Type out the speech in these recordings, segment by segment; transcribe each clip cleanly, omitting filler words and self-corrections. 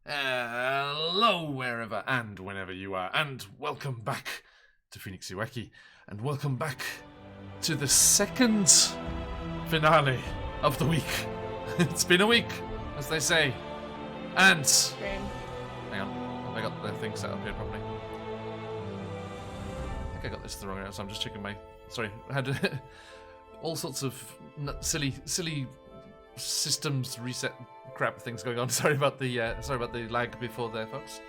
Hello, wherever and whenever you are, and welcome back to QuestJunkiesUK, and welcome back to the second finale of the week. It's been a week, as they say, and hang on, have I got the thing set up here properly? I think I got this the wrong way, so I'm just checking my. Sorry, I had all sorts of silly systems reset crap things going on. Sorry about the lag before there, folks.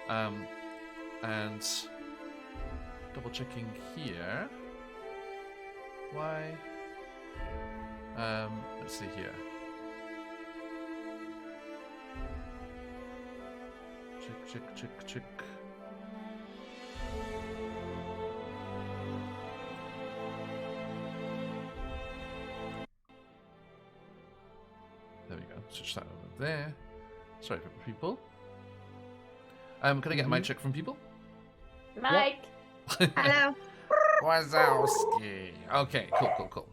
And double checking here. Why? Let's see here. Check. There we go. Switch that over there. Sorry for people. Can I get a mic check from people? Mike. Hello. Wazowski. Okay, cool.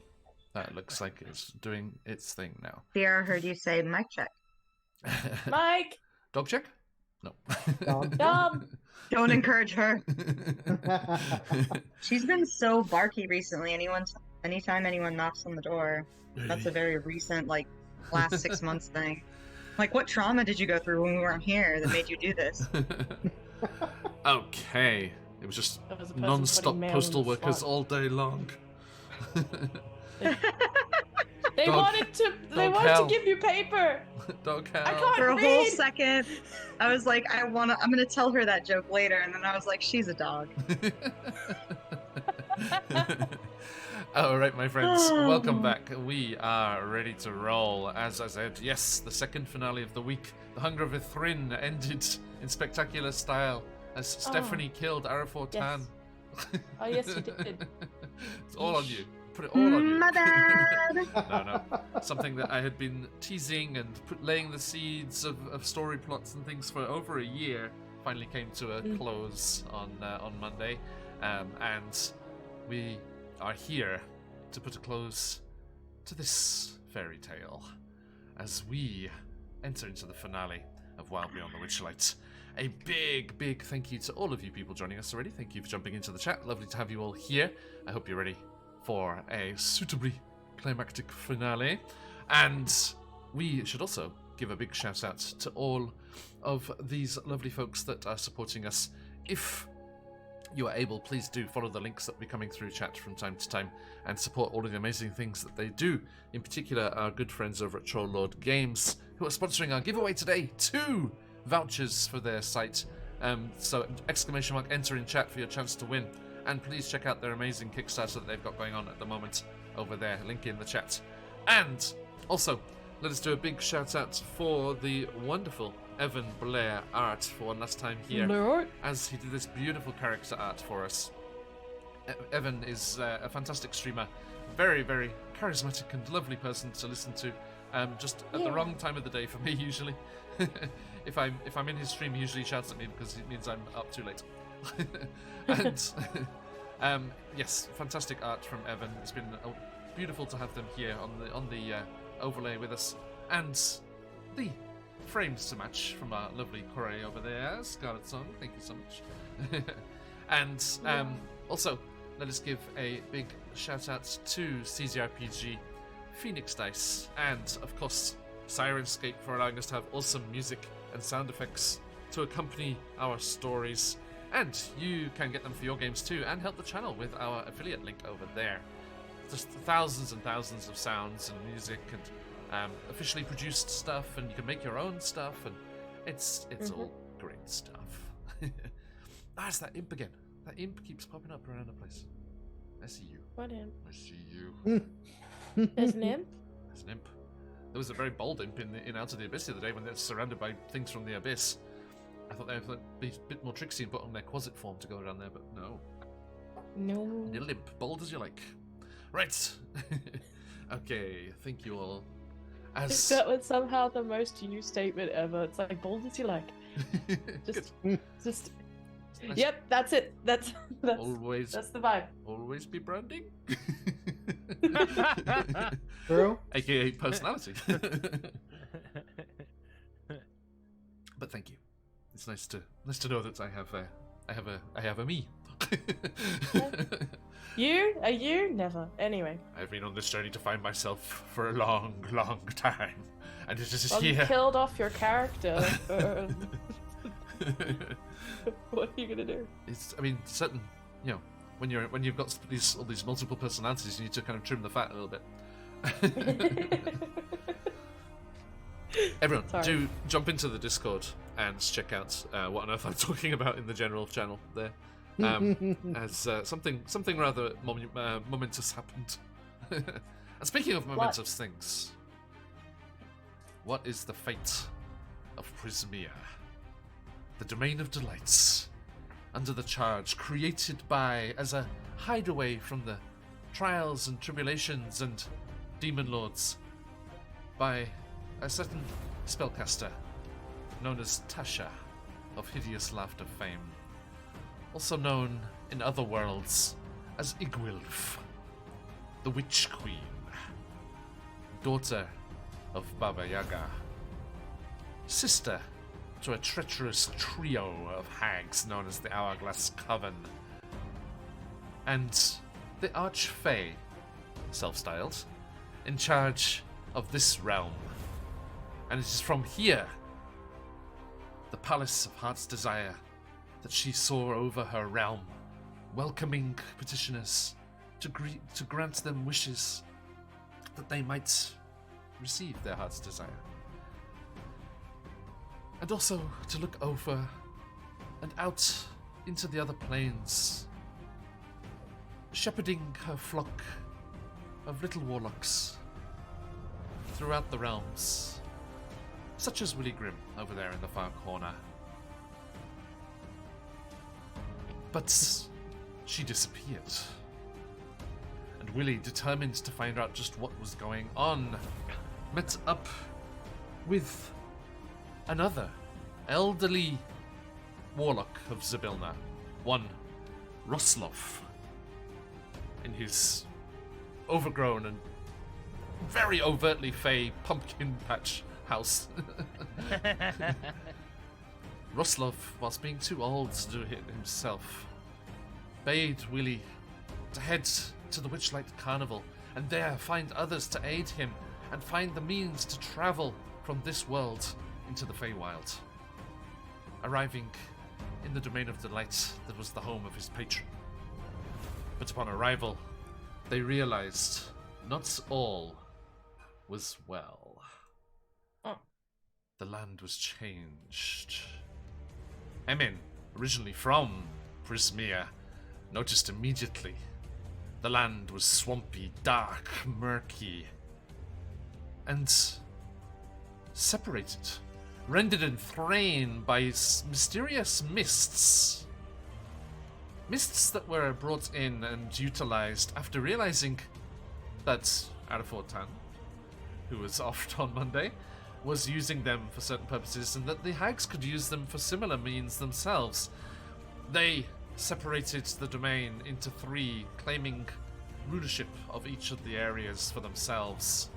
That looks like it's doing its thing now. Sierra heard you say mic check. Mike. Dog check? No. Dom. Don't encourage her. She's been so barky recently. Anytime anyone knocks on the door, that's a very recent, last 6 months thing. Like, what trauma did you go through when we weren't here that made you do this? Okay. It was just non-stop postal workers all day long. They wanted to give you paper. Dog hell. I can't For a read. whole second, I was like, I'm gonna tell her that joke later, and then I was like, she's a dog. All right, my friends, welcome back. We are ready to roll. As I said, yes, the second finale of the week. The Hunger of Ithrin ended in spectacular style as Stephanie killed Arafor Tan. Yes. Oh, yes, you did. It's all on you. Put it all on you. My bad. No. Something that I had been teasing and laying the seeds of story plots and things for over a year finally came to a close on Monday, and we are here to put a close to this fairy tale as we enter into the finale of Wild Beyond the Witchlight. A big thank you to all of you people joining us already. Thank you for jumping into the chat. Lovely to have you all here. I hope you're ready for a suitably climactic finale. And we should also give a big shout out to all of these lovely folks that are supporting us. If you are able, please do follow the links that will be coming through chat from time to time and support all of the amazing things that they do. In particular, our good friends over at Troll Lord Games, who are sponsoring our giveaway today. 2 vouchers for their site. So ! Enter in chat for your chance to win. And please check out their amazing Kickstarter that they've got going on at the moment over there. Link in the chat. And also, let us do a big shout out for the wonderful Evan Blair art for one last time here, Lord. as he did this beautiful character art for us. Evan is a fantastic streamer, very charismatic and lovely person to listen to. Just at the wrong time of the day for me usually. If I'm in his stream, he usually shouts at me because it means I'm up too late. And yes, fantastic art from Evan. It's been beautiful to have them here on the overlay with us, and the frames to match from our lovely Corey over there, Scarlet Song. Thank you so much. And also, let us give a big shout out to CZRPG, Phoenix Dice, and of course Sirenscape for allowing us to have awesome music and sound effects to accompany our stories. And you can get them for your games too, and help the channel with our affiliate link over there. Just thousands and thousands of sounds and music and officially produced stuff, and you can make your own stuff, and it's all great stuff. It's that imp again. That imp keeps popping up around the place. I see you. What imp? I see you. There's an imp? There's an imp. There was a very bold imp in Out of the Abyss the other day when they're surrounded by things from the Abyss. I thought they'd be a bit more tricksy and put on their quasit form to go around there, but no. No. Little imp, bold as you like. Right. Okay, thank you all. That was somehow the most you statement ever. It's like, bold as you like. Just. Nice. Yep, that's it. That's the vibe. Always be branding. True. AKA personality. But thank you. It's nice to know that I have a me. You? A you? Never. Anyway. I've been on this journey to find myself for a long, long time, and it is Well, here. you killed off your character. What are you gonna do? Certain, when you've got all these multiple personalities, you need to kind of trim the fat a little bit. Everyone, do jump into the Discord and check out what on earth I'm talking about in the general channel there. As something rather momentous happened. And speaking of momentous things, what is the fate of Prismia, the domain of delights, under the charge created as a hideaway from the trials and tribulations and demon lords by a certain spellcaster known as Tasha of Hideous Laughter fame, also known in other worlds as Igwilf, the Witch Queen, daughter of Baba Yaga, sister to a treacherous trio of hags known as the Hourglass Coven, and the Archfey, self-styled, in charge of this realm. And it is from here, the Palace of Heart's Desire, that she saw over her realm, welcoming petitioners to grant them wishes that they might receive their heart's desire. And also to look over and out into the other planes, shepherding her flock of little warlocks throughout the realms, such as Willie Grimm over there in the far corner. But she disappeared, and Willie, determined to find out just what was going on, met up with another elderly warlock of Zybilna, one Roslov, in his overgrown and very overtly fey pumpkin patch house. Roslov, whilst being too old to do it himself, bade Willie to head to the Witchlight Carnival and there find others to aid him and find the means to travel from this world into the Feywild, arriving in the Domain of Delight that was the home of his patron. But upon arrival, they realized not all was well. Oh. The land was changed. Emin, originally from Prismia, noticed immediately the land was swampy, dark, murky, and separated, rendered in thrain by mysterious mists. Mists that were brought in and utilized after realizing that Arafortan, who was off on Monday, was using them for certain purposes, and that the hags could use them for similar means themselves. They separated the domain into 3, claiming rulership of each of the areas for themselves.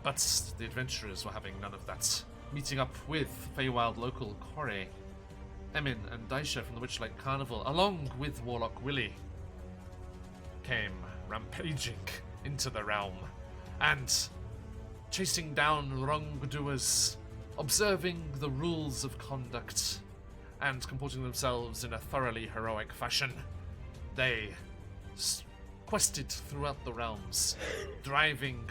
But the adventurers were having none of that, meeting up with Feywild local Corey, Emin and Daisha from the Witchlight Carnival, along with Warlock Willie, came rampaging into the realm and chasing down wrongdoers, observing the rules of conduct, and comporting themselves in a thoroughly heroic fashion. They quested throughout the realms, driving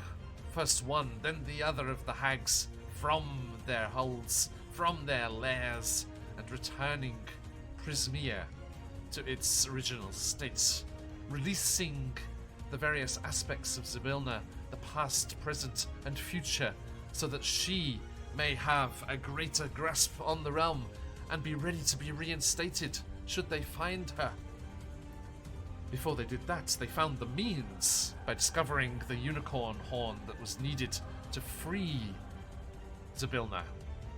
first one, then the other of the hags from their hulls, from their lairs, and returning Prismia to its original state, releasing the various aspects of Zybilna, the past, present, and future, so that she may have a greater grasp on the realm and be ready to be reinstated should they find her. Before they did that, they found the means by discovering the unicorn horn that was needed to free Zybilna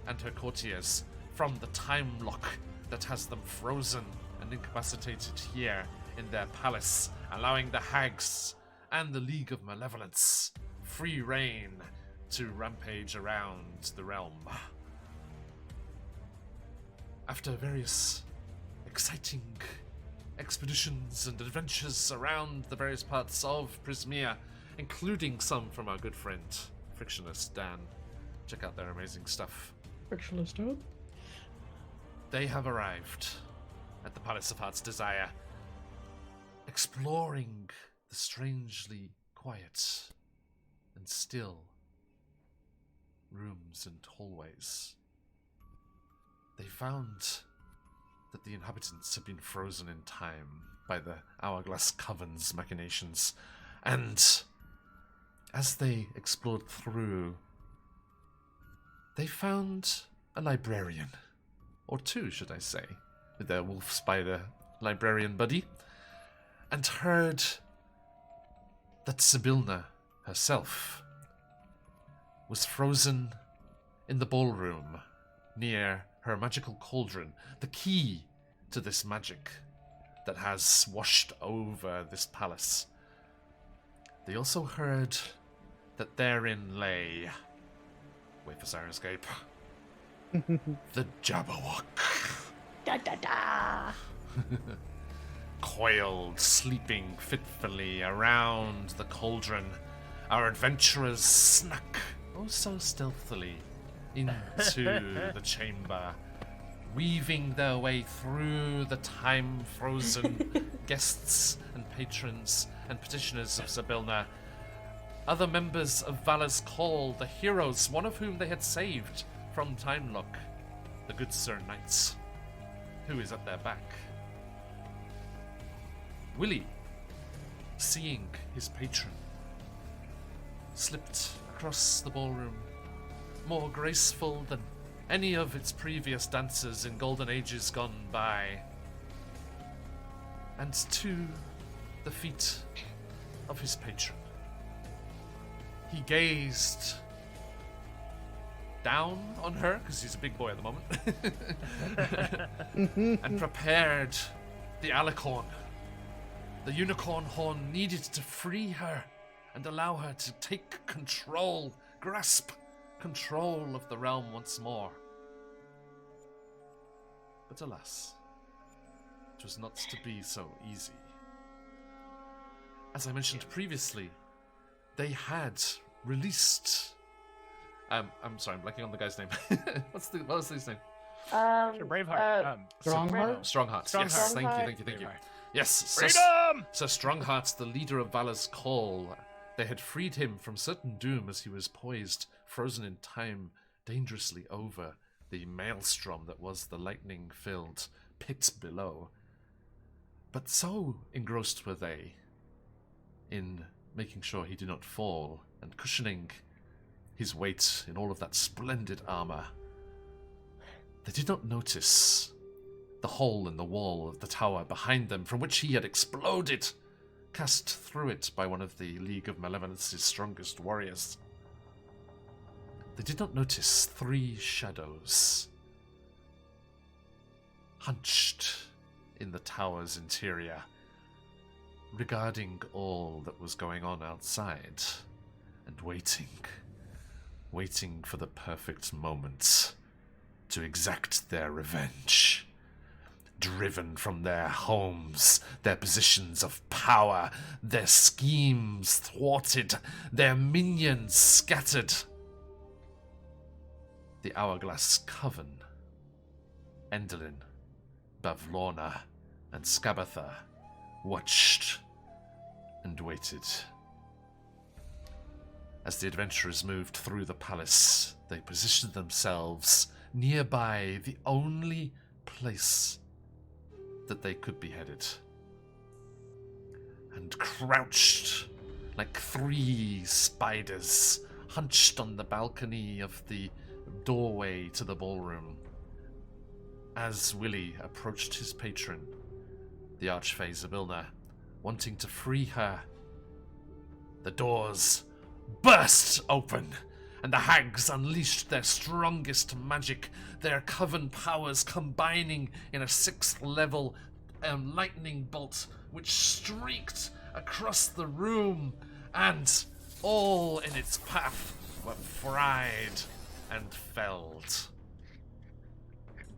and her courtiers from the time lock that has them frozen and incapacitated here in their palace, allowing the hags and the League of Malevolence free reign to rampage around the realm. after various exciting expeditions and adventures around the various parts of Prismia, including some from our good friend, Frictionless Dan. Check out their amazing stuff. Frictionless Dan? They have arrived at the Palace of Heart's Desire, exploring the strangely quiet and still rooms and hallways. They found that the inhabitants had been frozen in time by the Hourglass Coven's machinations, and as they explored through, they found a librarian, or two, should I say, with their wolf spider librarian buddy, and heard that Sibylna herself was frozen in the ballroom near her magical cauldron, the key to this magic that has washed over this palace. They also heard that therein lay, wait for Sirenscape, the Jabberwock. Da da da! Coiled, sleeping fitfully around the cauldron, our adventurers snuck, oh so stealthily, into the chamber, weaving their way through the time-frozen guests and patrons and petitioners of Sibylna, other members of Valor's Call, the heroes, one of whom they had saved from Timelock, the good Sir Knights, who is at their back. Willie, seeing his patron, slipped across the ballroom, more graceful than any of its previous dancers in golden ages gone by, and to the feet of his patron. He gazed down on her, because he's a big boy at the moment, and prepared the alicorn. The unicorn horn needed to free her and allow her to take control, grasp control of the realm once more. But alas, it was not to be so easy. As I mentioned previously, they had released... I'm sorry, I'm blanking on the guy's name. What was his name? Braveheart. Strongheart? Strongheart. Yes, thank you. Yes, Freedom! Sir Strongheart, the leader of Valor's Call, they had freed him from certain doom as he was poised, frozen in time, dangerously over the maelstrom that was the lightning-filled pit below. But so engrossed were they in making sure he did not fall and cushioning his weight in all of that splendid armor, they did not notice the hole in the wall of the tower behind them from which he had exploded, cast through it by one of the League of Malevolence's strongest warriors. They did not notice three shadows hunched in the tower's interior, regarding all that was going on outside, and waiting for the perfect moment to exact their revenge. Driven from their homes, their positions of power, their schemes thwarted, their minions scattered. The Hourglass Coven, Endelyn, Bavlorna, and Skabatha watched and waited. As the adventurers moved through the palace, they positioned themselves nearby the only place that they could be headed, and crouched like three spiders, hunched on the balcony of the doorway to the ballroom. As Willie approached his patron, the Archfey Sibylna, wanting to free her, the doors burst open, and the hags unleashed their strongest magic, their coven powers combining in a 6th level lightning bolt which streaked across the room, and all in its path were fried and felled.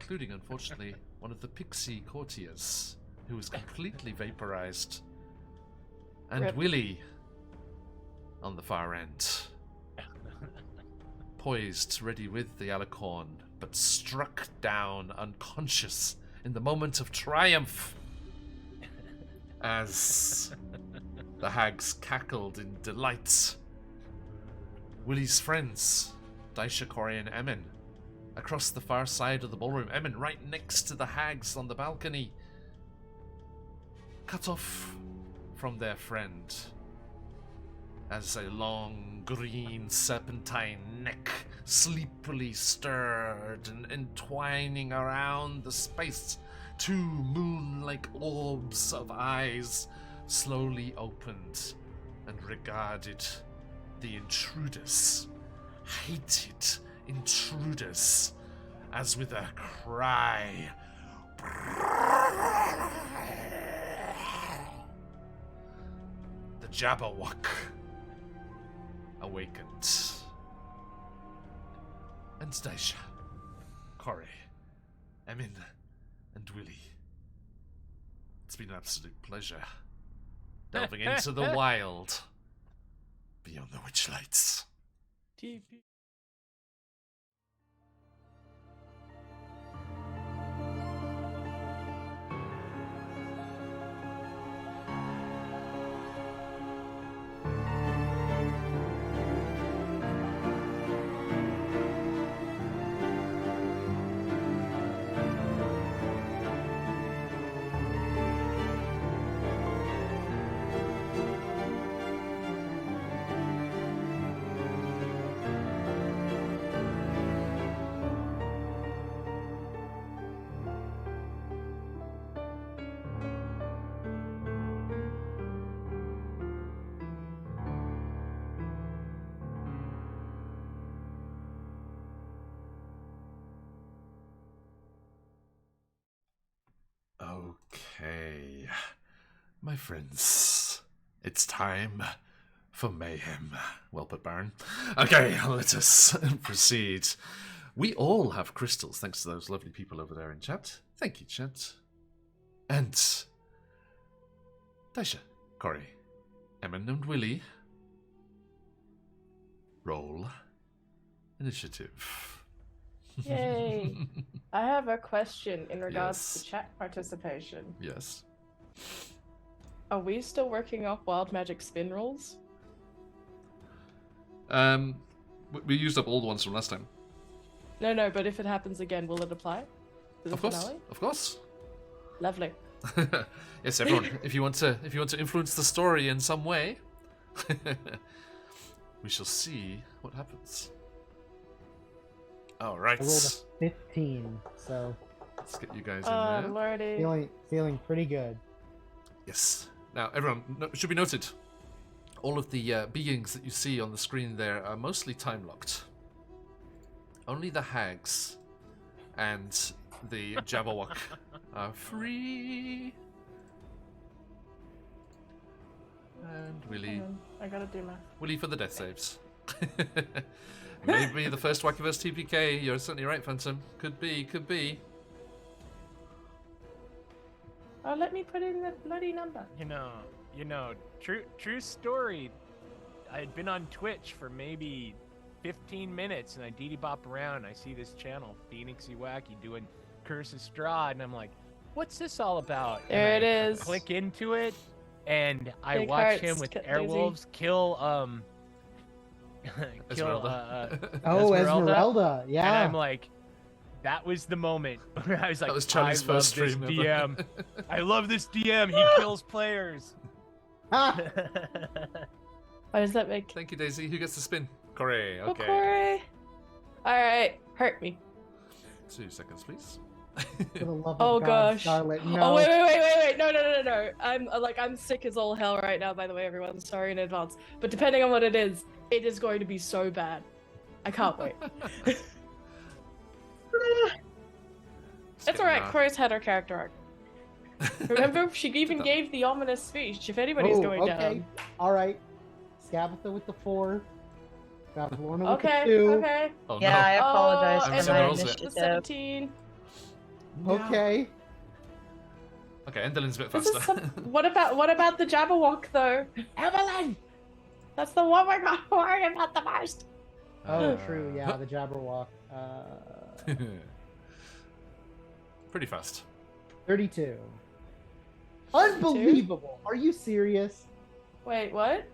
including, unfortunately, one of the pixie courtiers, who was completely vaporized. And Rip. Willie, on the far end, poised, ready with the alicorn, but struck down unconscious in the moment of triumph as the hags cackled in delight. Willie's friends, Daisha, Corey, and Emin, across the far side of the ballroom, Emin right next to the hags on the balcony, cut off from their friend as a long green serpentine neck sleepily stirred and entwining around the space. 2 moon-like orbs of eyes slowly opened and regarded the intruders, hated intruders, as with a cry, the Jabberwock awakened. And Daisha, Corey, Emin, and Willie, it's been an absolute pleasure delving into the wild beyond the Witchlights. TP. Okay, my friends, it's time for mayhem. Well put, Baron. Okay, let us proceed. We all have crystals, thanks to those lovely people over there in chat. Thank you, chat. And Daisha, Corey, Emin, and Willie, roll initiative. Yay! I have a question in regards Yes. to chat participation. Yes. Are we still working off wild magic spin rolls? We used up all the ones from last time. No, but if it happens again, will it apply to the Of course, finale? of course. Lovely. Yes, everyone. If you want to influence the story in some way, we shall see what happens. All right. I rolled a 15, so Let's get you guys Oh, in there. lordy. feeling pretty good. Yes. Now, everyone, should be noted, all of the beings that you see on the screen there are mostly time-locked. Only the hags and the Jabberwock are free. And Willie. Hang on, I gotta do math. Willie for the death saves. Maybe the first Wackiverse TPK. You're certainly right, Phantom. Could be. Oh, let me put in the bloody number. You know, true story. I had been on Twitch for maybe 15 minutes, and I dee-bop around. I see this channel, QuestJunkiesUK, doing Curse of Strahd, and I'm like, "What's this all about?" There And it I is. Click into it, and I Big watch hearts, him with Daisy. airwolves kill Esmeralda. Oh, Esmeralda, And yeah. I'm like, that was the moment where I was like, That was Charlie's I first love this stream ever. DM. I love this DM. He kills players. Ah, What does that make? Thank you, Daisy. Who gets to spin? Corey. Oh, Okay. Corey. Alright, hurt me. 2 seconds, please. for the love of Oh, God, gosh. Scarlet, no. Oh, wait. No. I'm sick as all hell right now, by the way, everyone. Sorry in advance. But depending on what it is going to be so bad. I can't wait. It's alright, Corey's had her character arc. Remember, she even gave the ominous speech if anybody's Oh, going okay. down. All right. Scabatha with the 4. Got Lorna with Okay, the 2. okay. Oh, Yeah, I no. apologize I'm for sorry, my Rosa. The initiative. 17. Okay. Okay, Enderlin's a bit This is faster. what about the Jabberwock though? Evelyn! That's the one we're gonna worry about the most. Oh, true. Yeah, the Jabberwock. Pretty fast. 32. Unbelievable. Are you serious? Wait, what?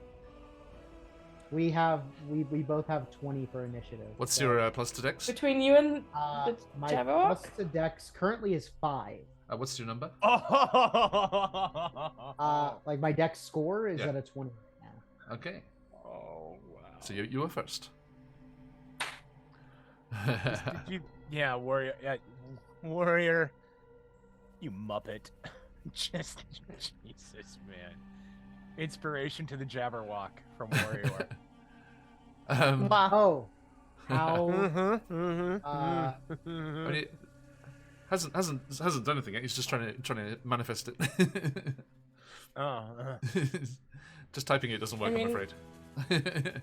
We both have 20 for initiative. What's so, your plus to dex? Between you and my Jabberwock? plus to dex currently is 5. What's your number? Like my dex score is Yeah. at a 20 right now. Okay. Oh wow. So you were first. Yeah, warrior. Yeah, warrior. You muppet. Just Jesus, man. Inspiration to the Jabberwock from Warrior. Wow. Oh, how? I mean, it hasn't done anything yet. He's just trying to manifest it. Just typing it doesn't work. I mean- I'm afraid.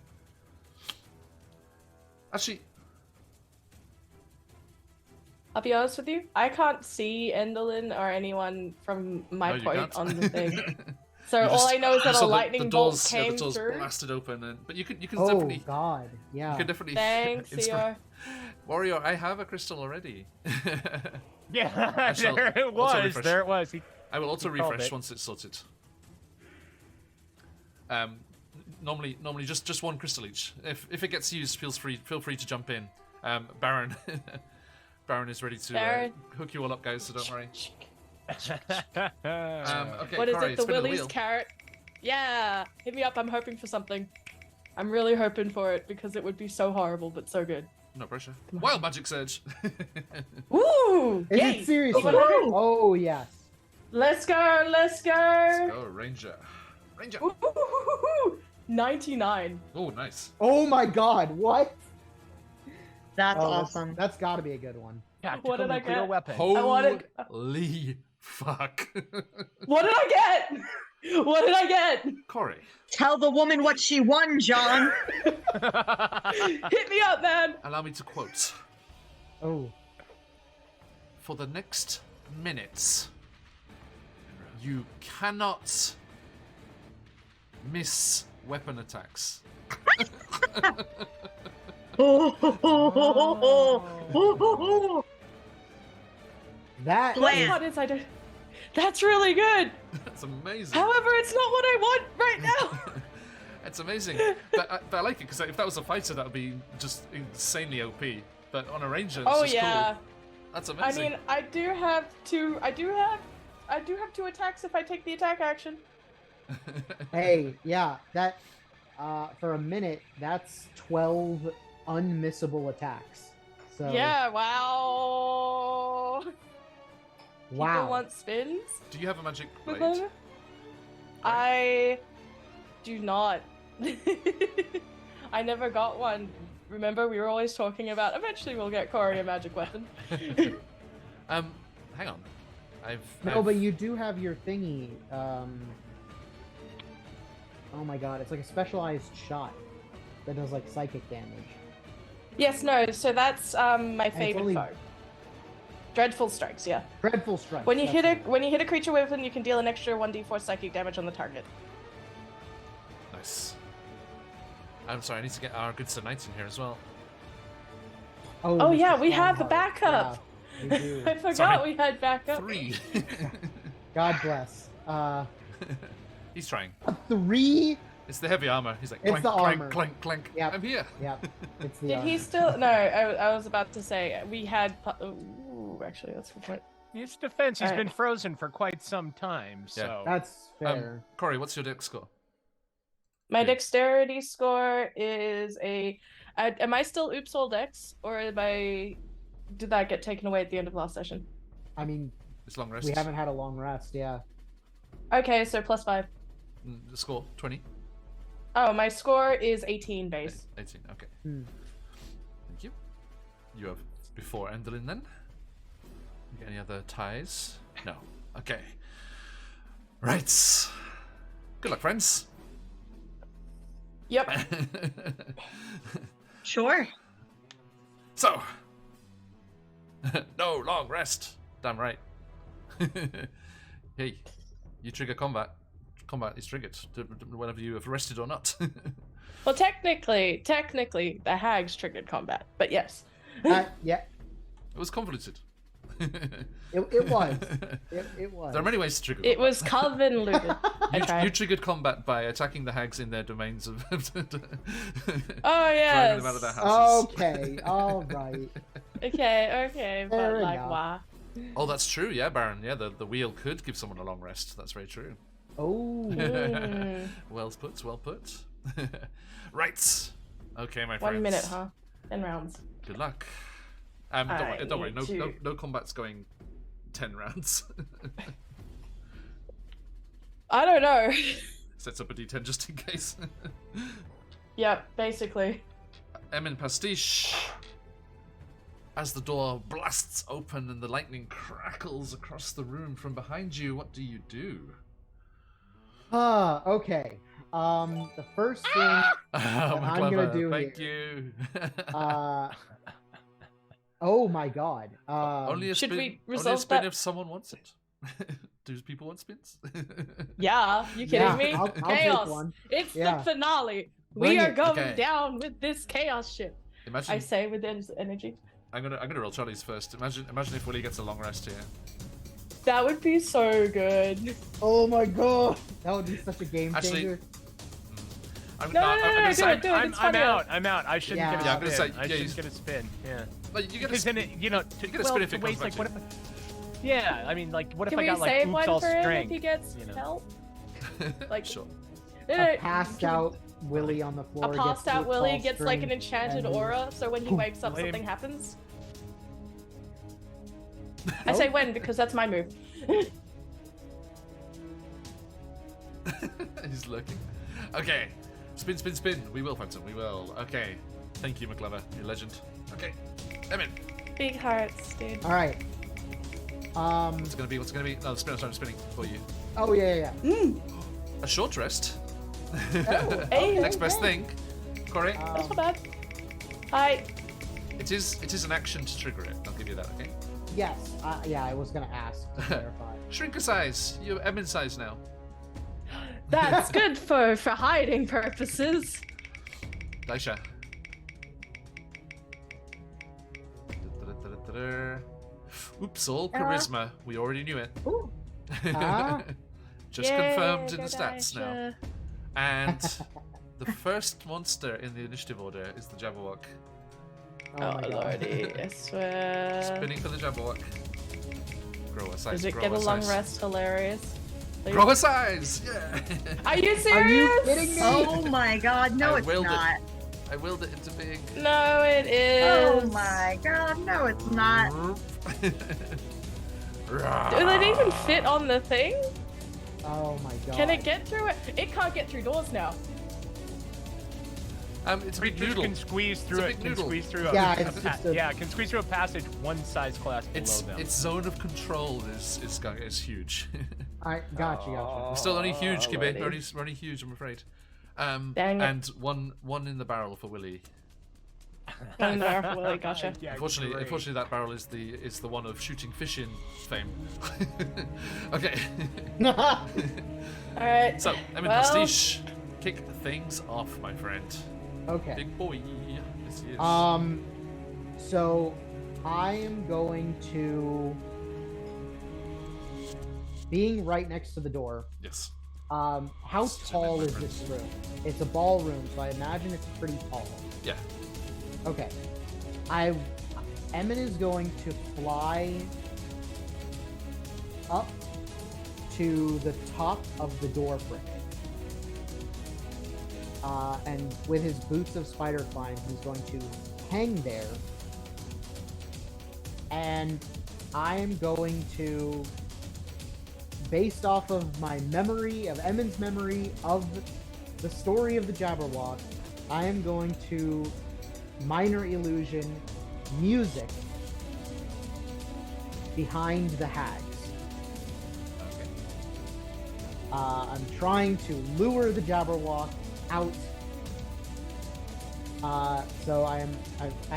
Actually, I'll be honest with you. I can't see Enderlin or anyone from my no, you point can't. on the thing. So You all just- I know is that you a saw lightning the bolt doors, came the doors through. blasted open, but you can Oh definitely God, yeah. you can definitely Thanks, inspire- Eeyore. Warrior. I have a crystal already. Yeah, shall there it also was. refresh. There it was. I will also You called refresh it. once it's sorted. Normally just one crystal each. If it gets used, feel free to jump in. Baron, Baron is ready to Baron. hook you all up, guys. So don't worry. Okay, What is Corey, it? The spin the Willie's wheel. carrot? Yeah, hit me up. I'm hoping for something. I'm really hoping for it because it would be so horrible but so good. No pressure. Wild magic surge. Woo! Is Yay! it seriously? Over 100. Oh yes. Let's go! Let's go! Oh, Ranger. Ranger. Ooh, 99. Oh, nice. Oh my God! What? That's Oh, awesome. That's got to be a good one. Tactical What did I nuclear get? weapon. Holy fuck. What did I get? What did I get? Corey, Tell the woman what she won, John. Hit me up, man. allow me to quote. Oh. For the next minutes, you cannot miss weapon attacks. That. Bland. What is I do? That's really good. That's amazing. However, it's not what I want right now. It's amazing. But I like it because if that was a fighter, that would be just insanely OP. But on a ranger, it's Oh just yeah. cool. That's I amazing. mean, I do have two attacks if I take the attack action. Hey, yeah. That. For a minute, that's 12 unmissable attacks. So. Yeah. Wow. People Wow. want spins. Do you have a magic with blade? them? I do not. I never got one. Remember, we were always talking about eventually we'll get Corey a magic weapon. Hang on. No, but you do have your thingy. Oh my God! It's like a specialized shot that does like psychic damage. Yes, no. So that's my it's favorite only- foe. Dreadful strikes. Yeah. Dreadful strike. When you that's hit it. when you hit a creature weapon, you can deal an extra 1d4 psychic damage on the target. Nice. I'm sorry, I need to get our good Sir Knights in here as well. Oh Mr. yeah, we have the Strongheart. backup. Yeah, we do. I forgot Sorry. we had backup. 3. God bless. He's trying. A 3? It's the heavy armor. He's like, It's clank, the clank, armor. clank, clank. Yep. I'm here. Yep. It's the. Did he still? No, I was about to say we had. Ooh, actually, that's a good point. His defense has Alright. been frozen for quite some time, so That's fair. Corey, what's your dex score? My Yeah. dexterity score is a. Am I still oops all dex, or am I? Did that get taken away at the end of last session? I mean, It's long rest. we haven't had a long rest. Yeah. Okay, so +5. The score, 20. Oh, my score is 18 base. 18, okay. Hmm. Thank you. You have before Enderlin then? You got any other ties? No. Okay. Right. Good luck, friends. Yep. Sure. So. No long rest. Damn right. Hey, you trigger combat. Combat is triggered whenever you have rested or not. Well, technically, the hags triggered combat, but yes. Yeah, It was convoluted. it was. It was. There are many ways to trigger It combat. was convoluted. I You tried. triggered combat by attacking the hags in their domains of Oh driving yes. them out of their houses. Okay, all right. Okay, but Fair like, enough. why? Oh, that's true. Yeah, Baron. Yeah, the wheel could give someone a long rest. That's very true. Oh. Mm. Well put. Well put. Right. Okay, my friends. 1 minute, huh? 10 rounds. Good luck. Don't worry. I need to- No combat's going 10 rounds. I don't know. Sets up a D10 just in case. Yep, basically. Emin Pastiche. As the door blasts open and the lightning crackles across the room from behind you, what do you do? Okay. The first thing I'm gonna do Thank here. you. Oh my god. Only a Should spin. we Only a resolve spin that? if someone wants it. Do people want spins? Yeah, you kidding yeah, me? I'll Chaos. take one. It's Yeah. the finale. Bring We are it. going Okay. down with this chaos shit. Imagine. I say with this energy. I'm gonna roll Charlie's first. Imagine if Willie gets a long rest here. That would be so good. Oh my god. That would be such a game Actually, changer. I'm No, I'm no, gonna no, say. do it. I'm funnier. out. I'm out. I shouldn't Yeah. get a Yeah, I'm gonna spin. say, I yeah, shouldn't you- get a spin. Yeah. Well, you get a Because then spin. it, you know, You get a spin if it to waste, comes like, back what to if? Yeah, I mean, like, what Can if I we got like save oops one all for him strength? if he gets you know? help? Like, Sure. A passed out Willie on the floor. A gets passed out oops Willie all gets like an strength, enchanted and- aura, so when he wakes up, Lame. something happens. I say when because that's my move. He's looking. Okay. Spin, spin, spin. We will, Phantom. We will. Okay. Thank you, McLever. You're a legend. Okay. Emin. Big hearts, dude. All right. What's it gonna be? What's it gonna be? No, the spinner starts spinning for you. Oh yeah. A short rest. Hey, Next best okay. thing. Corey. That's not bad. Hi. It is an action to trigger it. I'll give you that. Okay. Yes. Yeah, I was gonna ask to clarify. Shrink a size. You're Emin size now. That's good for hiding purposes. Daisha. Oops, all charisma. We already knew it. Ooh. Ah. Just Yay, confirmed in go the stats now. Daisha. And the first monster in the initiative order is the Jabberwock. Oh, my god. lordy, I swear. Spinning for the Jabberwock. Grow a size. Does it grow get a long size. rest? Hilarious. Please. Grow a size! Yeah! Are you serious? Are you kidding me? Oh my god, no, I it's willed it. not. I willed it into being. No, it is. Oh my god, no, it's not. Do they even fit on the thing? Oh my god. Can it get through it? It can't get through doors now. It's a big Creatures noodle. can squeeze through a it. big Can noodle. squeeze through Yeah, a, it's just a- yeah, can squeeze through a passage one size class below them. Its zone of control is huge. Alright, gotcha. We're still only huge, Kibe. Alrighty. We're only huge, I'm afraid. Dang it. And one in the barrel for Willie. And there, Willie, gotcha. Yeah, Unfortunately, great. that barrel is the one of shooting fish in fame. Okay. Alright. So, Emin Well- Pastiche, kick things off, my friend. Okay. Big boy. Yes, he is. So I am going to, being right next to the door. Yes. How tall is this room? It's a ballroom, so I imagine it's pretty tall. Yeah. Okay. Emin is going to fly up to the top of the door frame. And with his boots of spider climb, he's going to hang there. And I am going to, based off of my memory, of Emin's memory of the story of the Jabberwock, I am going to minor illusion music behind the hags. Okay. I'm trying to lure the Jabberwock out. So I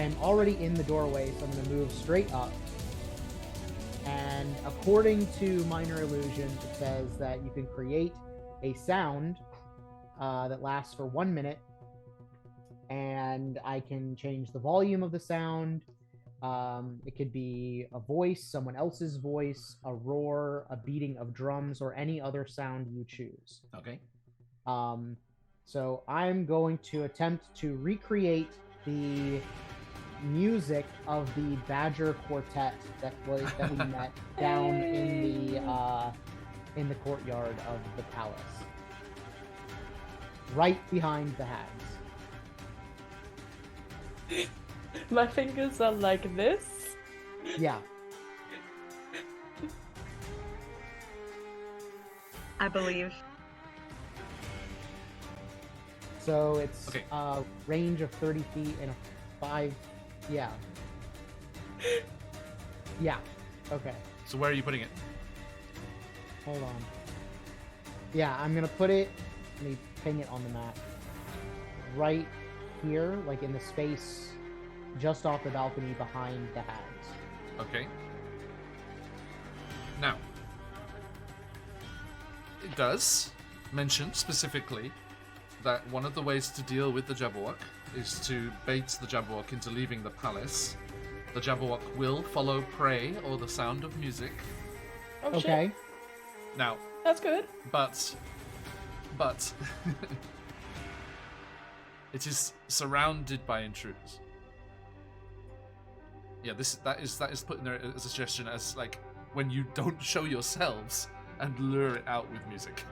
am already in the doorway, so I'm going to move straight up. and according to Minor Illusion, it says that you can create a sound that lasts for 1 minute, and I can change the volume of the sound. It could be a voice, someone else's voice, a roar, a beating of drums, or any other sound you choose. Okay. So I'm going to attempt to recreate the music of the Badger Quartet that we met down in the courtyard of the palace, right behind the hags. My fingers are like this. Yeah. I believe. So it's Okay. a range of 30 feet and a 5. Yeah. Yeah. Okay. So where are you putting it? Hold on. Yeah, I'm gonna put it. Let me ping it on the map. Right here, like in the space just off the balcony behind the hags. Okay. Now, it does mention specifically that one of the ways to deal with the Jabberwock is to bait the Jabberwock into leaving the palace. The Jabberwock will follow prey or the sound of music. Oh Okay. shit. Now, That's good. but it is surrounded by intruders. Yeah, that is put in there as a suggestion as like when you don't show yourselves and lure it out with music.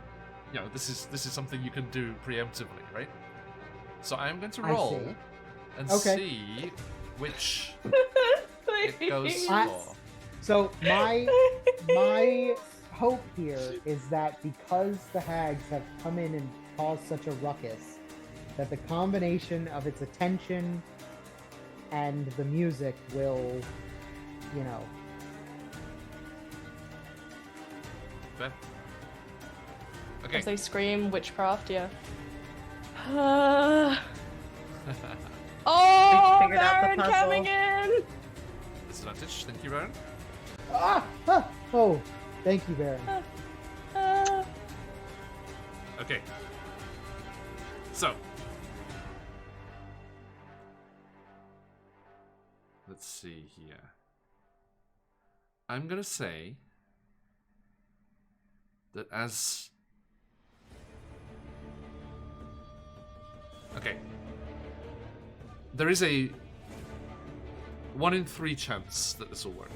You know, this is something you can do preemptively, right? So I'm going to I roll see. and Okay. see which Please. it goes I- for. So my hope here is that because the hags have come in and caused such a ruckus, that the combination of its attention and the music will, you know. Fair. Okay. As they scream witchcraft, yeah. Oh, figured out the Baron puzzle. coming in! Disadvantage. Thank you, Baron. Oh, thank you, Baron. Okay. So. Let's see here. I'm gonna say that as... Okay. There is a 1 in 3 chance that this will work.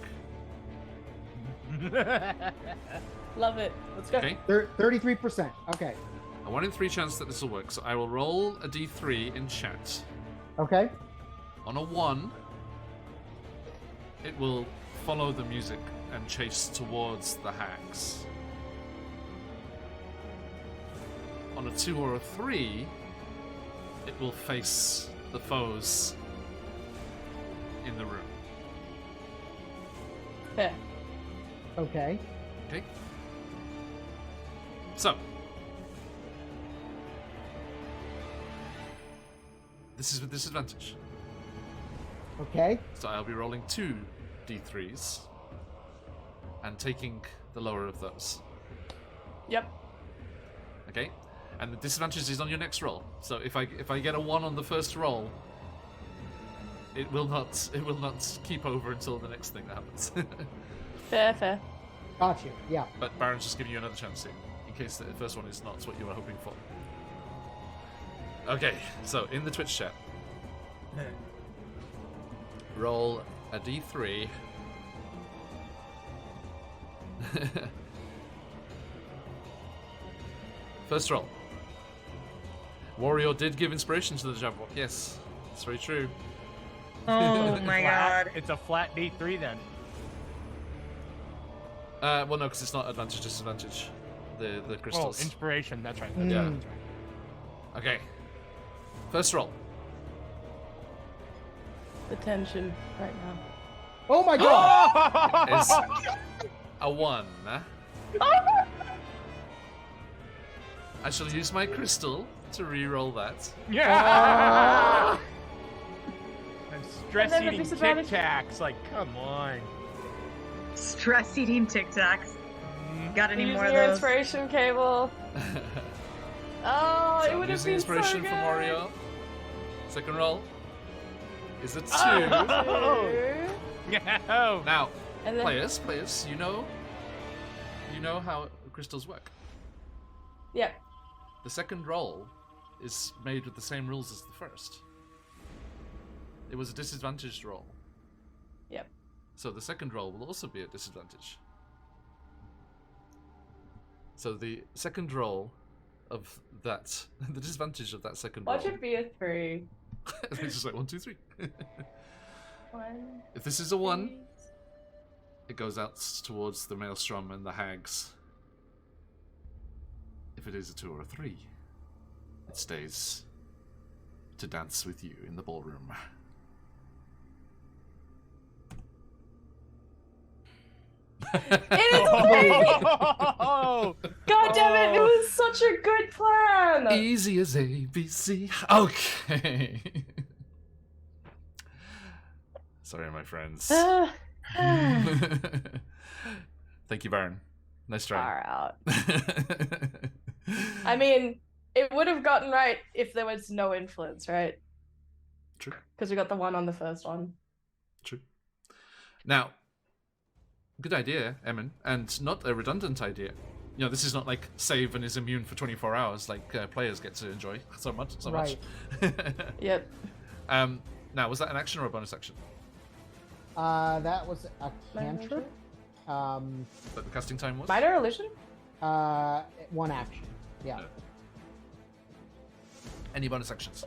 Love it. Let's go. Okay? 33%. Okay. A 1 in 3 chance that this will work. So I will roll a d3 in chat. Okay. On a 1, it will follow the music and chase towards the hags. On a 2 or a 3, it will face the foes in the room. Fair. Okay. Okay? So. This is with disadvantage. Okay. So I'll be rolling 2 d3s and taking the lower of those. Yep. Okay? And the disadvantage is on your next roll. So if I get a 1 on the first roll, it will not keep over until the next thing that happens. Fair. Got you. Yeah. But Baron's just giving you another chance here, in case the first one is not what you were hoping for. Okay, so in the Twitch chat, roll a d3. First roll. Wario did give inspiration to the Jabberwock. Yes, that's very true. Oh my god. It's a flat D3 then. Well, no, because it's not advantage, disadvantage. The Oh, crystals. inspiration. That's right. Mm. Yeah. That's right. Okay. First roll. The tension right now. Oh my god! Is a 1. I shall use my crystal to re-roll that. Yeah. I'm stress And then the eating Tic disadvantage- Tacs. Like, come on. Stress eating Tic Tacs. Got any Using more of your those? inspiration cable. Oh, So it would have using been inspiration so from good. Mario. Second roll is a 2. Oh. Now, And then, players, you know how crystals work. yeah. The second roll is made with the same rules as the first. It was a disadvantaged roll. Yep. So the second roll will also be a disadvantage. So the second roll of that, the disadvantage of that second roll. Watch it be a 3. It's just like 1, 2, 3. 1. If this is a 1, it goes out towards the maelstrom and the hags. If it is a 2 or a 3, it stays to dance with you in the ballroom. It is amazing! Oh. God damn it! It was such a good plan. Easy as ABC. Okay. Sorry, my friends. Thank you, Baron. Nice try. Far out. I mean, it would have gotten right if there was no influence, right? True. Because we got the 1 on the first one. True. Now, good idea, Emin, and not a redundant idea. You know, this is not like save and is immune for 24 hours like players get to enjoy so much. Right. Yep. Now, was that an action or a bonus action? That was a cantrip. But the casting time was? Minor illusion? 1 action. Yeah. No. Any bonus actions?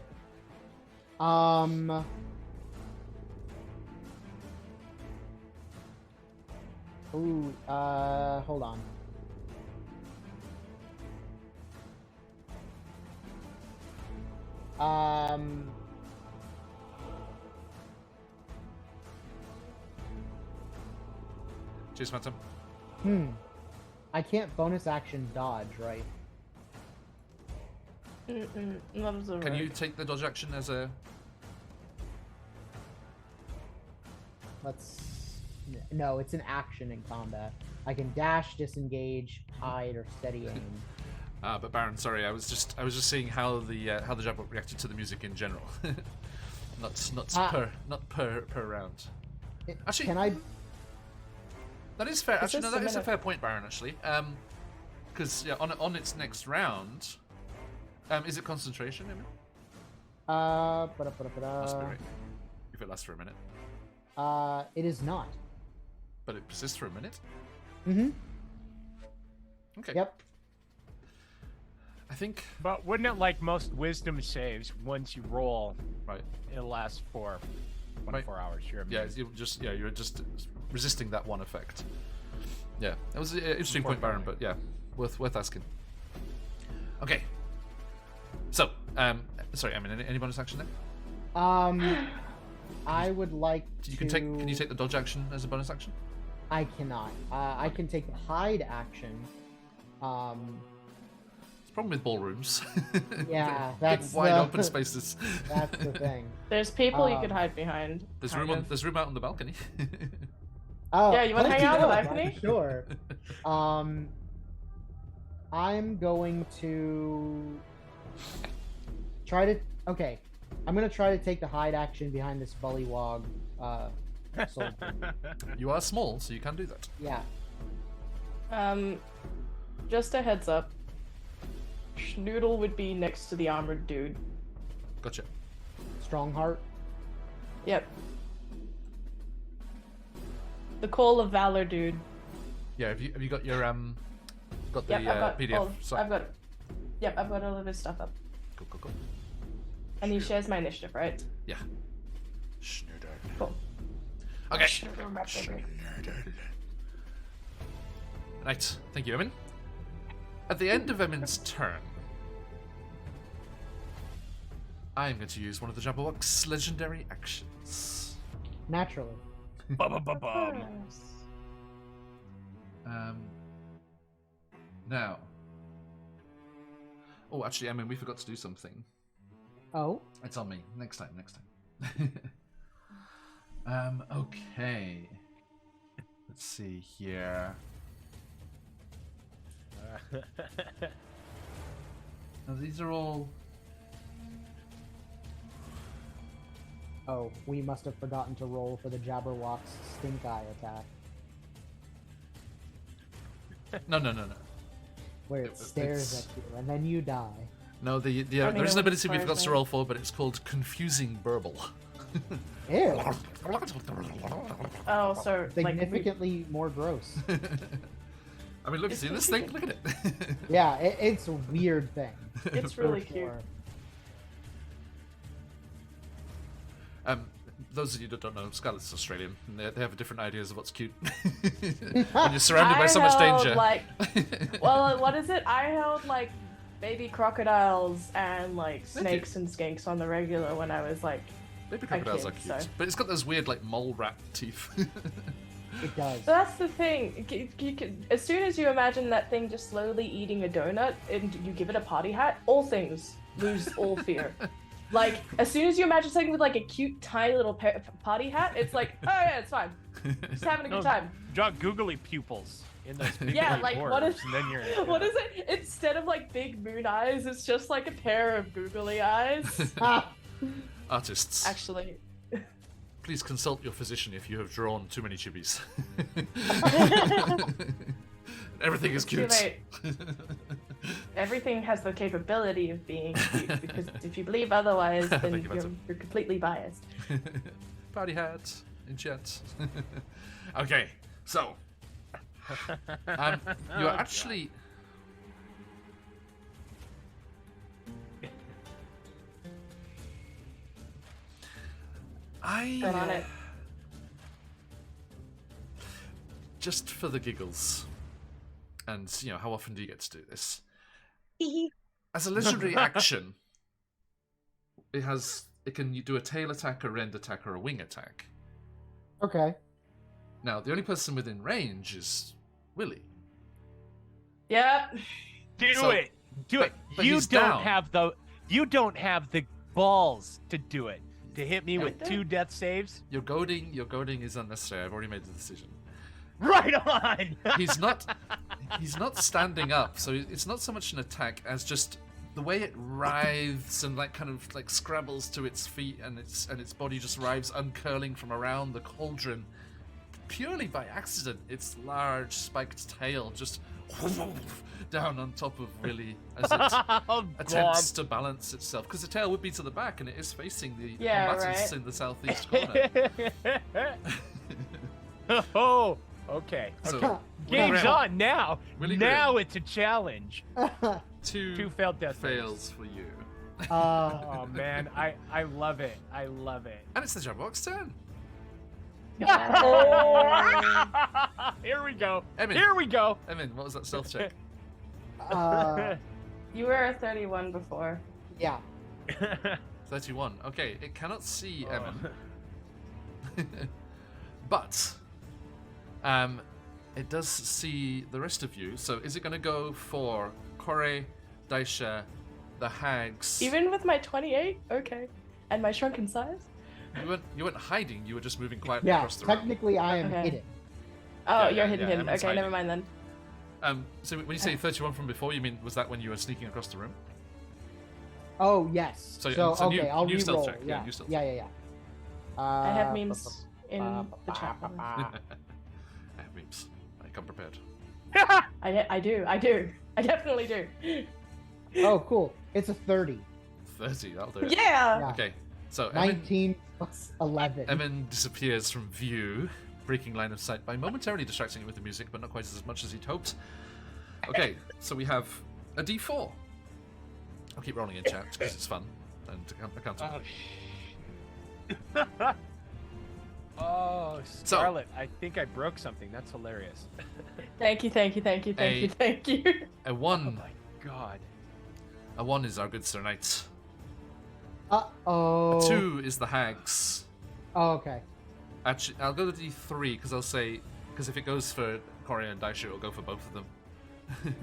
Ooh, hold on. Cheers, Phantom. I can't bonus action dodge, right? That was a Can you take the dodge action as a... No, it's an action in combat. I can dash, disengage, hide, or steady aim. but Baron, sorry, I was just seeing how the Jabber reacted to the music in general, not per round. Actually, Can I? that is fair. Actually, no, just that a is a minute. fair point, Baron. Actually, because yeah, on its next round, is it concentration? Maybe? Must be right. If it lasts for a minute, It is not. but it persists for a minute. Mm-hmm. Okay. Yep. I think But wouldn't it, like most wisdom saves, once you roll, right. it lasts for 24 hours? You're Yeah, immune. you're just resisting that one effect. Yeah, that was an interesting point, Baron. But yeah, worth asking. Okay. So, sorry, I mean, any bonus action there? I would like You to. can you take the dodge action as a bonus action? I cannot. I can take the hide action. It's a problem with ballrooms. Yeah, Big that's wide the- open spaces. That's the thing. There's people you Um, could hide behind. There's kind room of. there's room out on the balcony. Oh, Yeah, you wanna hang out on the balcony? for sure. I'm going to try to. Okay, I'm gonna try to take the hide action behind this bullywog. Soldier. You are small, so you can do that. Yeah. Just a heads up. Schnoodle would be next to the armored dude. Gotcha. Strong heart. Yep. The Call of Valor dude. Yeah, have you got your got the Yep, I've got PDF? all, Sorry. I've got all of his stuff up. Cool. And he shares my initiative, right? Yeah. Schnurder. Cool. Okay. Right, thank you, Emin. At the end of Emin's turn, I am going to use one of the Jabberwock's legendary actions. Naturally. Now. Oh, actually, Emin, we forgot to do something. Oh. It's on me. Next time. Okay. Let's see here. Now, these are all... Oh, we must have forgotten to roll for the Jabberwock's stink eye attack. No. Where it stares It's- at you, and then you die. No, there is it an was ability we forgot to fire roll for, but it's called Confusing Burble. Ew! Oh, so like Significantly more gross. I mean, look, see this thing? Look at it. Yeah, it's a weird thing. it's for really cute. sure. Those of you that don't know, Scarlett's Australian. And they have different ideas of what's cute. When you're surrounded by so much danger. Well, what is it? I held like baby crocodiles and like snakes and skinks on the regular when I was like. Baby crocodiles are kid, cute, so. but it's got those weird like mole rat teeth. It does. But that's the thing. As soon as you imagine that thing just slowly eating a donut and you give it a party hat, all things lose all fear. Like, as soon as you imagine something with like a cute, tiny little party hat, it's like, oh yeah, it's fine. Just having a good time. Draw googly pupils in those big Yeah, like, what borders, is- and then you're What is it? Instead of like big moon eyes, it's just like a pair of googly eyes. Artists, Actually. please consult your physician if you have drawn too many chibis. Everything is Too cute. late. Everything has the capability of being cute, because if you believe otherwise, then Thank you, you're completely biased. Party hat in chat. Okay, so you're actually. Turn on it. Just for the giggles, and you know, how often do you get to do this? As a legendary action, it can do a tail attack, a rend attack, or a wing attack. Okay. Now, the only person within range is Willy. Yep. Do So- it. Do but- it. but You he's don't down. have the balls to do it. To hit me with don't. 2 death saves. Your goading is unnecessary. I've already made the decision. Right on. He's not standing up, so it's not so much an attack as just the way it writhes and like kind of like scrabbles to its feet, and its body just writhes, uncurling from around the cauldron. Purely by accident, its large spiked tail just down on top of Willy as it Oh, attempts to balance itself, because the tail would be to the back and it is facing the Yeah, combatants right. in the southeast corner. Oh, okay. So, Game's Willy on now. Willy now Grimm. it's a challenge. two failed death fails for you. Oh man, I love it. I love it. And it's the Jabberwock's turn. Here we go. Emin. Here we go. Emin, what was that stealth check? You were a 31 before. Yeah. 31. Okay, it cannot see Oh. Emin. But it does see the rest of you. So is it going to go for Kore, Daisha, the hags? Even with my 28? Okay. And my shrunken size? You weren't hiding. You were just moving quietly Yeah, across the room. technically I am Okay. hidden. Oh, Yeah, you're yeah, hidden. yeah, Emin's Okay, hiding. never mind then. So when you say 31 from before, you mean was that when you were sneaking across the room? Oh, yes. So, So, so okay, new- I'll new stealth re-roll. check. Yeah, Yeah, new stealth yeah. I have memes in the chat. I have memes. I come prepared. I do. I definitely do. Oh, cool. It's a 30. 30. That'll do it. Yeah! Yeah. Okay. So Emin 19 plus 11. Emin disappears from view, breaking line of sight by momentarily distracting it with the music, but not quite as much as he'd hoped. Okay, so we have a D4. I'll keep rolling in chat because it's fun and accountable. Oh, Scarlet, I think I broke something. That's hilarious. Thank you. A Oh 1. my god. A 1 is our good Sir Knight. Uh-oh. A 2 is the hags. Oh, okay. Actually, I'll go to D3 because if it goes for Corey and Daisha, it'll go for both of them.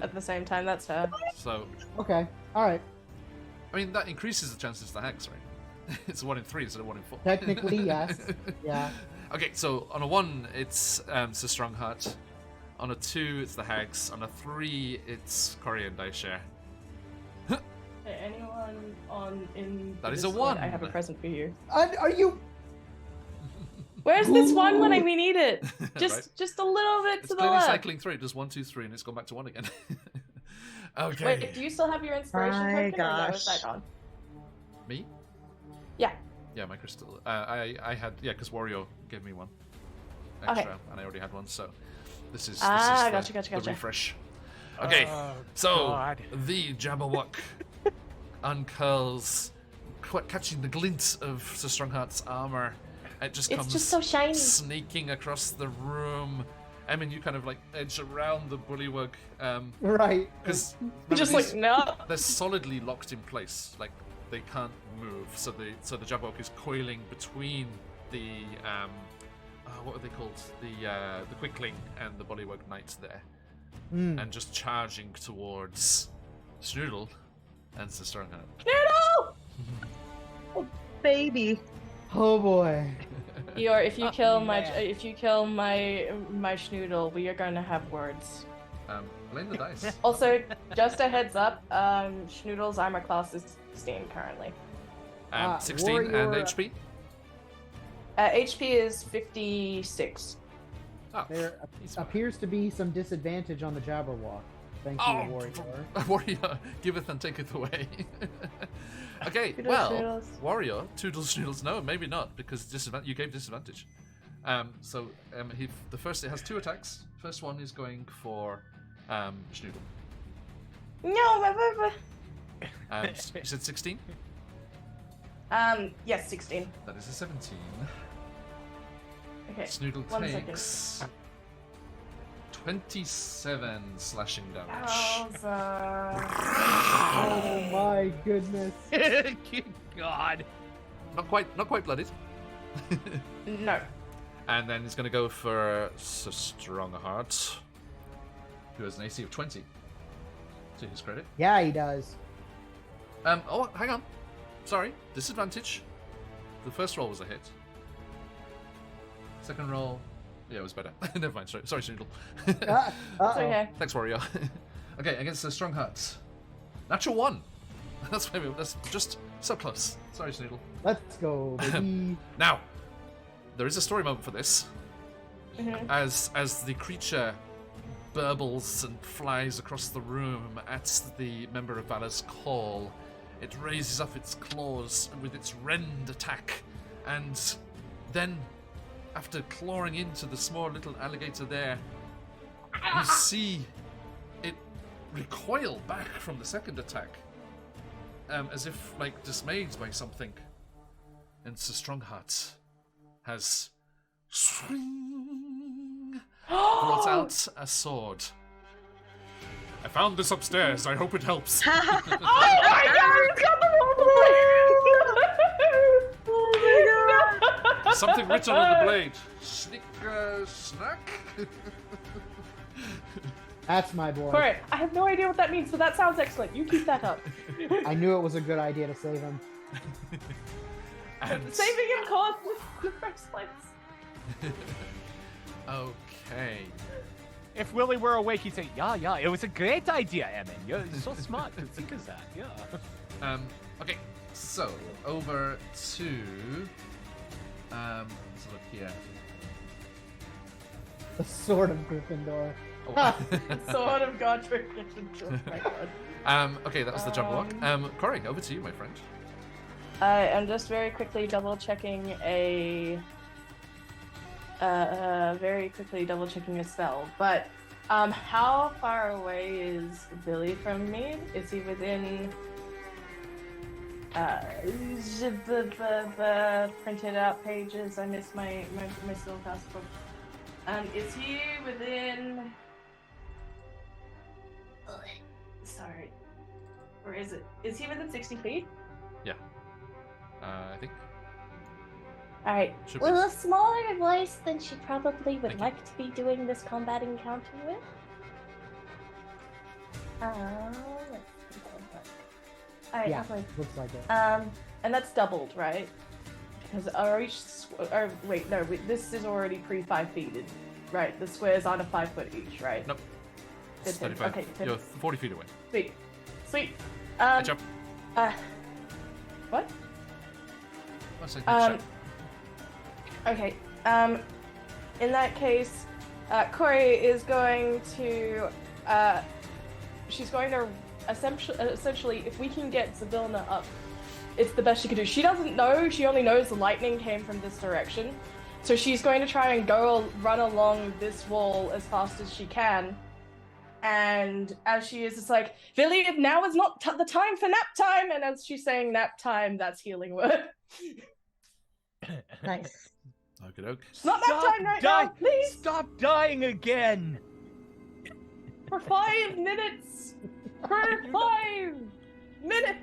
At the same time, that's fair. So, Okay. Alright. I mean, that increases the chances the hags, right? It's a 1 in 3 instead of 1 in 4. Technically, yes. Yeah. Okay, so on a 1, it's Sir Strongheart. On a 2, it's the Hags. On a 3, it's Corey and Daishare. Anyone in That the is a Discord, 1. I have a present for you. Are you? Where's this one when we need it? Right. Just a little bit It's to the clearly left. cycling through. It does 1, 2, 3, and it's gone back to 1 again. Okay. Wait, do you still have your inspiration My token? Or no, is gosh. that gone? Me? Yeah. Yeah, my crystal. I had, because Wario gave me one extra, and I already had one, so this is Gotcha. the refresh. Okay, Oh, so God. the Jabberwock uncurls, catching the glint of Sir Strongheart's armor. It just It's comes just so shiny. sneaking across the room. I mean, you kind of like edge around the bullywug, Right. because Just like no. they're solidly locked in place. Like they can't move. So the Jabberwock is coiling between the what are they called? The Quickling and the Bullywug Knights there, and just charging towards Snoodle and Sir Strongheart. Noodle! Oh, baby. Oh boy. Eeyore, if you kill my man. my Schnoodle, we are going to have words. Blame the dice. Also, just a heads up, Schnoodle's armor class is 16 currently. 16 and warrior- HP. HP is 56. Oh, There he's fine. appears to be some disadvantage on the Jabberwock. Thank you, Oh, warrior. Warrior, giveth and taketh away. Okay, Toodles, well, Schnoodles. Warrior, Toodles, Schnoodles, no, maybe not, because you gave disadvantage. It has 2 attacks. First one is going for Schnoodle. No, You said 16? yes, 16. That is a 17. Okay. Snoodle 1 second. takes 27 slashing damage. Wowza. Oh my goodness. Good God. Not quite blooded. No. And then he's going to go for Sir Strongheart, who has an AC of 20. To his credit. Yeah, he does. Oh, hang on. Sorry, disadvantage. The first roll was a hit. Second roll, yeah, it was better. Never mind. Sorry, Snoodle. It's Uh-oh. okay. Thanks, Wario. Okay, against the Strongheart. Natural 1. That's just so close. Sorry, Snoodle. Let's go, baby. Now, there is a story moment for this. Mhm. As the creature burbles and flies across the room at the member of Valor's call, it raises up its claws with its rend attack, and then, after clawing into the small little alligator there, you see it recoil back from the second attack, as if like dismayed by something. And Sir Strongheart has swing brought out a sword. I found this upstairs. I hope it helps. Oh my god, he's got the wrong blade! Something written on the blade. Snick, snack. That's my boy. Corey, I have no idea what that means, but that sounds excellent. You keep that up. I knew it was a good idea to save him. And Saving him cost in the first place. okay. If Willie were awake, he'd say, yeah, it was a great idea, Emin. You're so smart to think of that, yeah. Okay. So over to let's look here. The sword of Gryffindor. Oh. Sword of Godric. Oh my god. Okay, that was the Jabberwock. Corey, over to you, my friend. I am just very quickly double checking a spell. But how far away is Billy from me? Is he within the printed out pages? I missed my Spellcast book. Is he within? Sorry, where is it? Is he within 60 feet? I think. Alright. Should be. With a smaller voice than she probably would Thank you. like to be doing this combat encounter with. Alright, Yeah, halfway. looks like it. And that's doubled, right? Because are each wait, no, this is already pre 5 feet, right? The squares aren't a 5 foot each, right? Nope. It's 15. 35. Okay, You're 40 feet away. sweet, sweet. Good job. What? I said good job. Okay. In that case, Corey is going to, she's going to essentially, if we can get Zabilna up, it's the best she can do. She doesn't know, she only knows the lightning came from this direction. So she's going to try and run along this wall as fast as she can. And as she is, it's like, Villy, now is not the time for nap time. And as she's saying nap time, that's healing word. Nice. Okie doke. Not nap time right now, please. Stop dying again! For 5 minutes. For 5 minutes.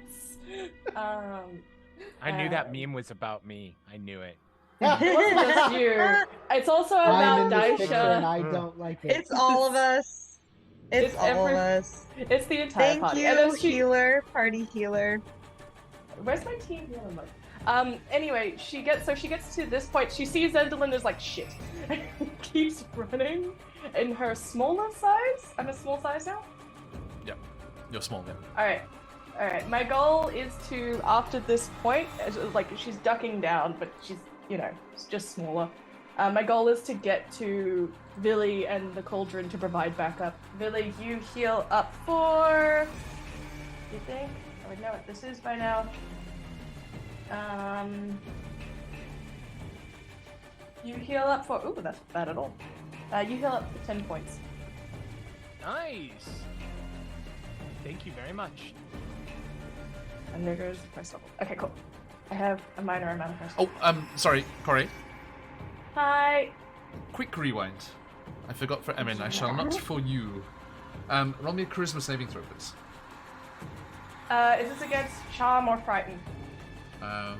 I knew that meme was about me. I knew it. It wasn't just you. It's also I'm in about this picture and Daisha. I don't like it. It's all of us. It's all of us. It's the entire Thank party. you, And then healer, party healer. Where's my team healer mode? Anyway, she gets to this point. She sees Endelyn is like shit. Keeps running in her smaller size. I'm a small size now. Yep. You're small then. All right. My goal is to, after this point, like she's ducking down, but she's, it's just smaller. My goal is to get to Villy and the cauldron to provide backup. Villy, you heal up for. You think? I would know what this is by now. You heal up for. Ooh, that's not bad at all. You heal up for 10 points. Nice! Thank you very much. And there goes the first level. Okay, cool. I have a minor amount of first Oh, sorry, Corey. Hi. Quick rewind. I forgot for Emin. I shall not for you. Roll me a charisma saving throw, please. Is this against charm or frighten? No.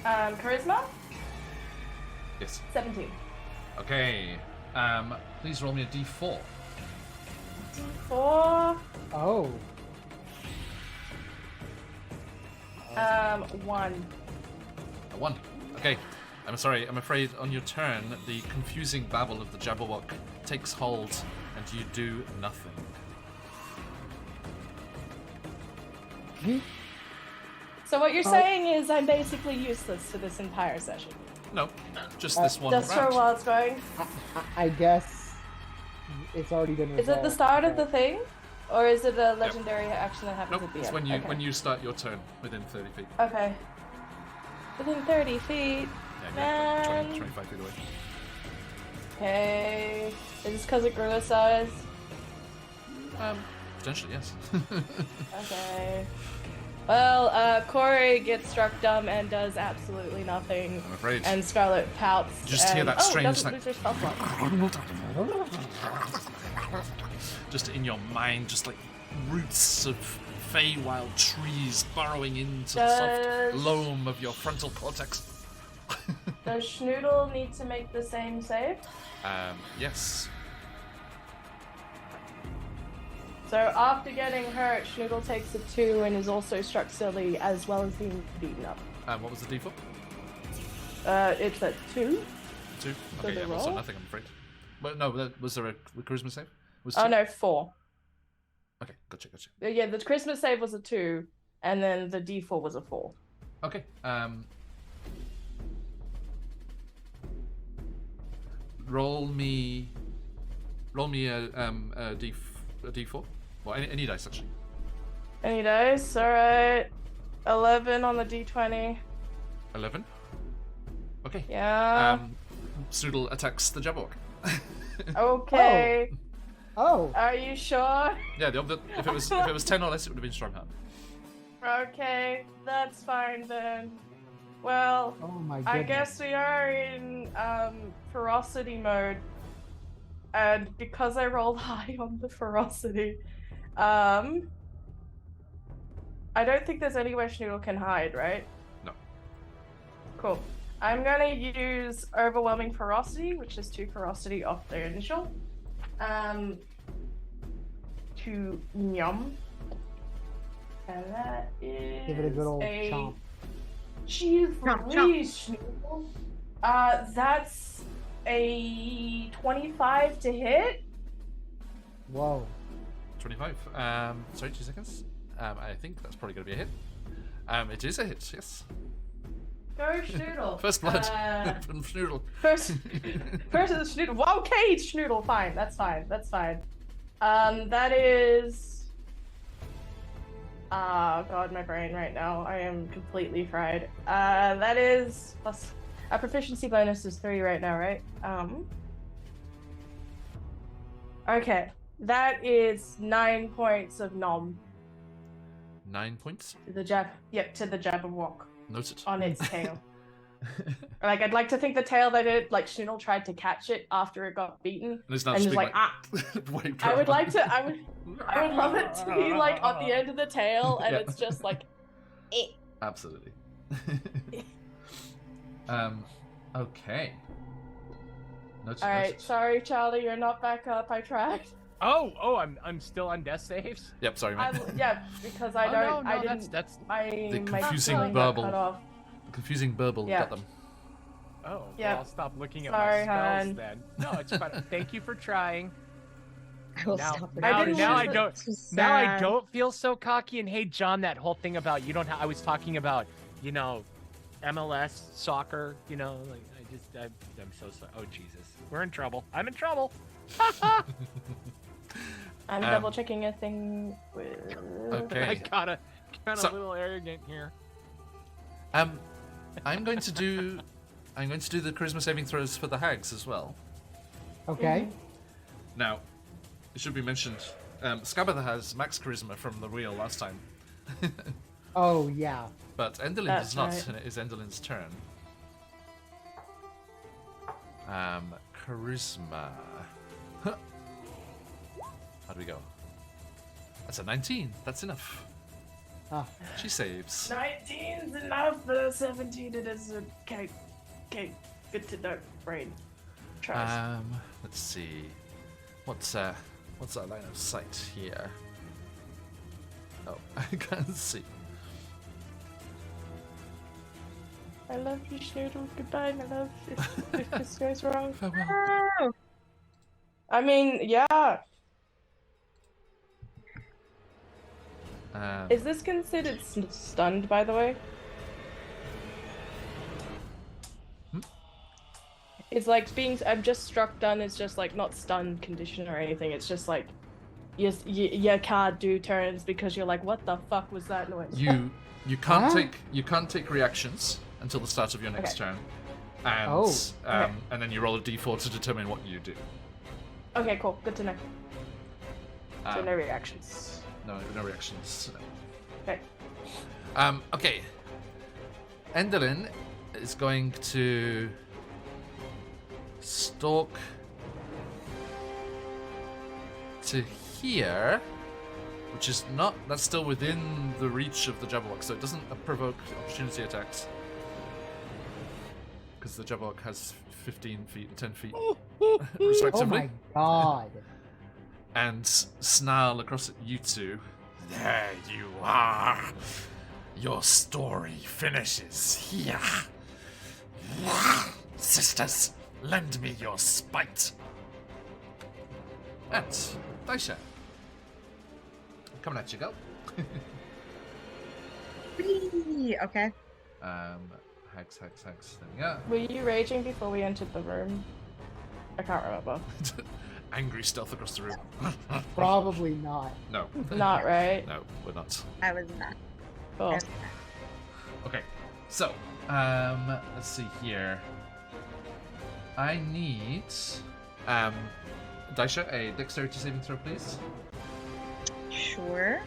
Charisma? Yes. 17. Okay. Please roll me a d4. 4. Oh. 1. A 1. Okay. I'm sorry. I'm afraid on your turn, the confusing babble of the Jabberwock takes hold, and you do nothing. So what you're saying is I'm basically useless for this entire session. No, just this one Just for round. while it's going. I guess it's already been resolved. Is it the start of the thing? Or is it a legendary action that happens Nope, at the it's end? when you Okay. when you start your turn within 30 feet. Okay. Within 30 feet. Yeah, Man. 20, 25 feet away. Okay. Is this because it grew a size? Potentially, yes. Okay. Well, Corey gets struck dumb and does absolutely nothing. I'm afraid. And Scarlet pouts. You just hear and, that strange doesn't like- lose her spell slot. Just in your mind, just like roots of Feywild trees burrowing into the soft Does- loam of your frontal cortex. Does Schnoodle need to make the same save? Yes. So after getting hurt, Schnoodle takes a 2 and is also struck silly as well as being beaten up. What was the default? It's at 2. 2? So Okay, the yeah, also roll? nothing, I'm afraid. But no, was there a charisma save? Was Oh two? no, 4. Okay, gotcha. Yeah, the Christmas save was a 2, and then the D4 was a 4. Okay, roll me a d4. Well, any dice actually. Any dice? Alright. 11 on the D20. 11. Okay. Yeah. Soodle attacks the Jabberwock. Okay. Oh. Are you sure? Yeah, if it was 10 or less, it would have been strong hand. Okay, that's fine then. Well, Oh my goodness. I guess we are in ferocity mode. And because I rolled high on the ferocity, I don't think there's anywhere Schnoodle can hide, right? No. Cool. I'm gonna use overwhelming ferocity, which is 2 ferocity off their initial. to Nyum. And that is Give it a good old chomp. Jeez Chomp, Louise, Schnoodle. That's a 25 to hit. Whoa. 25. Sorry, 2 seconds. I think that's probably going to be a hit. It is a hit, yes. Go Schnoodle. First blood from Schnoodle. First is Schnoodle. Well, okay, Schnoodle. Fine. That's fine. That's fine. That is. Oh god, my brain right now. I am completely fried. That is plus a proficiency bonus is 3 right now, right? Okay, that is 9 points of nom 9 points. to the Jabberwock Noted. on its tail. Like, I'd like to think the tail that it, like, Schnoodle tried to catch it after it got beaten, And it's now and just just being like, wiped I would around. like to, I would love it to be, like, on the end of the tail, and Yeah. it's just, like, eh. Absolutely. Okay. Noted, Alright, noted. sorry, Charlie, you're not back up, I tried. Oh, I'm still on death saves. Yep, sorry, mate. Yeah, because I Oh, don't, no, I didn't, that's The my confusing feeling got burble. cut off. The confusing burble Yeah. got them. Oh, Yeah. well, I'll stop looking at Sorry, my spells hon. then. No, it's fine. Thank you for trying. I will Now, stop. now, didn't now use I the- don't. This is Now I sad. don't feel so cocky. And hey, John, that whole thing about you don't. I was talking about, MLS soccer. I'm so sorry. Oh Jesus, we're in trouble. I'm in trouble. I'm double checking a thing with. Okay. I got So- a little arrogant here. I'm going to do the charisma saving throws for the hags as well. Okay. Now, it should be mentioned, Scabatha has max charisma from the wheel last time, Oh, yeah. but Endelyn That's does not, right. and it is Endelyn's turn. Charisma. Huh. How do we go? That's a 19. That's enough. Ah. She saves. 19's enough, but 17 it is. Okay, good to know. Brain. Trust. Let's see. What's our line of sight here? Oh, I can't see. I love you, Schnoodle. Goodbye, my love. If this goes wrong. Farewell. Oh, I mean, yeah. Is this considered stunned, by the way? It's like I'm just struck done. It's just like not stunned condition or anything. It's just like you can't do turns because you're like, what the fuck was that noise? You can't Huh? take reactions until the start of your next turn, and Oh. and then you roll a d4 to determine what you do. Okay, cool. Good to know. So Um, no reactions. No reactions. No. Okay. Okay. Endelyn is going to stalk to here, which is not. That's still within the reach of the Jabberwock, so it doesn't provoke opportunity attacks. Because the Jabberwock has 15 feet and 10 feet, Oh respectively. my god. And snarl across at you two. There you are. Your story finishes here. Sisters, lend me your spite. And Daisha. Coming at you, girl. whee! Okay. Hags. There we go. Were you raging before we entered the room? I can't remember. Angry stealth across the room. Probably not. No. Not right. No, we're not. I was not. Cool. Okay, so, let's see here. I need, Daisha, a dexterity saving throw, please. Sure.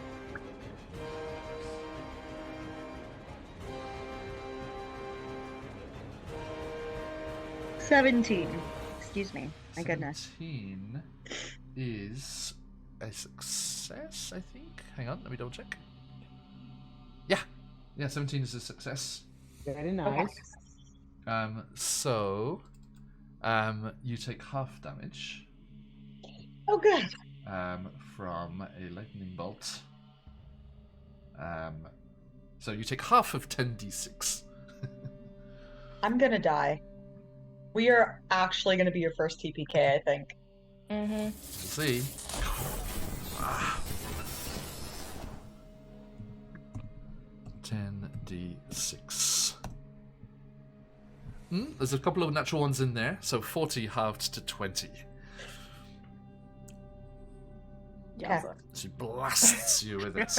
$17. Excuse me. My goodness. 17 is a success, I think. Hang on, let me double check. Yeah, 17 is a success. Very nice. So, you take half damage. Oh, good. from a lightning bolt. So you take half of 10d6. I'm gonna die. We are actually gonna be your first TPK, I think. Mm-hmm. We'll see. 10d6. There's a couple of natural ones in there, so 40 halved to 20. Yeah. She blasts you with it.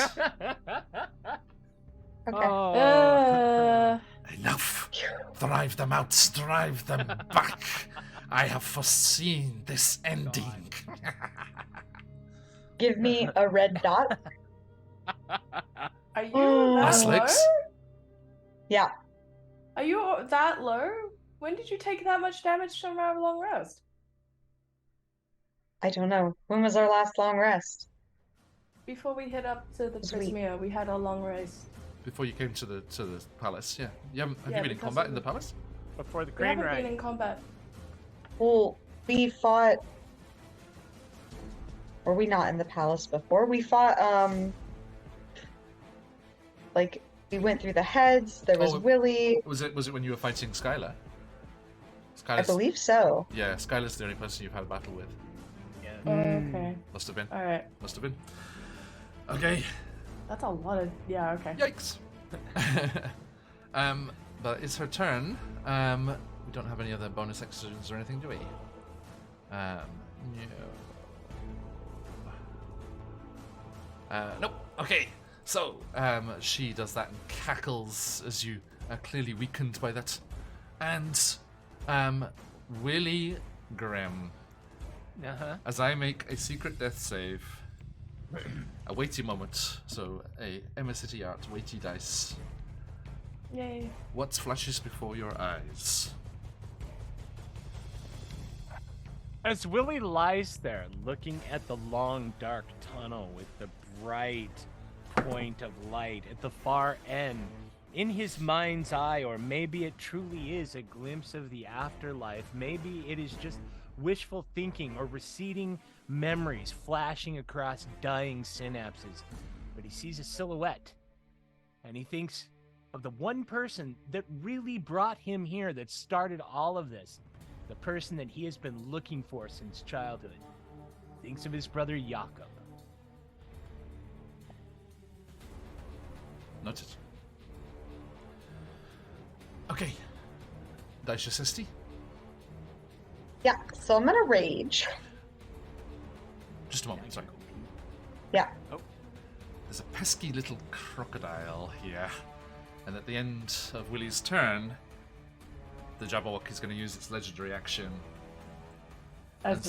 Okay. Oh. Enough! Drive them out, drive them back! I have foreseen this ending. Give me a red dot. Are you Last that low? legs? Yeah. Are you that low? When did you take that much damage from our long rest? I don't know. When was our last long rest? Before we head up to the Sweet. Prismia, we had a long rest. Before you came to the palace, yeah. Have Yeah, you been in because combat of in the palace? Before the We crane haven't ride. been in combat. Well, we fought. Were we not in the palace before? We fought, like, we went through the heads, there was Oh, Willy. Was it when you were fighting Skylar? I believe so. Yeah, Skylar's the only person you've had a battle with. Yeah. Oh, okay. Must have been. Alright. Must have been. Okay. That's a lot of. Yeah, okay. Yikes. But it's her turn. We don't have any other bonus actions or anything, do we? No. Nope. Okay. So, she does that and cackles as you are clearly weakened by that. And, Willie Grimm, as I make a secret death save, a weighty moment, so a Emissity Art weighty dice. Yay. What flashes before your eyes? As Willie lies there looking at the long dark tunnel with the bright point of light at the far end, in his mind's eye, or maybe it truly is a glimpse of the afterlife, maybe it is just wishful thinking or receding memories flashing across dying synapses, but he sees a silhouette and he thinks of the one person that really brought him here, that started all of this, the person that he has been looking for since childhood. Thinks of his brother Jakob. Noted. Okay. Daisha Sisti? Yeah, so I'm gonna rage. Just a moment, sorry. Yeah. There's a pesky little crocodile here. And at the end of Willie's turn, the Jabberwock is going to use its legendary action. As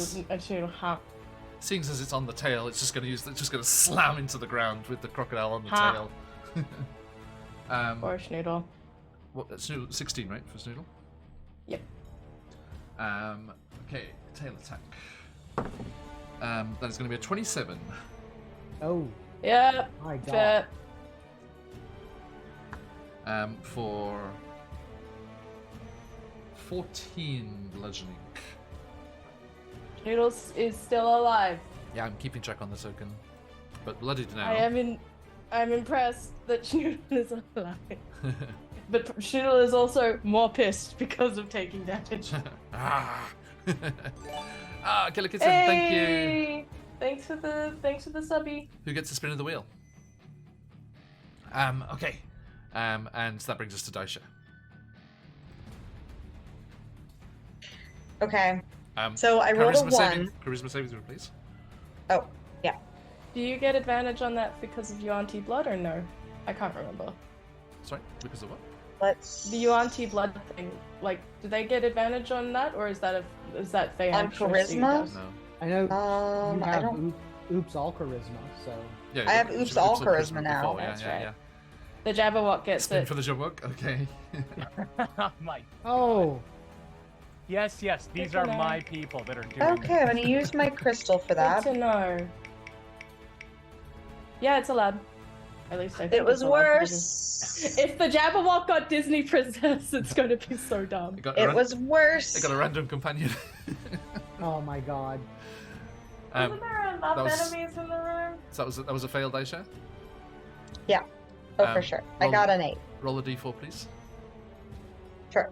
Seeing as it's on the tail, it's just going to slam into the ground with the crocodile on the Ha. tail. or Schnoodle. What? Snoodle, 16, right, for Snoodle? Yep. Okay, tail attack. That is going to be a 27. Oh Yep. my god. Fit. For 14 bludgeoning. Noodles is still alive. Yeah, I'm keeping track on the token. But bloodied now. I'm impressed that Schnoodle is alive. But Schnoodle is also more pissed because of taking damage. Killer Kitten, thank you. Hey! Thanks for the subby. Who gets the spin of the wheel? Okay. And that brings us to Daisha. Okay. So I rolled a one. Charisma saving throw, please. Oh, yeah. Do you get advantage on that because of Yuan-Ti blood or no? I can't remember. Sorry, because of what? Let's. The Yuan-Ti blood thing, like, do they get advantage on that, or is that Fey On charisma? No. I know you I have don't. oops all charisma, so Yeah, I have you oops got all of charisma now. before, That's yeah, right. yeah. The Jabberwock gets Spin it. for the Jabberwock? Okay. Oh my. oh Yes, these Good are to know. my people that are doing Okay, I'm gonna use my crystal for Good that. to know. Yeah, it's allowed. At least I think It was it's allowed for worse. If the Jabberwock got Disney Princess, it's gonna be so dumb. It got It was worse. It got a random companion. oh my god. Isn't there enough that was- enemies in the room? So that was a failed, Aisha. Oh, for sure. I roll- got an 8. Roll a d4, please. Sure.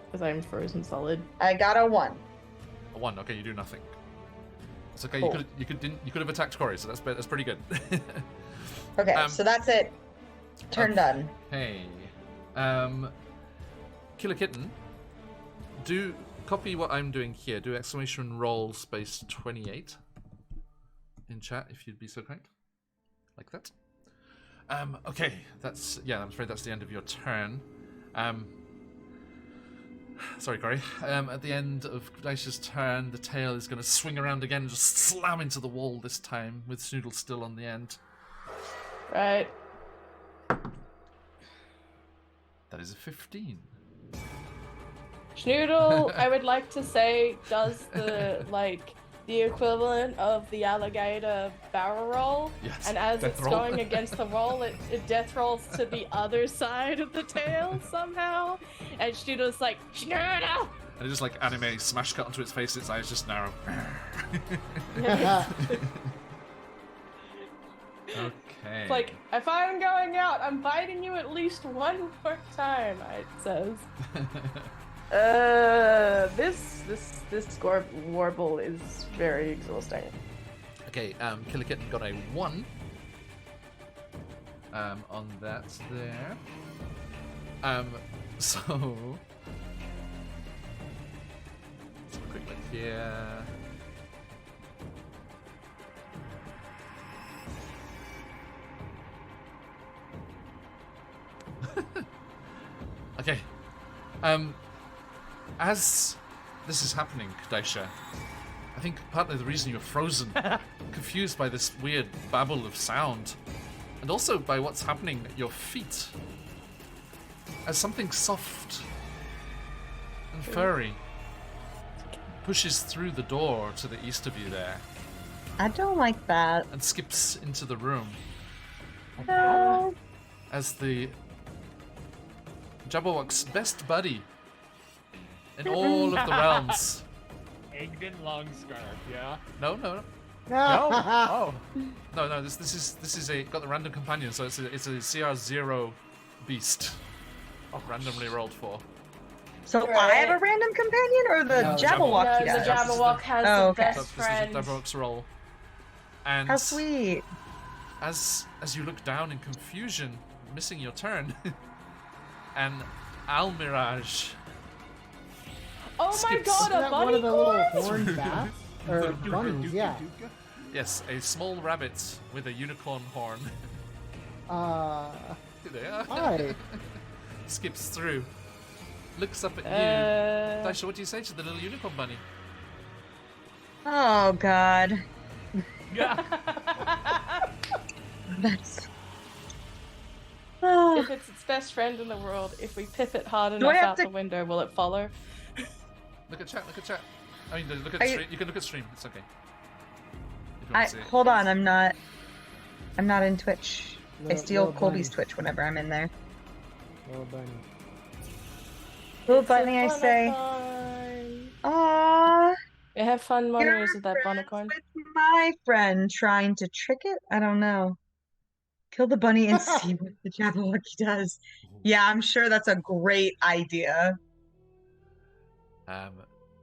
Because I'm frozen solid. I got a 1. A 1. Okay, you do nothing. It's okay. Cool. You could have attacked Corey, so that's pretty good. Okay, Um, so that's it. Turn done. Hey, Killer Kitten, do copy what I'm doing here. Do exclamation roll space 28 in chat if you'd be so kind, like that. Okay, I'm afraid that's the end of your turn. Sorry, Corey. At the end of Daisha's turn, the tail is going to swing around again and just slam into the wall this time, with Snoodle still on the end. Right. That is a 15. Schnoodle, I would like to say, does the equivalent of the alligator barrel roll. Yes. And as death it's roll. going against the roll, it death rolls to the other side of the tail somehow. And Schnoodle's like, Schnoodle! And it just like anime smash cut onto its face, its eyes just narrow. Okay. It's like, if I'm going out, I'm biting you at least one more time, it says. This warble is very exhausting. Okay, Killer Kitten got a 1 on that there. So let's have a quick look here. Okay. As this is happening, Daisha, I think partly the reason you're frozen, confused by this weird babble of sound, and also by what's happening at your feet, as something soft and furry pushes through the door to the east of you there I don't like that. and skips into the room No. as the Jabberwock's best buddy in all of the realms. Egged in long scarf, yeah? No. No? Oh. No, this is a got the random companion, so it's a CR0 beast. Randomly rolled for. So I have a random companion, or the No, Jabberwock No, the does? Jabberwock has Oh, the okay. So best this friend. is Jabberwock's roll. And How sweet. as you look down in confusion, missing your turn, and Almirage. Oh my Skips. god, Isn't a that one bunny of the little corpse? horned bats? Or bunnies, yeah. Yes, a small rabbit with a unicorn horn. There. Hi. Skips through. Looks up at you. Daisha, what do you say to the little unicorn bunny? Oh god. Yeah. That's. If it's its best friend in the world, if we pip it hard I enough have out to- the window, will it follow? Look at chat. I mean, look at Are the you- stream. You can look at stream. It's okay. If you want to see it. Hold on, I'm not in Twitch. I steal Little Colby's bunny. Twitch whenever I'm in there. Little bunny. Little bunny, I say. Aww. You have fun You're memories of that friends bonicorn. with my friend trying to trick it? I don't know. Kill the bunny and see what the Jabberwocky does. Yeah, I'm sure that's a great idea.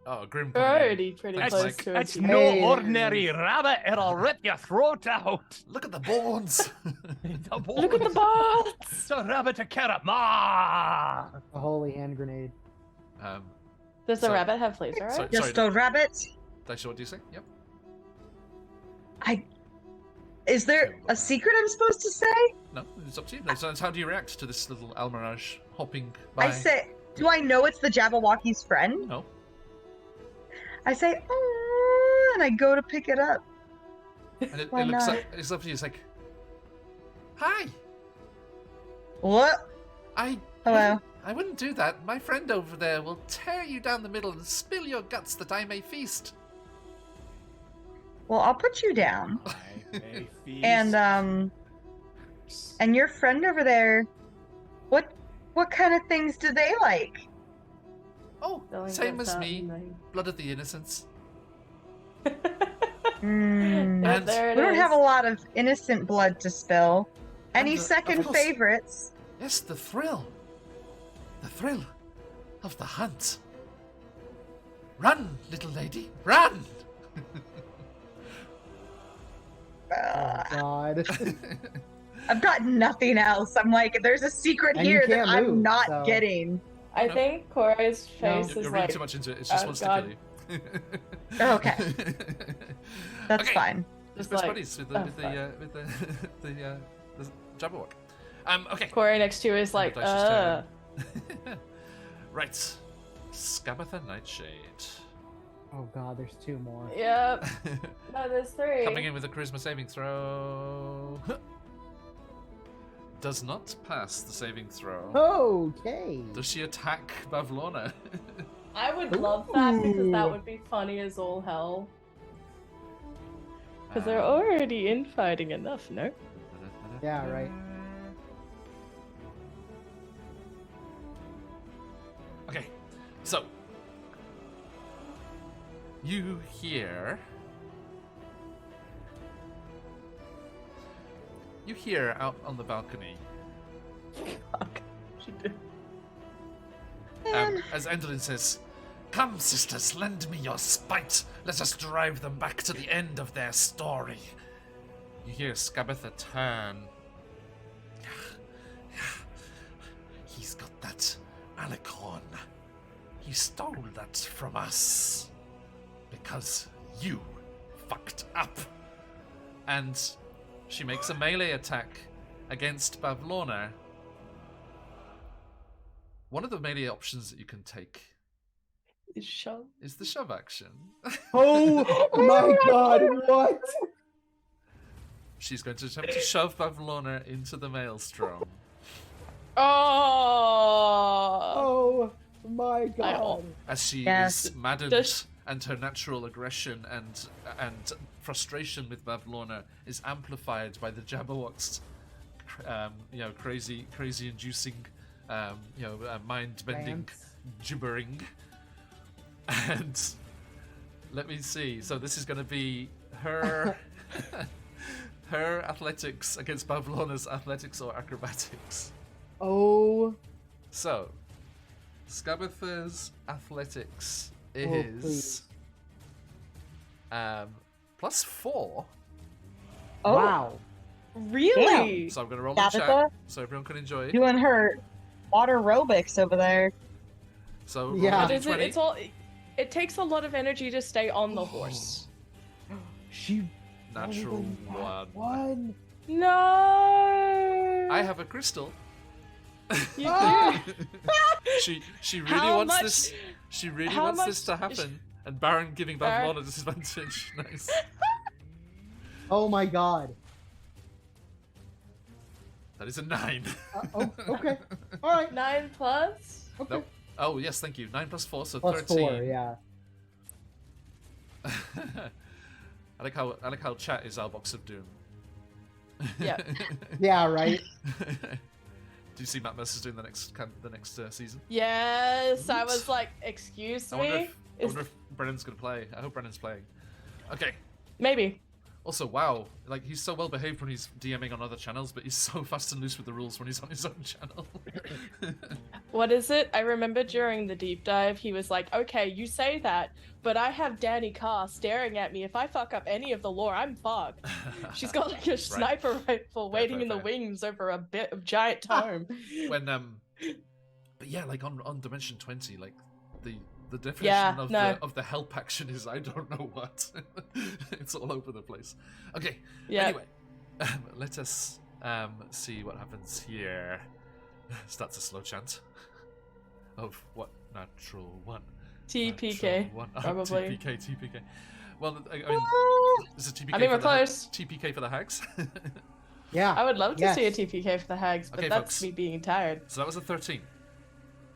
Oh, Grim. We're coming in. already pretty Thanks, close Mike. to it. That's here. no Hey. ordinary rabbit. It'll rip your throat out. Look at the bones. Look at the bots! It's a rabbit to carrot. Ma! A holy hand grenade. Does the So- rabbit have laser eyes? Sorry, Just a rabbit. Daisha, what do you say? Yep. Is there a secret I'm supposed to say? No, it's up to you. No, so how do you react to this little Almirage hopping by? I say, do I know it's the Jabberwocky's friend? No. I say, oh, and I go to pick it up. And it Why looks not? up. It's up to you. It's like, hi. What? Hello. I wouldn't do that. My friend over there will tear you down the middle and spill your guts that I may feast. Well, I'll put you down. And your friend over there, what kind of things do they like? Oh, Don't same get as that me. name. Blood of the Innocents. Mm. Yeah, And there it We don't is. have a lot of innocent blood to spill. Any And, of second course- favorites? Yes, the thrill. The thrill of the hunt. Run, little lady, run! Oh God. I've got nothing else. I'm like, there's a secret And you here that can't I'm move, not so- getting. I think Corey's face You're is reading like. too much into it. It just oh, wants God. to kill you. Okay. That's Okay. fine. Just Best like, buddies with the oh, with fuck. the Jabberwock. Okay. Corey next to is like, Dice's turn. Right. Scabatha Nightshade. Oh God, there's two more. Yep. No, there's 3. Coming in with a charisma saving throw. Does not pass the saving throw. Okay. Does she attack Bavlorna? I would love that because that Ooh. would be funny as all hell. Because they're Um, already infighting enough, no? Yeah, right. Okay, so you hear out on the balcony Fuck. She did. as Endlin says, "Come, sisters, lend me your spite. Let us drive them back to the end of their story." You hear Scabatha turn. He's got that alicorn. He stole that from us because you fucked up. And she makes a melee attack against Bavlorna. One of the melee options that you can take Shove. is the shove action. Oh my God, what? She's going to attempt to shove Bavlorna into the maelstrom. Oh! Oh my God. As she Yes. is maddened, Does- and her natural aggression and frustration with Bavlorna is amplified by the Jabberwock's, crazy inducing, mind bending Rants. gibbering. And let me see. So this is going to be her, her athletics against Bavlorna's athletics or acrobatics. Oh. So, Scabatha's athletics please. is +4. Oh, Wow. Really? So I'm going to roll in chat Tabitha so everyone can enjoy. doing her water aerobics over there. So roll Yeah. What a is it? D20. It's all. It takes a lot of energy to stay on the horse. She Natural rolled that one. one. No. I have a crystal. You Ah! do. She really How wants much- this. She really how wants this much- to happen. And Baron giving Baron- Bavlorna disadvantage. Nice. Oh my God. That is a 9. Oh, okay. All right. 9 plus. Okay. Nope. Oh yes, thank you. 9 + 4, so Plus 13. 4, yeah. I like how chat is our box of doom. Yeah. Yeah, right. Do you see Matt Mercer's doing the next season? Yes. I What? was like, excuse I wonder me. if Brennan's gonna play. I hope Brennan's playing. Okay. Maybe. Also, wow, like he's so well behaved when he's DMing on other channels, but he's so fast and loose with the rules when he's on his own channel. What is it? I remember during the deep dive, he was like, okay, you say that, but I have Danny Carr staring at me. If I fuck up any of the lore, I'm fucked. She's got like a sniper rifle waiting in the fair. wings over a bit of giant tome. When but yeah, like on Dimension 20, like the definition Yeah, of no. the help action is I don't know what. It's all over the place. Okay. Yeah. Anyway, let us see what happens here. Starts a slow chant of what natural one. TPK, Natural one. Oh, probably. TPK. Well, I mean, is it TPK I mean, for we're the close. TPK for the hags? Yeah. I would love to Yes. see a TPK for the hags, but Okay, that's folks. me being tired. So that was a 13.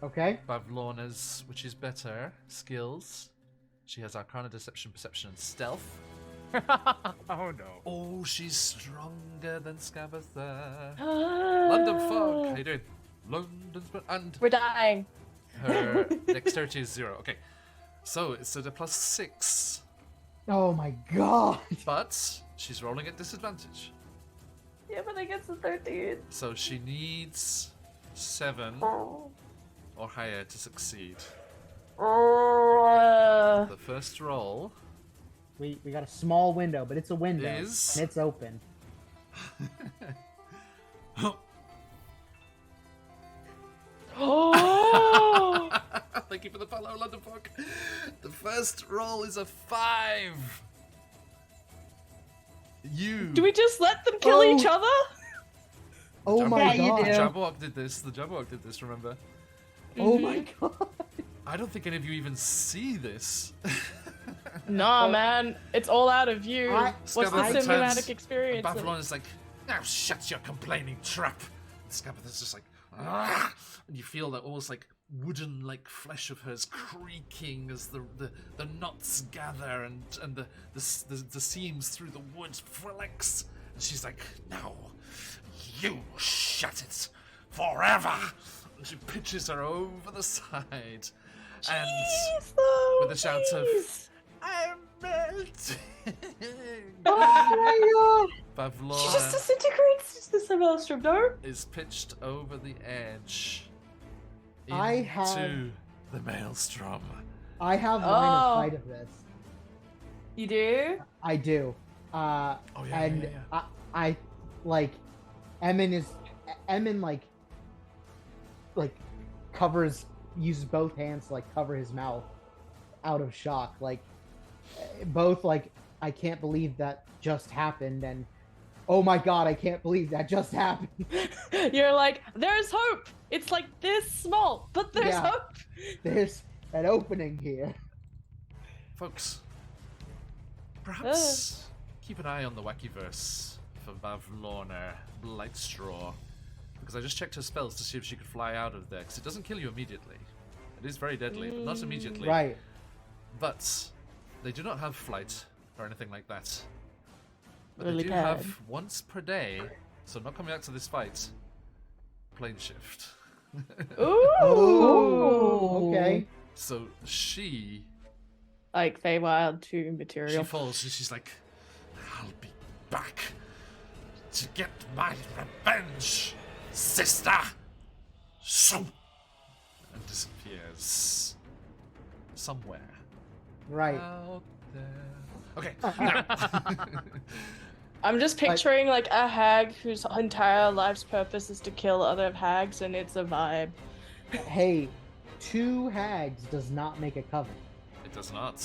Okay. Bavlorna's, which is better, skills. She has Arcana, Deception, Perception, and Stealth. Oh no. Oh, she's stronger than Scabatha. London Fog, how you doing? London's and We're dying. Her dexterity is 0. Okay. So it's at a +6. Oh my god. But she's rolling at disadvantage. Yeah, but I guess the 13. So she needs 7 Oh. or higher to succeed. Oh. The first roll We got a small window, but it's a window. Is- And it's open. Oh. Thank you for the follow, London Book. The first roll is a 5. You. Do we just let them kill Oh. each other? Oh my Yeah, you god. do. The Jabberwock did this. The Jabberwock did this, remember? Oh my god. I don't think any of you even see this. Nah, man. It's all out of you. What's the Scabbard turns, cinematic and experience? Babylon is like, now shut your complaining trap. And Scabbard is just like, ah! And you feel that almost like wooden like flesh of hers creaking as the knots gather and the seams through the wood flex. And she's like, no, you shut it forever. And she pitches her over the side. And Jeez, though, with a shout of, jeez. I'm melting. Oh my god. She just Pavlona disintegrates this maelstrom, no? is pitched over the edge I into have- the maelstrom. I have line Oh. of sight of this. You do? I do. Oh, yeah, And yeah, yeah. I like Emin like uses both hands to like cover his mouth out of shock. Like both like I can't believe that just happened and oh my god, I can't believe that just happened. You're like, there's hope. It's like this small, but there's Yeah. hope. There's an opening here. Folks, perhaps keep an eye on the Wackyverse for Bavlorna Blightstraw, because I just checked her spells to see if she could fly out of there, because it doesn't kill you immediately. It is very deadly, but not immediately. Right. But they do not have flight or anything like that. But Really they do bad. have once per day, so not coming out to this fight, plane shift. Ooh. Oh, okay. So she Like Feywild 2 material. She falls and she's like, I'll be back to get my revenge, sister! Shoo! And disappears somewhere Right. out there. Okay, now. I'm just picturing like a hag whose entire life's purpose is to kill other hags, and it's a vibe. Hey, 2 hags does not make a coven. It does not.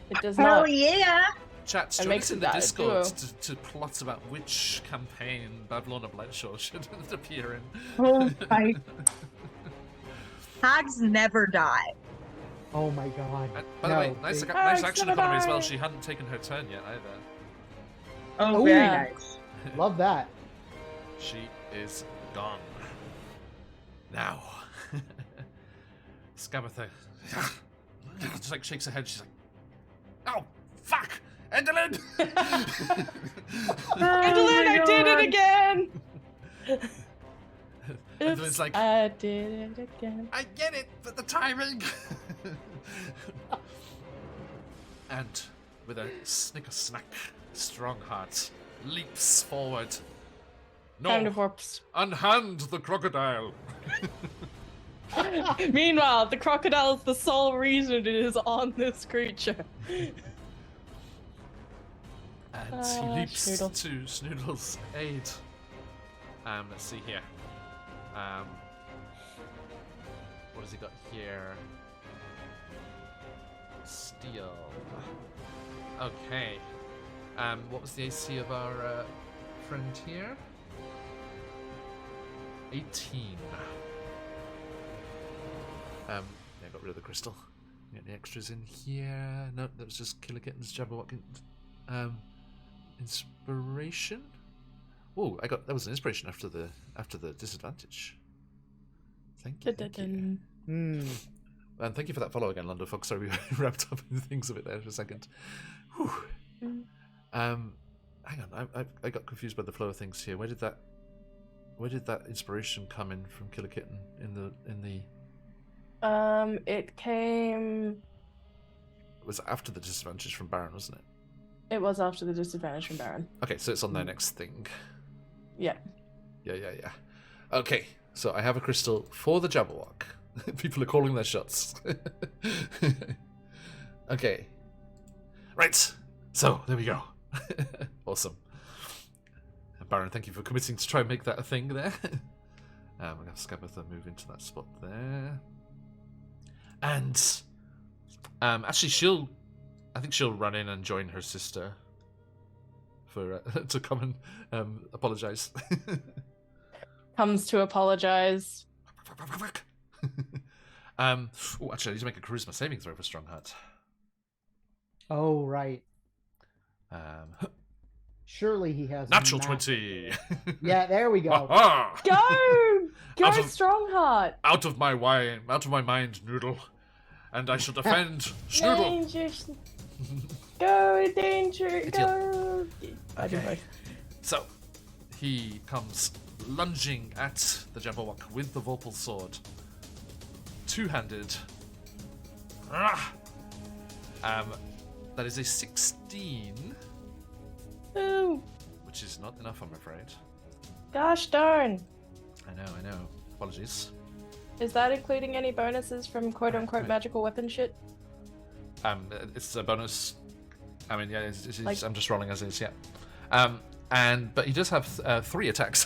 It does Hell not. yeah! Chat, It join makes us in it the that Discord duo. to plot about which campaign Bavlorna Blightshaw should appear in. Oh my. Hags never die. Oh my god. And, by the way, nice, they- nice Hags action never economy as well. die. She hadn't taken her turn yet either. Oh, Oh, very yeah. nice. Love that. She is gone. Now, Scabatha just like shakes her head. She's like, "Oh, fuck, Endelin!" Evelyn, I did it again! Endelin's Oops, like, I did it again. I get it, but the timing. And with a snicker snack, Strongheart leaps forward. Kind of No, warps. unhand the crocodile. Meanwhile, the crocodile is the sole reason it is on this creature. And he leaps Snoodle. to Snoodle's aid. Let's see here. What has he got here? Steel. Okay. What was the AC of our friend here? 18. Yeah, I got rid of the crystal. Get the extras in here. No, that was just Killer Kitten's Jabberwock. Inspiration. Oh, that was an inspiration after the disadvantage. Thank you. Thank you. And thank you for that follow again, London Fox. Sorry, we wrapped up in things of it there for a second. Whew. Hang on, I got confused by the flow of things here. Where did that inspiration come in from Killer Kitten in the It came. It was after the disadvantage from Baron, wasn't it? It was after the disadvantage from Baron. Okay, so it's on their next thing. Yeah. Yeah. Okay, so I have a crystal for the Jabberwock. People are calling their shots. Okay. Right. So, there we go. Awesome. Baron, thank you for committing to try and make that a thing there. I'm going to have Skabatha move into that spot there. And actually, I think she'll run in and join her sister for to come and apologize. Comes to apologize. Oh, actually, I need to make a charisma saving throw for Strongheart. Oh, right. Surely he has Natural 20. Yeah, there we go. Go, Out of- Strongheart. Out of my mind, Noodle. And I shall defend Schnoodle. Danger. Go, danger. Good Go. Okay. So, he comes lunging at the Jabberwock with the Vorpal sword. Two-handed. That is a 16. Ooh, Which is not enough, I'm afraid. gosh darn. I know. Apologies. Is that including any bonuses from quote-unquote magical weapon shit? It's a bonus. I mean, yeah, it's Like- I'm just rolling as is, yeah. But he does have 3 attacks.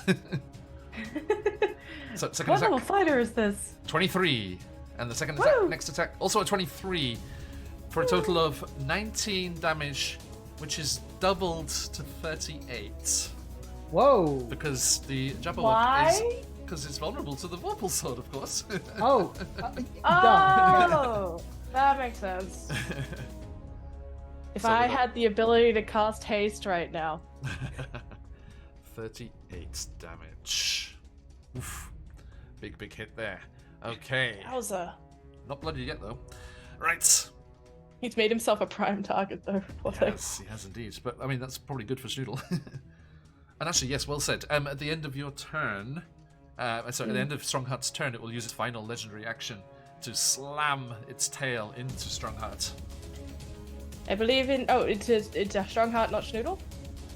So second What attack, level fighter is this? 23, and the second Woo! next attack, also a 23, for a total of 19 damage, which is doubled to 38 Whoa. because the Jabberwock Why? because it's vulnerable to the Vorpal sword, of course. Oh. Done. Oh, that makes sense. If So I we got- had the ability to cast haste right now. 38 damage. Oof. Big hit there. Okay. Wowza. Not bloody yet, though. Right. He's made himself a prime target, though. Poor thing. Yes, he has indeed. But, I mean, that's probably good for Schnoodle. And actually, yes, well said. At the end of your turn... at the end of Strongheart's turn, it will use its final legendary action to slam its tail into Strongheart. I believe in. Oh, it's a Strongheart, not Schnoodle.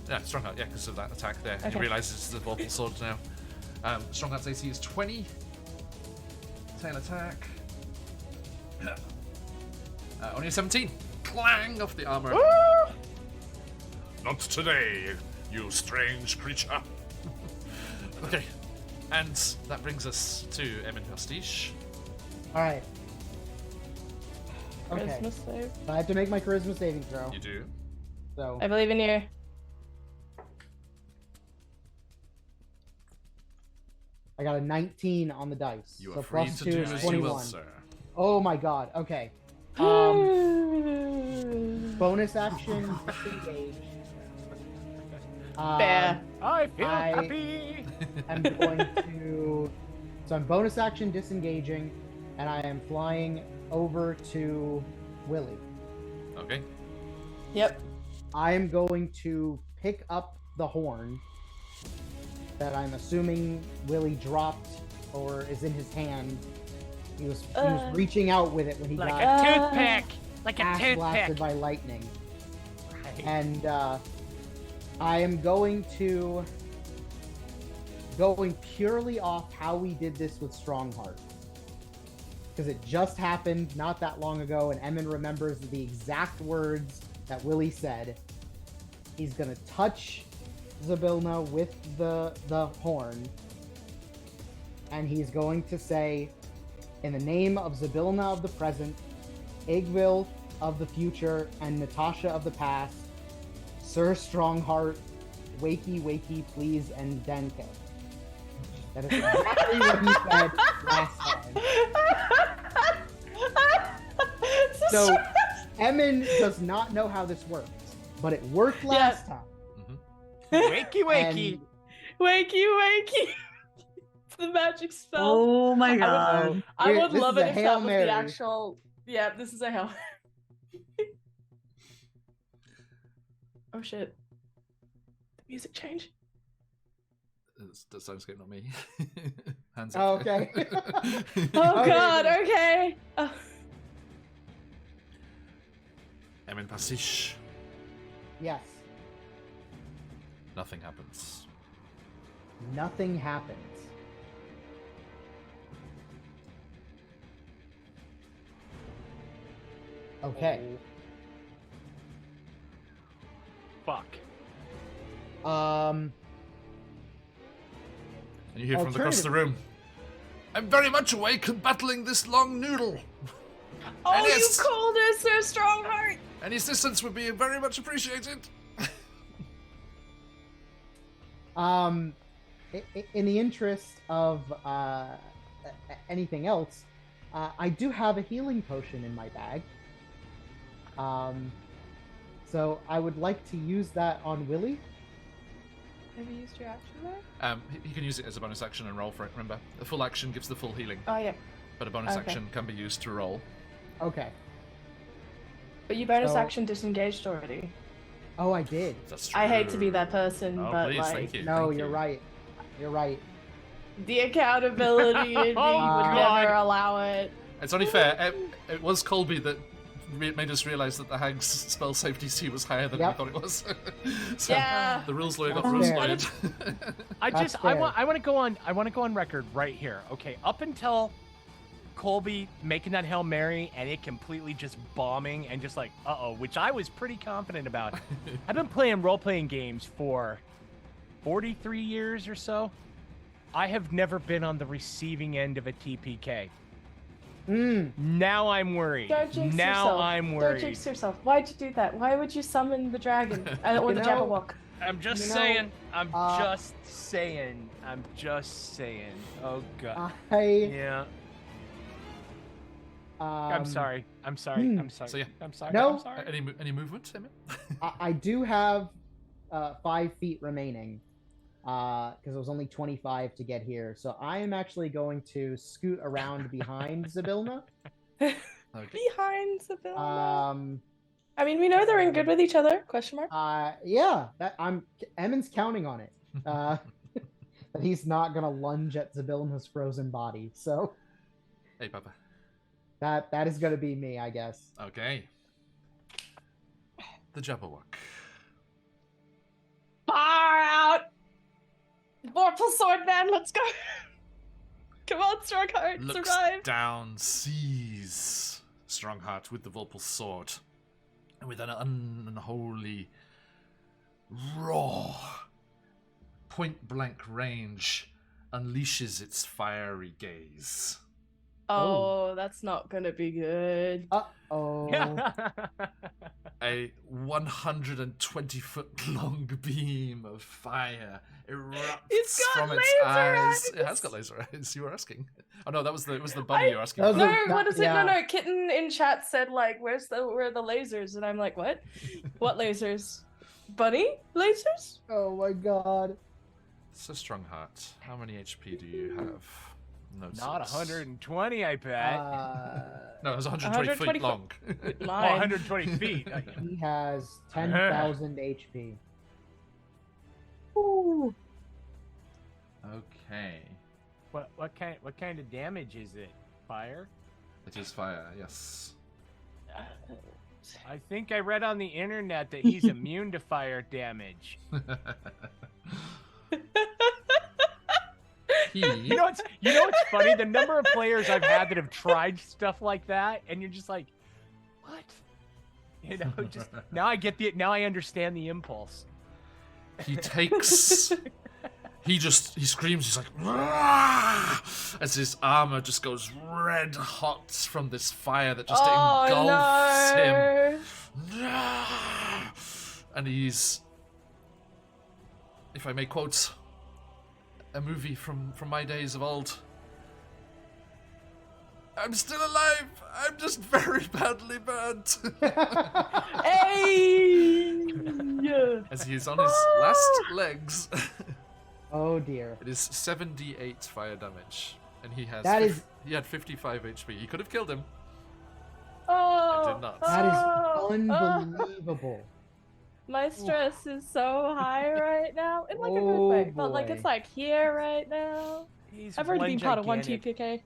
Yeah, Strongheart, yeah, because of that attack there. He Okay. realizes it's the Vorpal sword now. Strongheart's AC is 20. Tail attack. Only a 17. Clang off the armor. Not today, you strange creature. Okay, and that brings us to Emin Pastiche. All right. Okay. Charisma save. I have to make my charisma saving throw. You do. So I believe in you. I got a 19 on the dice. You so are free plus to 2 do is as you will, 21. sir. Oh my god. Okay. Bonus action disengage. Fair. I feel I- happy. I'm going to. So I'm bonus action disengaging, and I am flying over to Willie. Okay. Yep. I am going to pick up the horn that I'm assuming Willie dropped or is in his hand. He was reaching out with it when he Like got a toothpick. Like a ass blasted toothpick. by lightning. Right. And I am going purely off how we did this with Strongheart. Because it just happened not that long ago, and Emin remembers the exact words that Willie said. He's gonna touch Zybilna with the horn, and he's going to say, in the name of Zybilna of the present, Igvil of the future, and Natasha of the past, Sir Strongheart, wakey, wakey, please, and Denke. That is exactly what he said last time. So, Emin does not know how this works, but it worked last time. Wakey, wakey. And Wakey, wakey. It's the magic spell. Oh my god. I Here, would this love is it a if Hail that was Mary. the actual. Yeah, this is a Hail. Oh shit. The music change. It's the soundscape, not me. Hands Oh, up. okay. Oh Okay, god, good. okay. Emin Pasish. Yes. Nothing happens. Nothing happens. Okay. Fuck. And you hear from across the Alternative- room. I'm very much awake and battling this long noodle. Oh, And you yes. called her Sir Strongheart! Any assistance would be very much appreciated. In the interest of anything else, I do have a healing potion in my bag. So I would like to use that on Willie. Have you used your action there? He can use it as a bonus action and roll for it, remember? A full action gives the full healing, Oh, yeah. but a bonus Okay. action can be used to roll. Okay. But you bonus So- action disengaged already. Oh, I did. That's true. I hate to be that person, Oh, but please, like thank you. No, thank you're you. right. You're right. the accountability in me Oh, would God. never allow it. It's only fair. It was Colby that made us realise that the hag's spell save DC was higher than Yep. we thought it was. So Yeah. the rules lawyer got That's rules fair. lawyered. I That's just I fair. want to go on record right here. Okay, up until Colby making that Hail Mary and it completely just bombing and just like which I was pretty confident about. I've been playing role-playing games for 43 years or so. I have never been on the receiving end of a TPK. Now I'm worried. Don't jinx now yourself. I'm Don't worried. jinx yourself. Why'd you do that? Why would you summon the dragon? Or You the know- Jabberwock? I'm just You know, saying. I'm uh, just saying. I'm just saying. Oh god. I. Yeah. Um, I'm sorry. I'm sorry. hmm. I'm sorry. So, yeah. I'm sorry. No. I'm sorry. Any movement, Emin? I do have 5 feet remaining because it was only 25 to get here. So I am actually going to scoot around behind Zybilna. Okay. Behind Sibylla. I mean, we know they're in good with each other? Question mark. Yeah, Emin's counting on it. That he's not gonna lunge at Zybilna's frozen body. So Hey, Papa. that is gonna be me, I guess. Okay. The Jabberwock. Far out! Vorpal sword man, let's go! Come on, Strongheart, Looks survive! down, sees Strongheart with the Vorpal sword, and with an unholy, raw, point-blank range, unleashes its fiery gaze. Oh, that's not gonna be good. Oh. A 120-foot long beam of fire erupts It's got from its laser eyes. eyes! It has got laser eyes. You were asking. Oh no, it was the bunny you were asking. Those about. are- No, what is it? yeah. No, Kitten in chat said like, where are the lasers? And I'm like, what? What lasers? Bunny lasers? Oh my god. So Strongheart, how many HP do you have? No, Not sense. 120, I bet. No, it was 120 120 feet long. Oh, Mine. 120 feet. He has 10,000 HP. Ooh. Okay. What kind of damage is it? Fire? It is fire, yes. I think I read on the internet that he's immune to fire damage. You know what's funny? The number of players I've had that have tried stuff like that, and you're just like, what? You know, just now I understand the impulse. He takes. He screams. He's like, "Rah!" As his armor just goes red hot from this fire that just engulfs him. no. And he's, if I may quote a movie from my days of old, I'm still alive. I'm just very badly burnt. Hey! As he is on his last legs. Oh dear. It is 78 fire damage, and he has. That is- He had 55 HP. He could have killed him. Oh, I did not. That is oh, unbelievable. my stress is so high right now. In like a good Oh, way. But like boy. it's like here right now. He's I've already one been part of one gigantic TPK.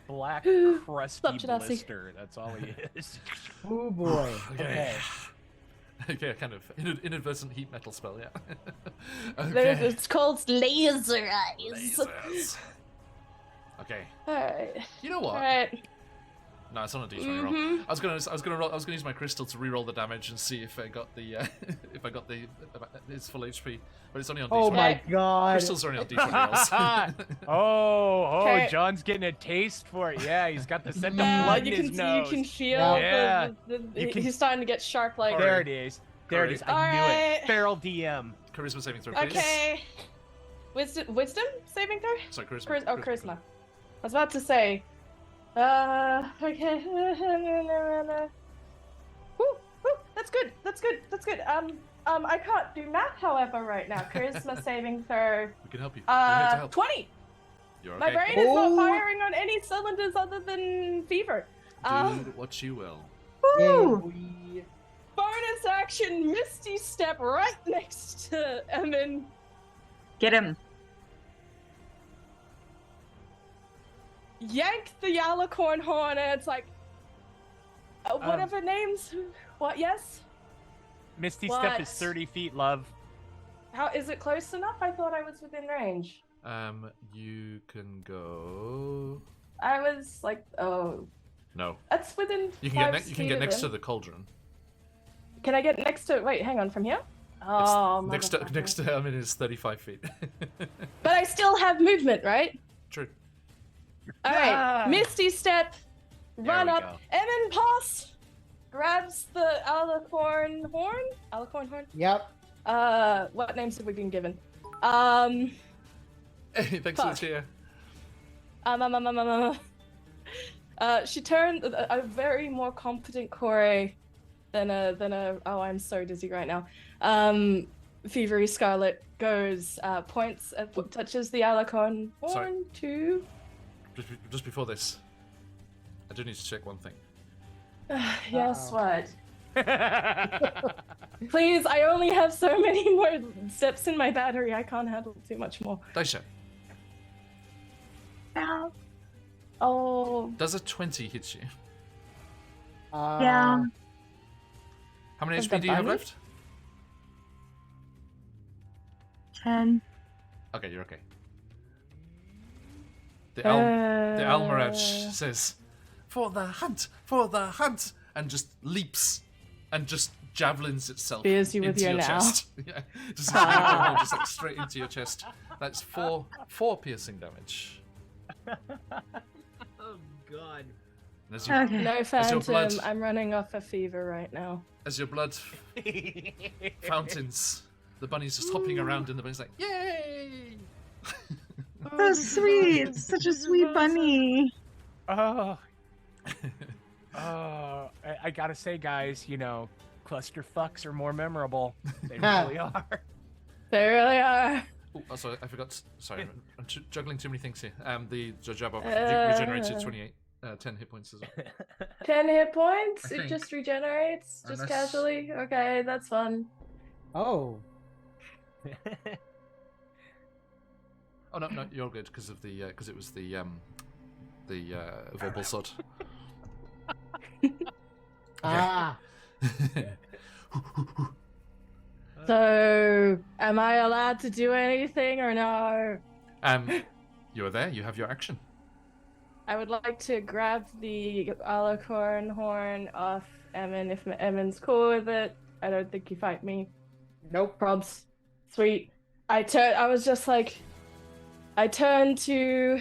Black crusty Stop, Genasi. blister. That's all he is. Oh boy. Okay. Okay, kind of inadvertent heat metal spell, yeah. It's called laser eyes. Lasers. Okay. Alright. You know what? Alright. No, it's on a D20 roll. I was gonna use my crystal to re-roll the damage and see if I got the it's full HP, but it's only on D20. Oh my god. Crystals are only on D20 rolls. Okay. John's getting a taste for it. Yeah, he's got the scent of Yeah, blood you in his can nose. you can feel Yeah. he's starting to get sharp like. There it is. There it is. I knew Alright. it. Feral DM. Charisma saving throw, please. Okay. Wisdom saving throw? Sorry, charisma. Charisma. I was about to say. Okay. Woo, that's good. I can't do math, however, right now. Charisma saving throw. We can help you. We're here to help. 20. You're My okay. brain is not firing on any cylinders other than fever. Do what you will. Woo! Yeah, Bonus action, Misty Step right next to Emin. Get him. Yank the Yalicorn horn, and it's like, whatever names. What? Yes. Misty What? Step is 30 feet, love. How is it close enough? I thought I was within range. You can go. I was like, oh, No. that's within. You can 5 you can feet get of next him. to the cauldron. Can I get next to? Wait, hang on. From here? Oh, Next to him it is 35 feet. But I still have movement, right? True. All right. Ah. Misty Step. Run we up. go. Emin pass. Grabs the Alicorn horn. Alicorn horn. Yep. What names have we been given? Hey, thanks for the cheer. She turned a very more confident Corey than a oh, I'm so dizzy right now. Fevery Scarlet goes, points, touches the Alicorn horn Sorry. to. Just before this, I do need to check one thing. Yes, Uh-oh. what? Please, I only have so many more steps in my battery. I can't handle too much more. Daisha, Ow. Oh, does a 20 hit you? Yeah. How many Is HP that do you have bunny? left? 10. Okay, you're okay. The Almiraj says, "For the hunt! For the hunt!" and just leaps and just javelins itself Spears you with into your your now. chest. Yeah, just like straight into your chest. That's four piercing damage. Oh god. And as you, Okay. no your phantom. blood- I'm running off a fever right now. as your blood fountains, the bunny's just hopping around and the bunny's like, "Yay!" So sweet. Such a sweet bunny. Oh. I gotta say, guys, cluster fucks are more memorable. They really are. They really are. Oh, sorry, I forgot. Sorry, I'm juggling too many things here. The Jabba regenerated 10 hit points as well. 10 hit points? I It think. just regenerates? Just Unless- casually? Okay, that's fun. Oh. Oh no, you're good because of the because it was the verbal sword. Ah. So, am I allowed to do anything or no? You're there. You have your action. I would like to grab the Alicorn horn off Emin if Emin's cool with it. I don't think he fight me. Nope. Probs. Sweet. I turn to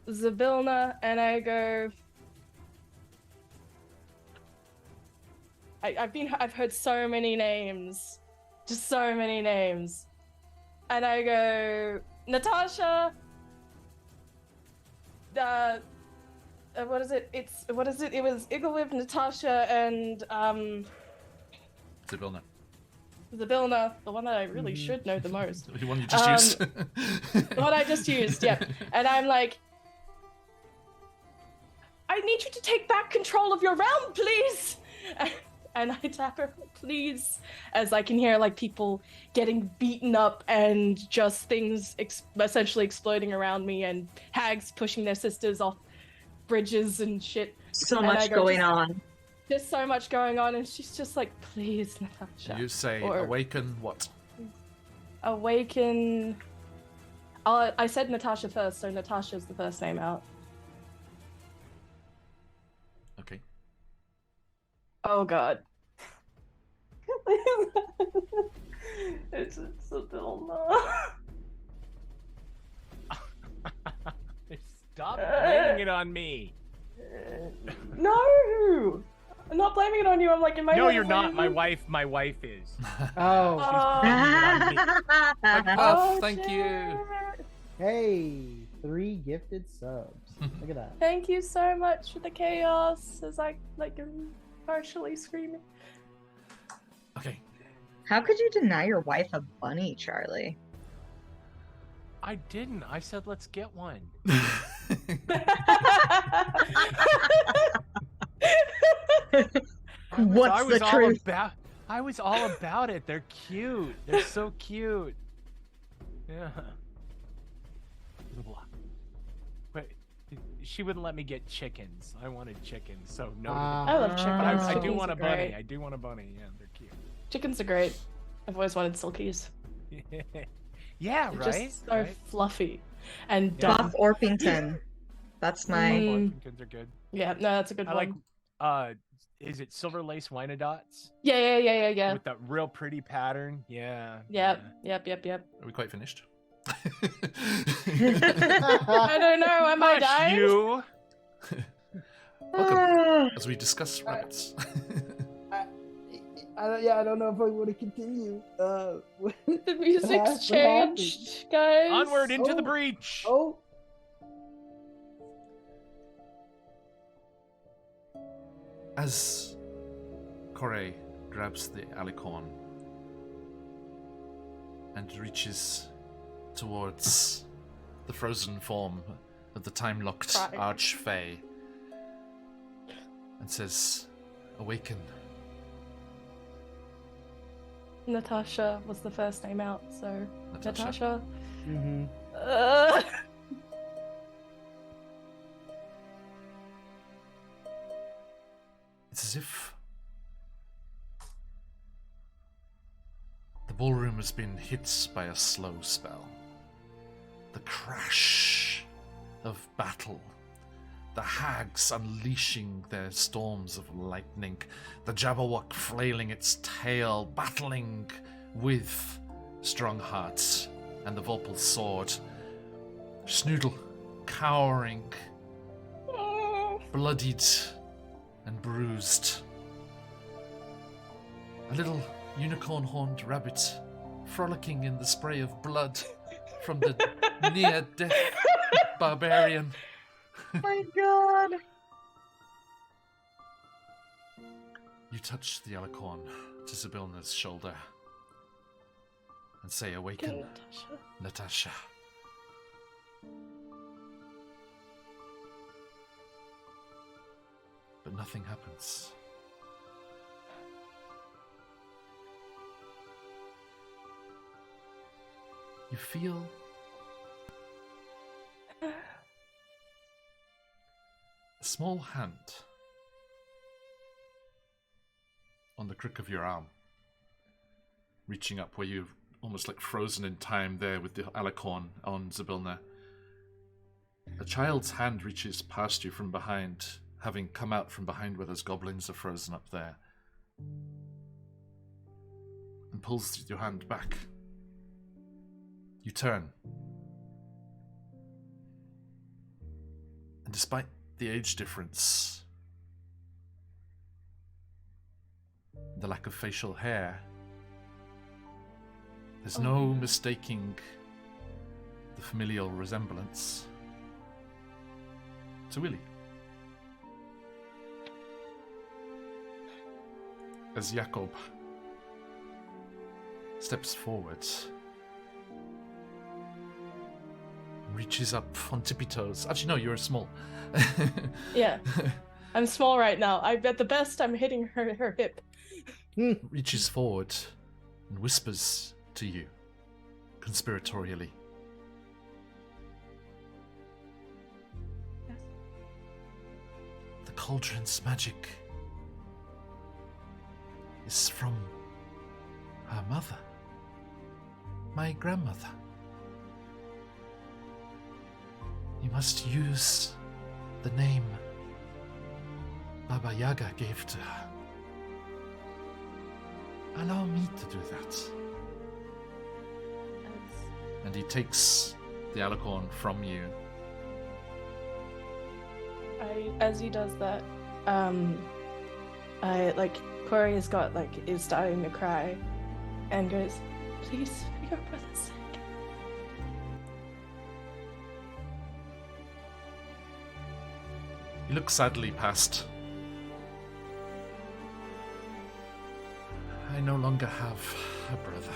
Zabilna and I go. I've heard so many names, just so many names, and I go Natasha. What is it? It was Igaliv, Natasha, and Zabilna. Zabilna, the one that I really should know the most. The one you just used. The one I just used, yeah. And I'm like, I need you to take back control of your realm, please. and I tap her, please, as I can hear like people getting beaten up and just things essentially exploding around me, and hags pushing their sisters off bridges and shit. So And I much go, going just- on. There's so much going on, and she's just like, please, Natasha. You say Or- awaken what? Awaken. I said Natasha first, so Natasha's the first name out. Okay. Oh god. It's Isabella. Stop blaming it on me. No! I'm not blaming it on you. I'm like, in my No, head, you're I'm not. blaming My wife is. Oh, Oh, thank you. shit. hey, 3 gifted subs. Look at that. Thank you so much for the chaos, as I like am partially screaming. Okay. How could you deny your wife a bunny, Charlie? I didn't. I said let's get one. What's the truth? I was all about it. They're cute. They're so cute. Yeah. But she wouldn't let me get chickens. I wanted chickens, so no. I love chickens. But I do Chickens want are a bunny. great. I do want a bunny. Yeah, they're Chickens are great. I've always wanted silkies. cute. Yeah, They're right. just so right? fluffy and Yeah. dumb. Buff Orpington. That's my. Orpingtons are good. Yeah, no, that's a good I one. like. Is it silver lace Wyandottes Yeah. with that real pretty pattern? Yeah. Yep. Are we quite finished? I don't know. Am I Hush, dying? you. Welcome as we discuss rabbits. I don't know if I want to continue. The What music's happened? changed, guys. Onward into the Oh. breach. Oh, As Corey grabs the alicorn and reaches towards the frozen form of the time-locked Crying. Archfey and says, awaken. Natasha was the first name out, so Natasha. mm-hmm. It's as if the ballroom has been hit by a slow spell. The crash of battle. The hags unleashing their storms of lightning. The Jabberwock flailing its tail, battling with Strongheart and the Vorpal sword. Snoodle cowering, bloodied and bruised. A little unicorn-horned rabbit frolicking in the spray of blood from the near-death barbarian. Oh my god. You touch the alicorn to Sibilna's shoulder and say, awaken, Natasha. But nothing happens. You feel a small hand on the crook of your arm, reaching up where you've almost like frozen in time there with the alicorn on Sibilna. A child's hand reaches past you from behind, having come out from behind where those goblins are frozen up there, and pulls your hand back. You turn. And despite the age difference, the lack of facial hair, there's no mistaking the familial resemblance to Willie. As Jakob steps forward, reaches up on tippy toes. Actually, no, you're small. Yeah. I'm small right now. At the best, I'm hitting her hip. reaches forward and whispers to you, conspiratorially. Yes. The cauldron's magic is from her mother, my grandmother. You must use the name Baba Yaga gave to her. Allow me to do that. And he takes the alicorn from you. As he does that, Corey is starting to cry, and goes, "Please, for your brother's sake." He looks sadly past. I no longer have a brother.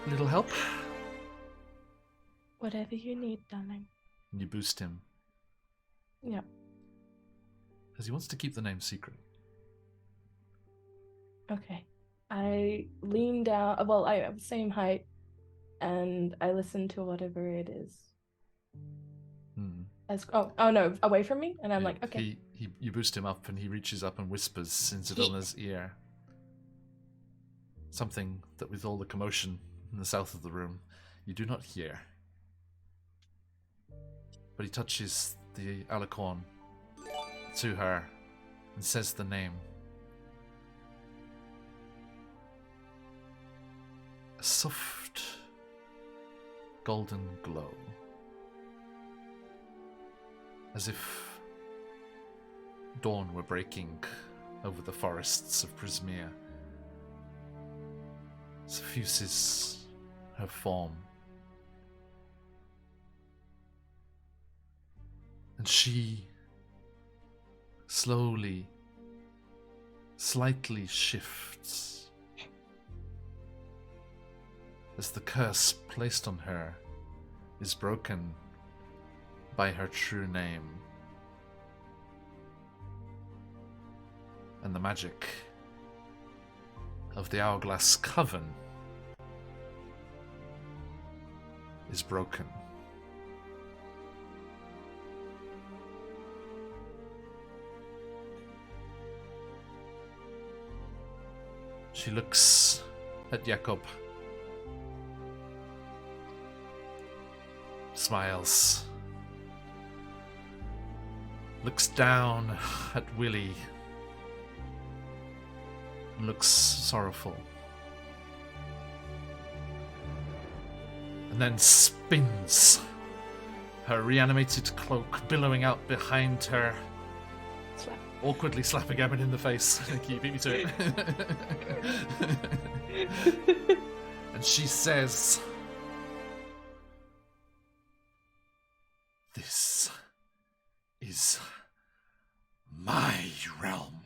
A little help? Whatever you need, darling. And you boost him, Yep. because he wants to keep the name secret. Okay. I lean down. Well, I have the same height, and I listen to whatever it is. Oh no, away from me, and I'm like, okay. You boost him up, and he reaches up and whispers into Donna's ear. Something that, with all the commotion in the south of the room, you do not hear. But he touches the alicorn to her and says the name. A soft golden glow, as if dawn were breaking over the forests of Prismere, suffuses her form, and she slowly, slightly shifts as the curse placed on her is broken by her true name, and the magic of the Hourglass Coven is broken. She looks at Jakob, smiles, looks down at Willie, and looks sorrowful, and then spins, her reanimated cloak billowing out behind her, Slap. awkwardly slapping Evan in the face. Thank you, beat me to it. And she says, "This is my realm.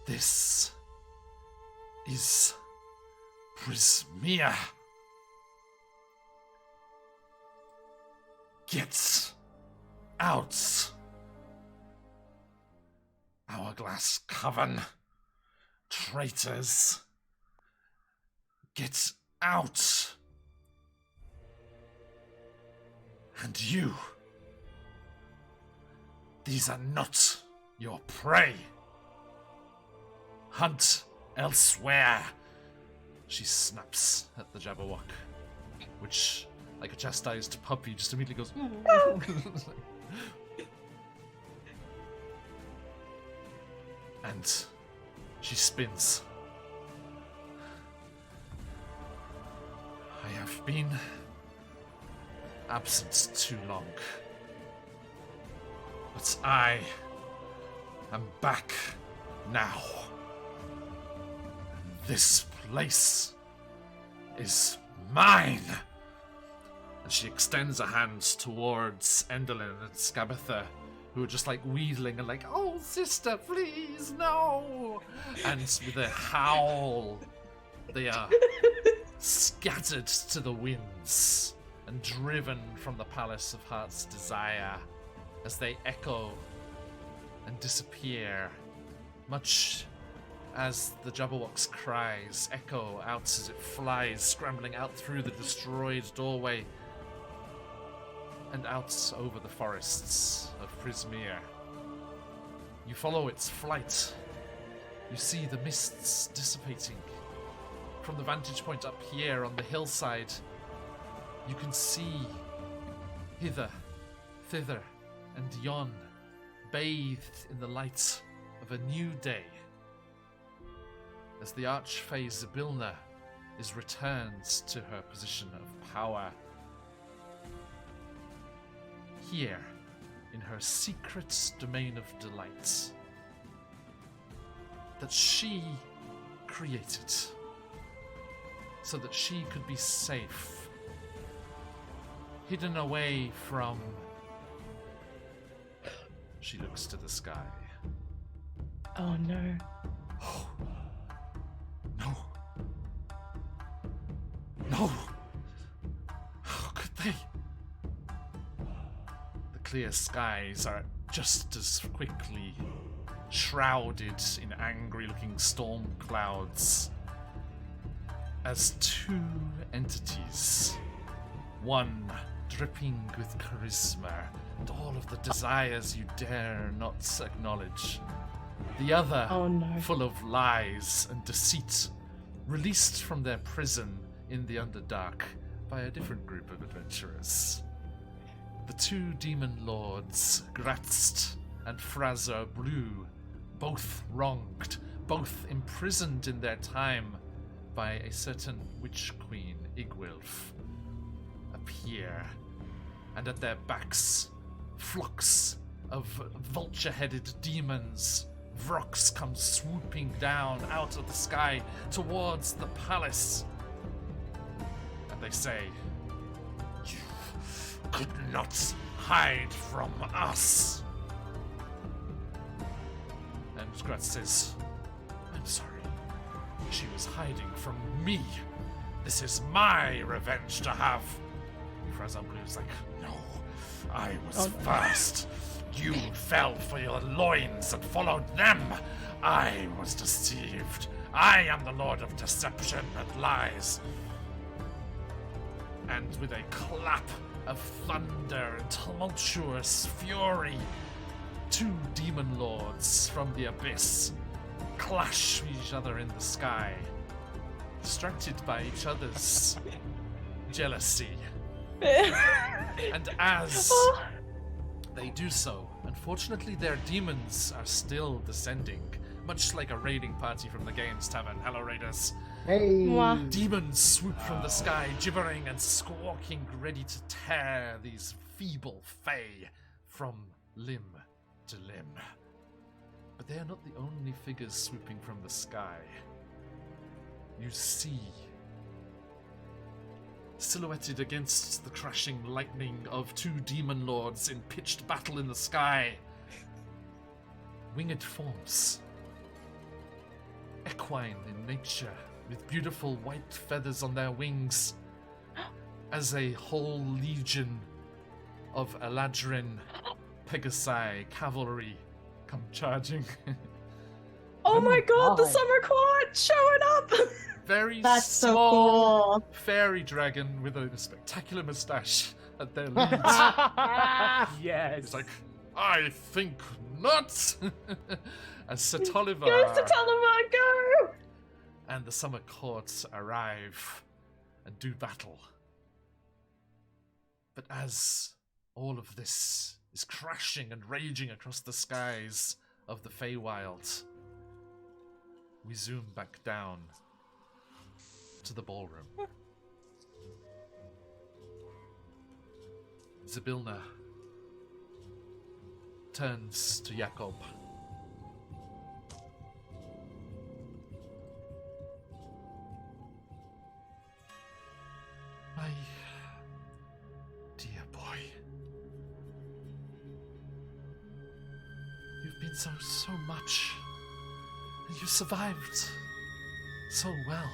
This is Prismere. Get out. Hourglass Coven. Traitors. Get out. And you. These are not your prey. Hunt elsewhere." She snaps at the Jabberwock, which, like a chastised puppy, just immediately goes. And she spins. I have been absent too long, but I am back now. And this place is mine. And she extends a hand towards Endelyn and Skabatha, who are just like wheedling and like, "Oh, sister, please, no!" And with a howl, they are scattered to the winds and driven from the Palace of Heart's Desire as they echo and disappear, much as the Jabberwock's cries echo out as it flies, scrambling out through the destroyed doorway and out over the forests of Prismere. You follow its flight. You see the mists dissipating. From the vantage point up here on the hillside, you can see hither, thither, and yon, bathed in the light of a new day, as the Archfey Zybilna is returned to her position of power. Here, in her secret domain of delight, that she created, so that she could be safe, hidden away from... She looks to the sky. Oh no. Oh. No. No! How could they? The clear skies are just as quickly shrouded in angry-looking storm clouds as two entities, one dripping with charisma and all of the desires you dare not acknowledge, the other full of lies and deceit, released from their prison in the Underdark by a different group of adventurers. The two demon lords, Gratzt and Frazer Blue, both wronged, both imprisoned in their time by a certain witch queen, Igwilf, appear, and at their backs, flocks of vulture-headed demons, Vrox comes swooping down out of the sky towards the palace. And they say, "You could not hide from us." And Gratz says, "I'm sorry. She was hiding from me. This is my revenge to have." Frazer Blue's like, "No, I was first. You fell for your loins and followed them. I was deceived. I am the Lord of Deception and Lies." And with a clap of thunder and tumultuous fury, two demon lords from the abyss clash each other in the sky, distracted by each other's jealousy. And as they do so, unfortunately their demons are still descending, much like a raiding party from the Games Tavern. Hello, Raiders. Hey. Demons swoop from the sky, gibbering and squawking, ready to tear these feeble Fae from limb to limb. But they are not the only figures swooping from the sky. You see, silhouetted against the crashing lightning of two demon lords in pitched battle in the sky, winged forms, equine in nature, with beautiful white feathers on their wings, as a whole legion of Eladrin Pegasi cavalry come charging. Oh my god, the God. summer quad showing up! Very That's so small cool. fairy dragon with a spectacular mustache at their lead. Yes. It's like, "I think not." As Satoliver Go to Taliban, go! and the summer courts arrive and do battle. But as all of this is crashing and raging across the skies of the Feywild, we zoom back down to the ballroom. Zybilna turns to Jakob. My dear boy, you've been so much, and you survived so well.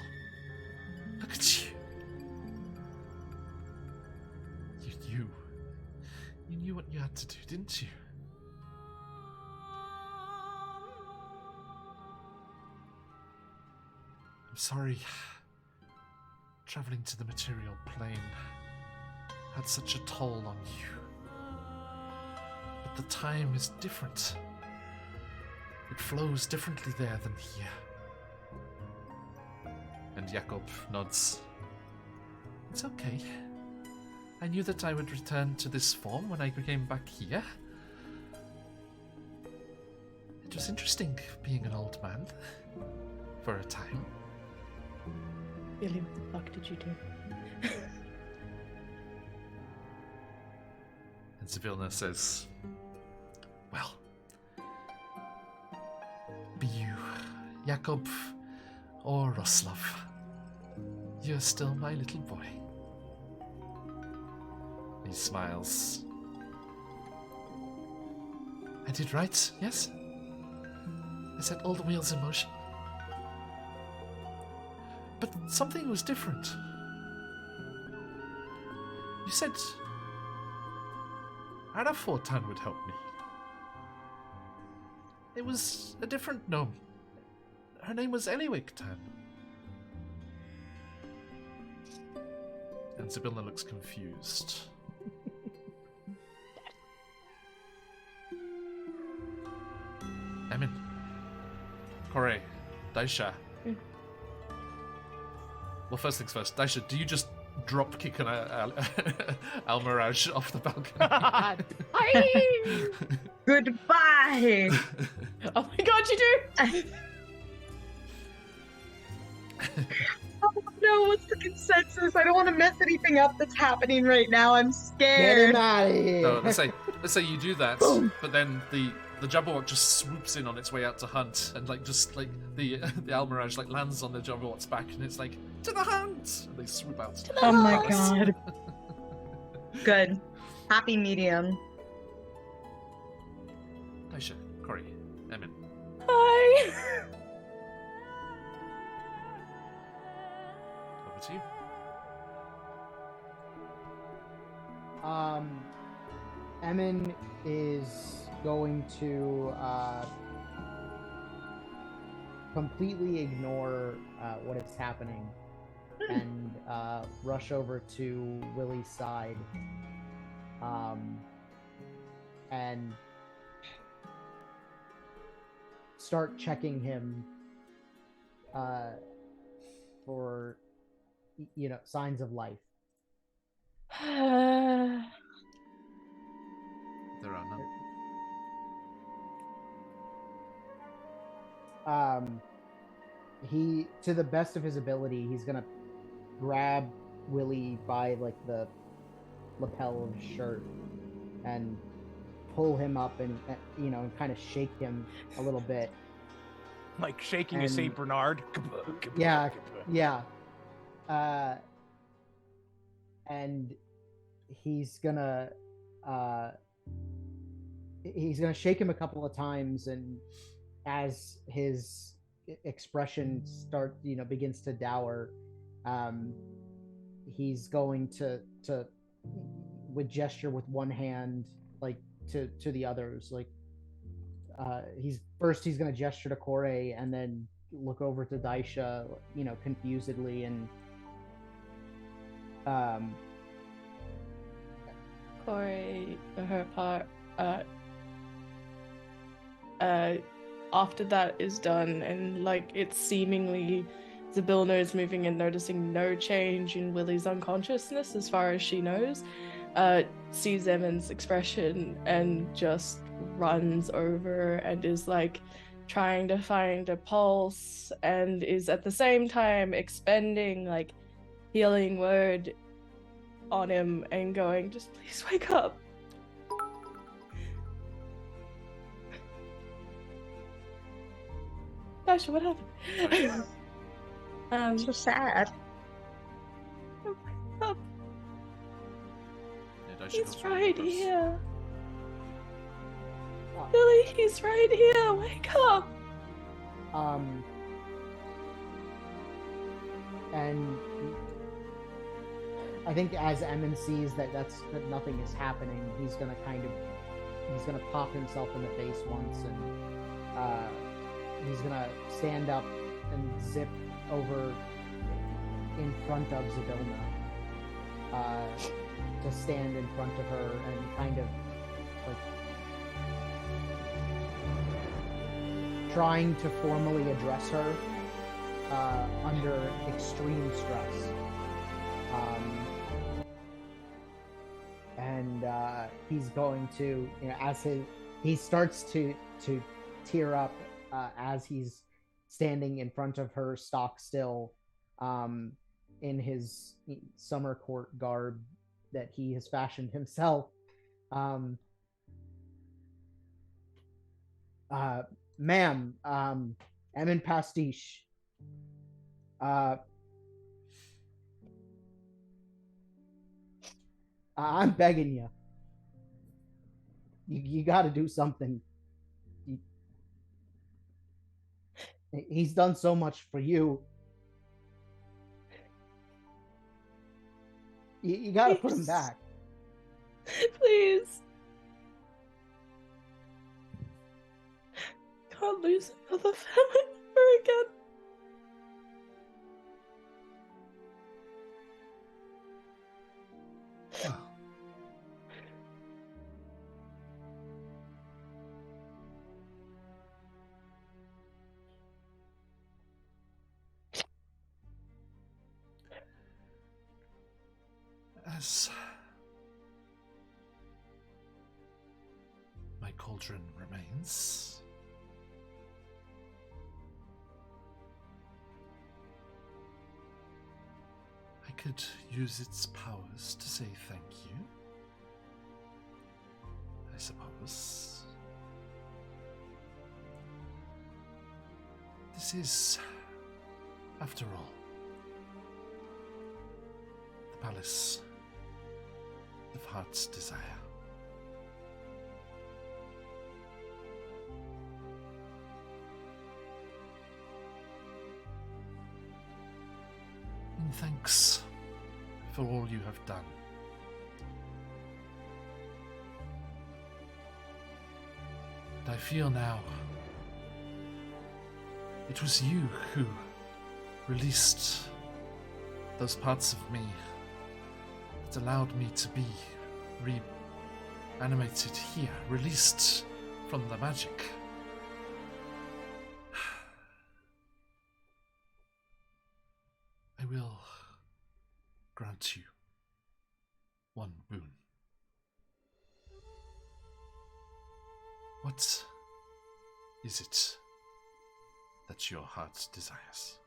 Look at you. knew what you had to do, didn't you? I'm sorry. Traveling to the material plane had such a toll on you. But the time is different. It flows differently there than here. And Jakob nods. It's okay. I knew that I would return to this form when I came back here. It was interesting being an old man. For a time. Billy, what the fuck did you do? And Sivilna says, well, be you Jakob or Roslav, you're still my little boy. He smiles. I did right, yes? I set all the wheels in motion. But something was different. You said Anna Fortan would help me. It was a different gnome. Her name was Eliwigtan. And Sibylla looks confused. Emin. Kore. Daisha. Well, first things first. Daisha, do you just drop kick an Almiraj off the balcony? Hi! Goodbye! Oh my god, you do! Oh no, what's the consensus? I don't want to mess anything up that's happening right now. I'm Get scared. him out of here. No, let's say you do that, but then the Jabberwock just swoops in on its way out to hunt, and the Almiraj lands on the Jabberwock's back, and it's like, to the hunt! And they swoop out. Oh my god. Good. Happy medium. Aisha, Corey, Emin. Hi! Over to you. Emin is going to completely ignore what is happening and rush over to Willie's side and start checking him for signs of life. There are none. He, to the best of his ability, he's gonna grab Willie by the lapel of his shirt and pull him up and kind of shake him a little bit. Like shaking a Saint Bernard. Yeah. And he's gonna shake him a couple of times, and as his expression begins to dour, he's going to with gesture with one hand to the others, he's going to gesture to Kore and then look over to Daisha confusedly, and Corey, for her part, after that is done and it's seemingly Zybilna is moving and noticing no change in Willie's unconsciousness as far as she knows, sees Emin's expression and just runs over and is trying to find a pulse and is at the same time expending healing word on him and going, just please wake up. Dasha, what happened? So sad. Wake up. Yeah, Daisha He's goes right across. here. Billy, he's right here. Wake up. And I think as Emin sees that nothing is happening, he's gonna pop himself in the face once, and he's gonna stand up and zip over in front of Zabilna, to stand in front of her and kind of like trying to formally address her under extreme stress. And he's going to, as he starts to tear up as he's standing in front of her stock still, in his summer court garb that he has fashioned himself. Ma'am, Emin Pastiche. I'm begging you. You got to do something. He's done so much for you. You got to put him back. Please. Can't lose another family member again. As my cauldron remains, I could use its powers to say thank you, I suppose. This is, after all, the palace of Heart's Desire. And thanks for all you have done. And I feel now it was you who released those parts of me that allowed me to be reanimated here, released from the magic. I will grant you one boon. What is it that your heart desires?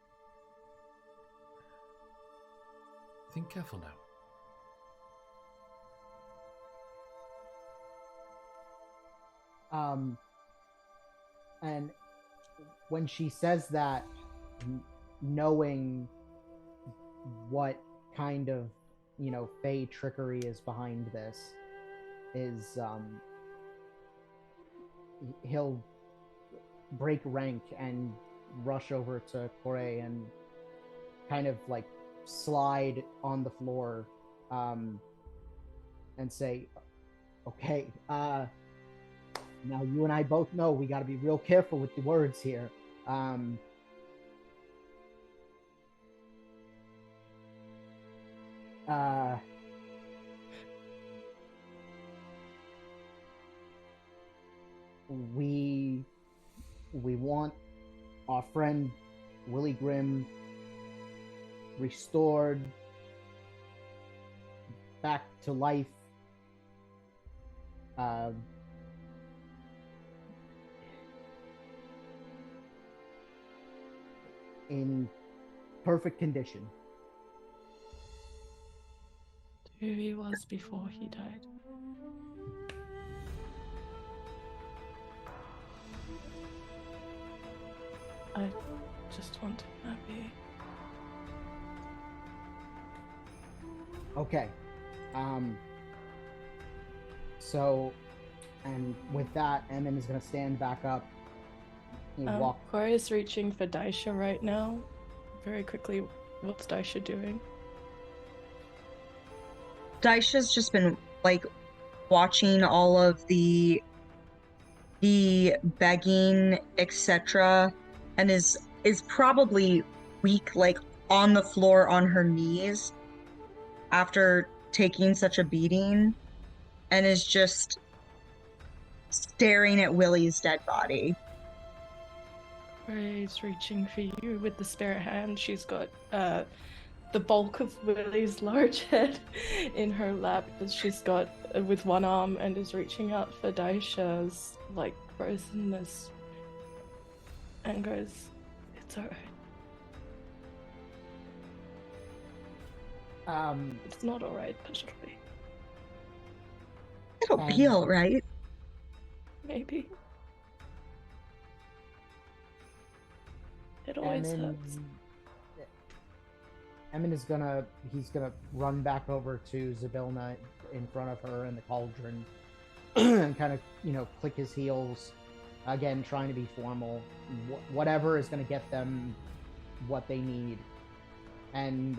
Think careful now. And when she says that, knowing what kind of, fey trickery is behind this, is, he'll break rank and rush over to Kore and kind of like slide on the floor, and say, okay, now you and I both know we got to be real careful with the words here. We want our friend Willie Grimm restored back to life. In perfect condition. Who he was before he died. I just want him happy. Okay. So, and with that, Emin is going to stand back up. Walk. Corey is reaching for Daisha right now. Very quickly, what's Daisha doing? Daisha's just been like watching all of the begging, etc., and is probably weak, like on the floor on her knees after taking such a beating, and is just staring at Willie's dead body. Ray's reaching for you with the spirit hand. She's got the bulk of Willie's large head in her lap that she's got with one arm and is reaching out for Daisha's like frozenness and goes, "It's alright. It's not alright, but it'll be. It'll be all right. Maybe. It always hurts." Emin is gonna run back over to Zybilna in front of her in the cauldron and kind of, click his heels again, trying to be formal. Whatever is gonna get them what they need. And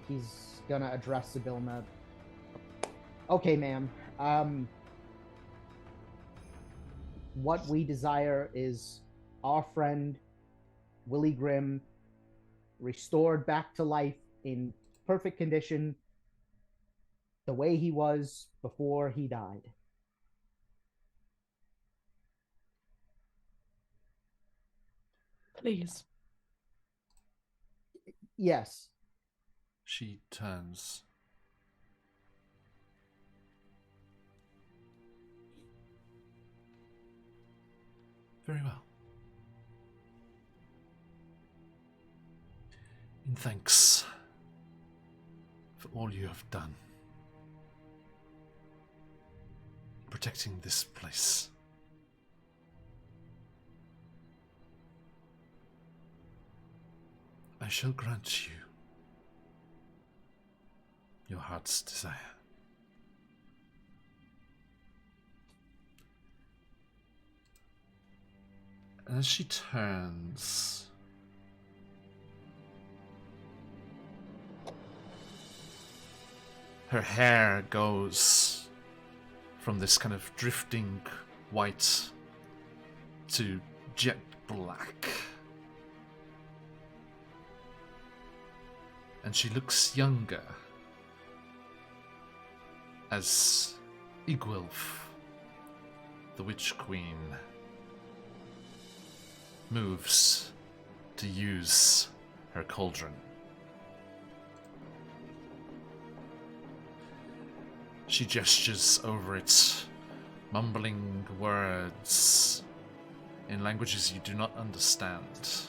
he's gonna address Zybilna. Okay, ma'am. What we desire is our friend Willie Grimm restored back to life in perfect condition, the way he was before he died. Please. Yes. She turns. Very well. In thanks for all you have done in protecting this place. I shall grant you your heart's desire. And as she turns, her hair goes from this kind of drifting white to jet black. And she looks younger as Igwilf, the Witch Queen, moves to use her cauldron. She gestures over it, mumbling words in languages you do not understand,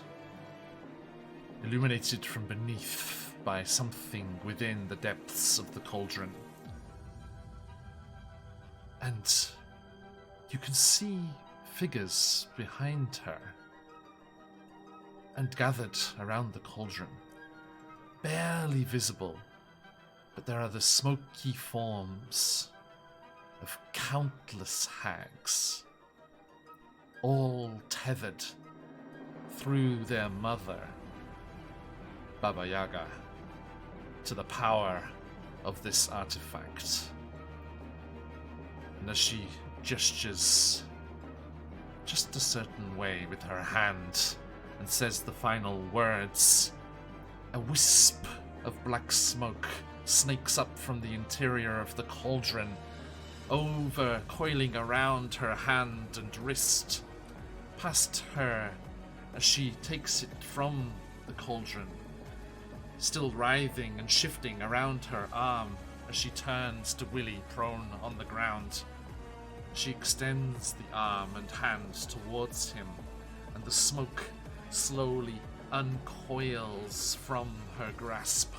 illuminated from beneath by something within the depths of the cauldron. And you can see figures behind her and gathered around the cauldron, barely visible, but there are the smoky forms of countless hags, all tethered through their mother, Baba Yaga, to the power of this artifact. And as she gestures just a certain way with her hand and says the final words, a wisp of black smoke snakes up from the interior of the cauldron, over coiling around her hand and wrist, past her as she takes it from the cauldron, still writhing and shifting around her arm as she turns to Willie prone on the ground. She extends the arm and hand towards him, and the smoke slowly uncoils from her grasp,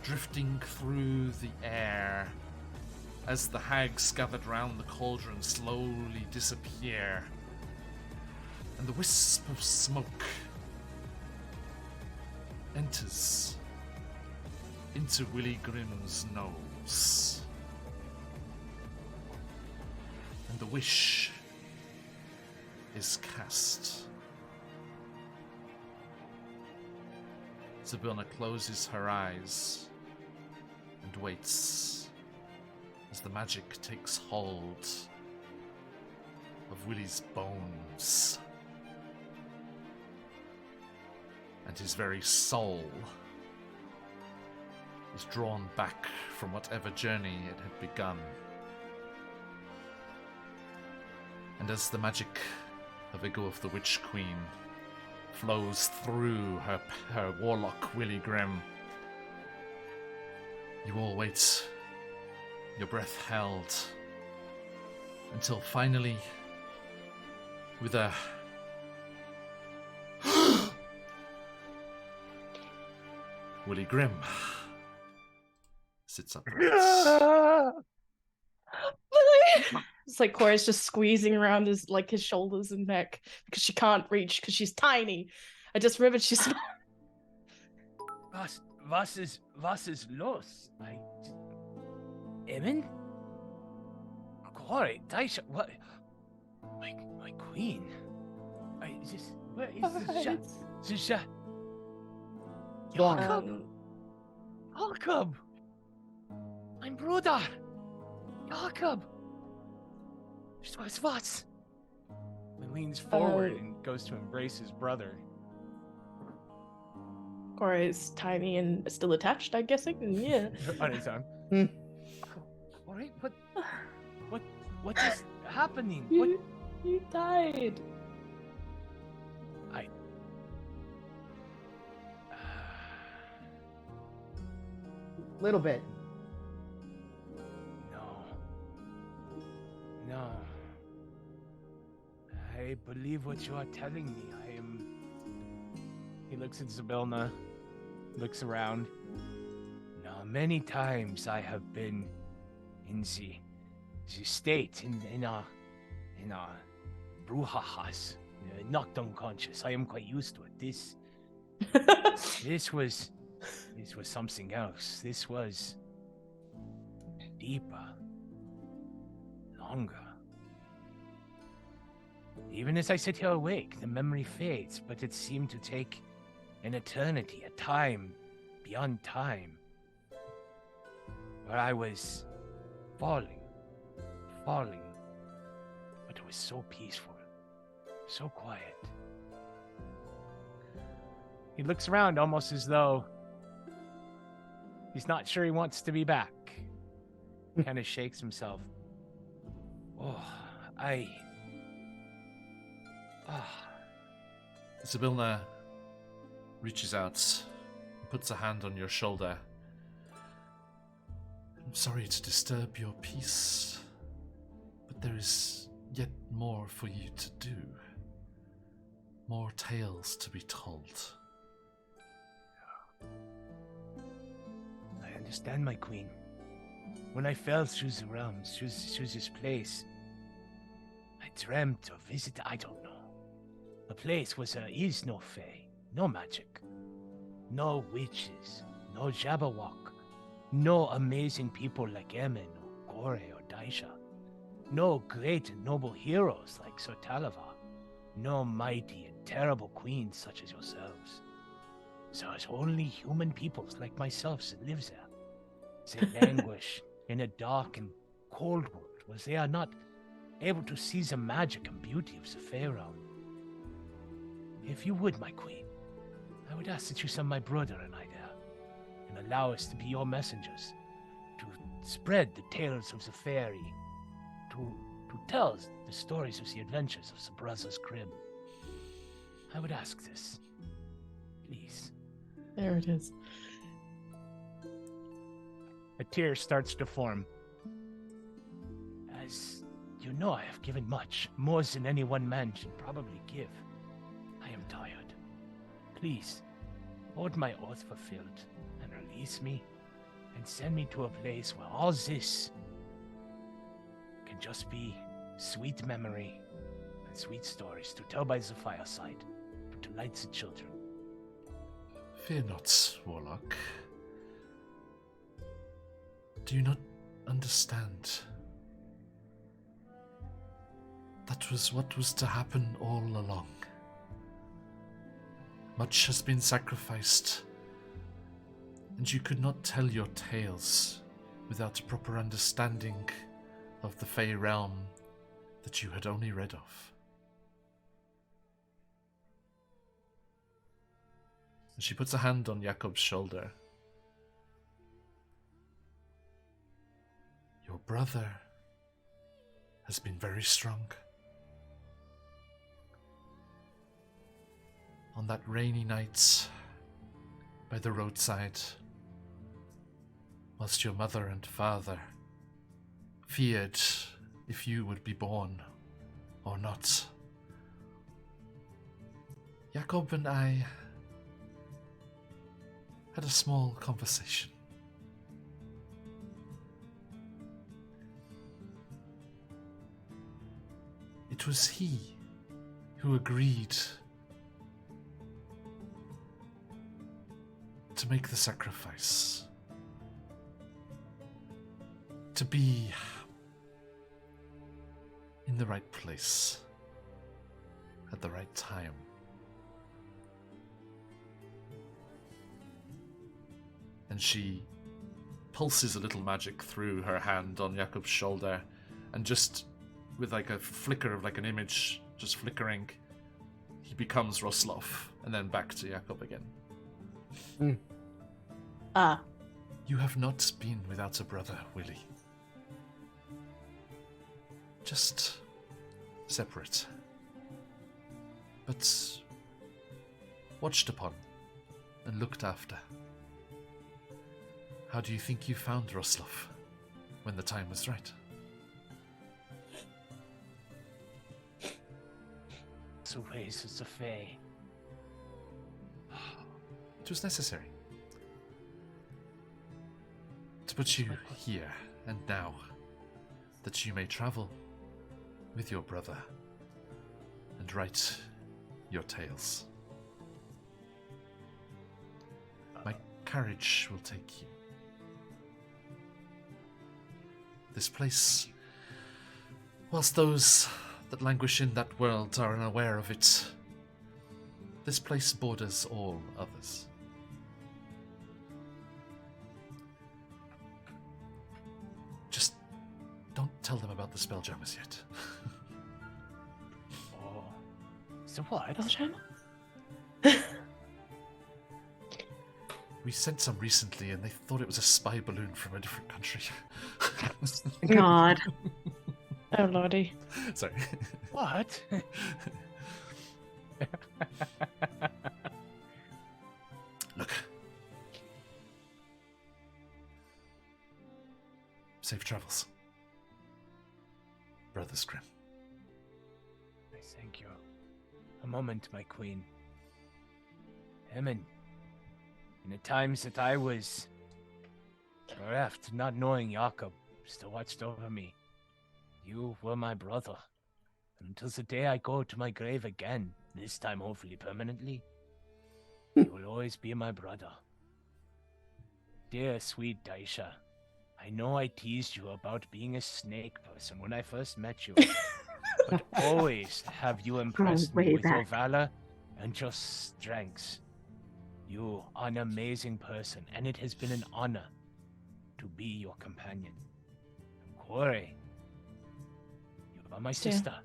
drifting through the air as the hags gathered round the cauldron slowly disappear, and the wisp of smoke enters into Willie Grimm's nose. And the wish is cast. Zybilna closes her eyes and and waits as the magic takes hold of Willy's bones. And his very soul is drawn back from whatever journey it had begun. And as the magic of Igor of the Witch Queen flows through her warlock Willy Grimm, you all wait, your breath held, until finally, with a Willy Grimm sits upright. It's like Cora's just squeezing around his shoulders and neck because she can't reach because she's tiny. I just remembered she's. Was ist los? Emin? Corey, Daisha, what? My queen. What is this? Go on. Jakob! Mein Bruder! Jakob! Was? He leans forward and goes to embrace his brother. Cora is tiny and still attached, I'm guessing. Yeah. On his own. Alright, what is happening? You died. Little bit. No. I believe what you are telling me. He looks at Zybilna, looks around. Now, many times I have been in the state, in a brouhahas, knocked unconscious. I am quite used to it. This was something else. This was deeper, longer. Even as I sit here awake, the memory fades, but it seemed to take an eternity, a time beyond time, where I was falling, but it was so peaceful, so quiet. He looks around almost as though he's not sure he wants to be back. Kind of shakes himself. Zybilna reaches out and puts a hand on your shoulder. I'm sorry to disturb your peace, but there is yet more for you to do. More tales to be told. I understand, my queen. When I fell through the realms, through this place, I dreamt of visit. I don't know. A place where there is no fae, no magic, no witches, no Jabberwock, no amazing people like Emin or Gore or Daisha, no great and noble heroes like Sir Talava, no mighty and terrible queens such as yourselves. There's only human peoples like myself that live there. They languish in a dark and cold world where they are not able to see the magic and beauty of the fae realm. If you would, my queen, I would ask that you send my brother and I there, and allow us to be your messengers, to spread the tales of the fairy, to tell the stories of the adventures of the Brothers Grimm. I would ask this, please. There it is. A tear starts to form. As you know, I have given much, more than any one man should probably give. I am tired. Please, hold my oath fulfilled, and release me, and send me to a place where all this can just be sweet memory and sweet stories to tell by the fireside, to delight the children. Fear not, Warlock. Do you not understand? That was what was to happen all along. Much has been sacrificed, and you could not tell your tales without a proper understanding of the Fey realm that you had only read of. And she puts a hand on Jakob's shoulder. Your brother has been very strong. On that rainy night by the roadside, whilst your mother and father feared if you would be born or not, Jakob and I had a small conversation. It was he who agreed to make the sacrifice, to be in the right place at the right time. And she pulses a little magic through her hand on Jakob's shoulder, and just with like a flicker of like an image just flickering, he becomes Roslav, and then back to Jakob again. You have not been without a brother, Willie. Just separate, but watched upon and looked after. How do you think you found Roslav when the time was right? The ways of the Fae. It was necessary to put you here and now, that you may travel with your brother and write your tales. My carriage will take you. This place, whilst those that languish in that world are unaware of it, this place borders all others. Just don't tell them about the Spelljammers yet. Oh. So what? Spelljammer? We sent some recently and they thought it was a spy balloon from a different country. God. Oh lordy. Sorry. What? Look. Safe travels. Brother Scrim. I thank you. A moment, my queen. Emin, in the times that I was bereft, not knowing Jakob still watched over me, you were my brother. And until the day I go to my grave again, this time hopefully permanently, you will always be my brother. Dear sweet Daisha, I know I teased you about being a snake person when I first met you, but always have you impressed me way with your back. valor and your strengths. You are an amazing person, and it has been an honor to be your companion. Corey, you are my sister.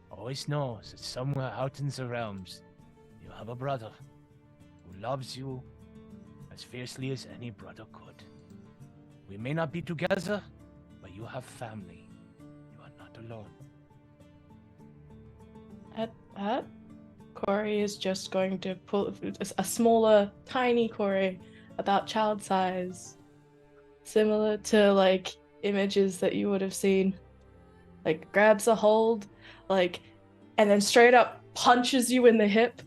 Always know that somewhere out in the realms, you have a brother who loves you as fiercely as any brother could. We may not be together, but you have family. You are not alone. At that, Corey is just going to pull a smaller, tiny Corey, about child size, similar to like images that you would have seen. Like grabs a hold, like, and then straight up punches you in the hip,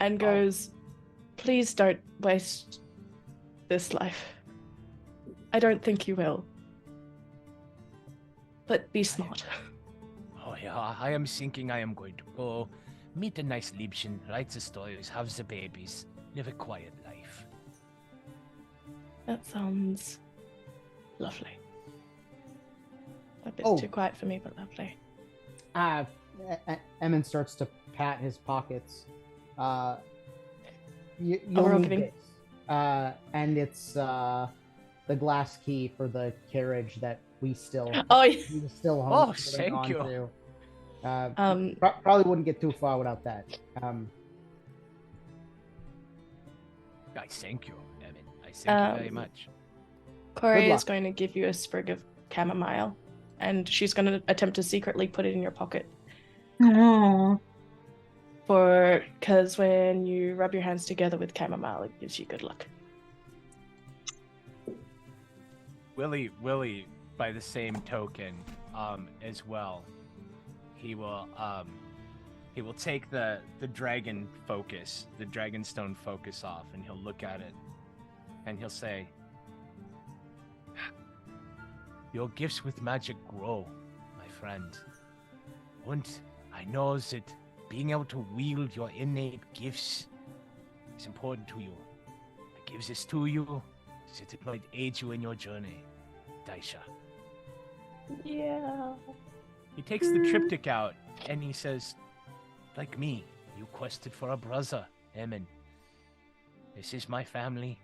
and goes, "Please don't waste this life. I don't think you will. But be smart." Oh yeah, I am thinking I am going to go meet a nice Liebchen, write the stories, have the babies, live a quiet life. That sounds lovely. A bit Oh. too quiet for me, but lovely. Emin starts to pat his pockets. we're You'll all need giving- this. And it's the glass key for the carriage that we still Oh, yeah. we were still Oh, holding thank on you. to. Um, Probably wouldn't get too far without that. I thank you, Evan. I thank you very much. Corey Good luck. is going to give you a sprig of chamomile, and she's going to attempt to secretly put it in your pocket. Aww. Because when you rub your hands together with chamomile, it gives you good luck. Willie, by the same token, as well, he will take the dragon focus, the dragonstone focus off, and he'll look at it, and he'll say, "Your gifts with magic grow, my friend. And I know that being able to wield your innate gifts is important to you. I give this to you that it might aid you in your journey, Daisha." Yeah. He takes the triptych out and he says, "Like me, you quested for a brother, Emin. This is my family.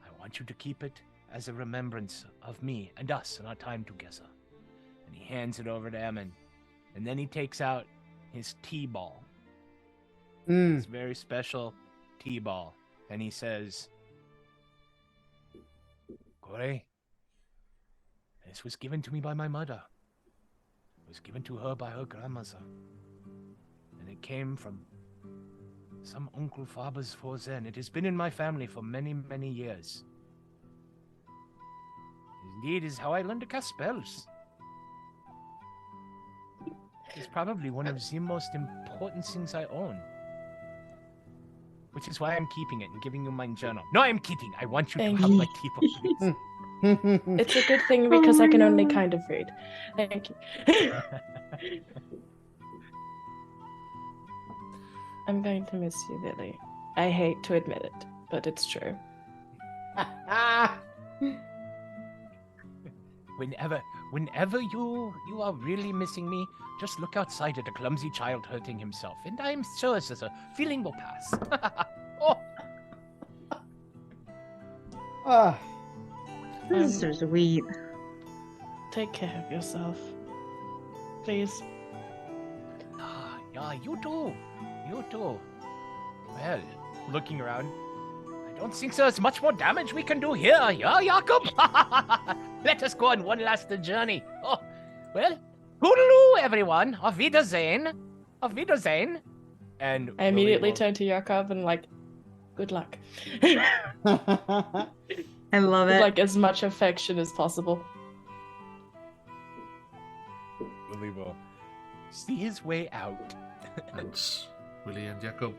I want you to keep it as a remembrance of me and us and our time together." And he hands it over to Emin. And then he takes out his T-ball. His very special T-ball. And he says, "Corey, this was given to me by my mother. It was given to her by her grandmother. And it came from some Uncle Faber's Forzen. It has been in my family for many, many years. Indeed, is how I learned to cast spells. It's probably one of the most important things I own. Which is why I'm keeping it and giving you my journal. No, I'm kidding. I want you to Thank have you. my T-ball. It's a good thing because I can only kind of read. Thank you. I'm going to miss you, Lily. I hate to admit it, but it's true. Whenever you are really missing me, just look outside at a clumsy child hurting himself, and I'm sure the feeling will pass. Oh, This is so sweet. Take care of yourself. Please. yeah, you too. You too. Well, looking around, I don't think there's much more damage we can do here, yeah, Jakob? Let us go on one last journey. Oh, well, toodaloo, everyone. Auf Wiedersehen. Auf Wiedersehen. And I immediately Willie will- turn to Yakov and good luck. I love With, it. as much affection as possible. Willie will see his way out. And Willie and Jakob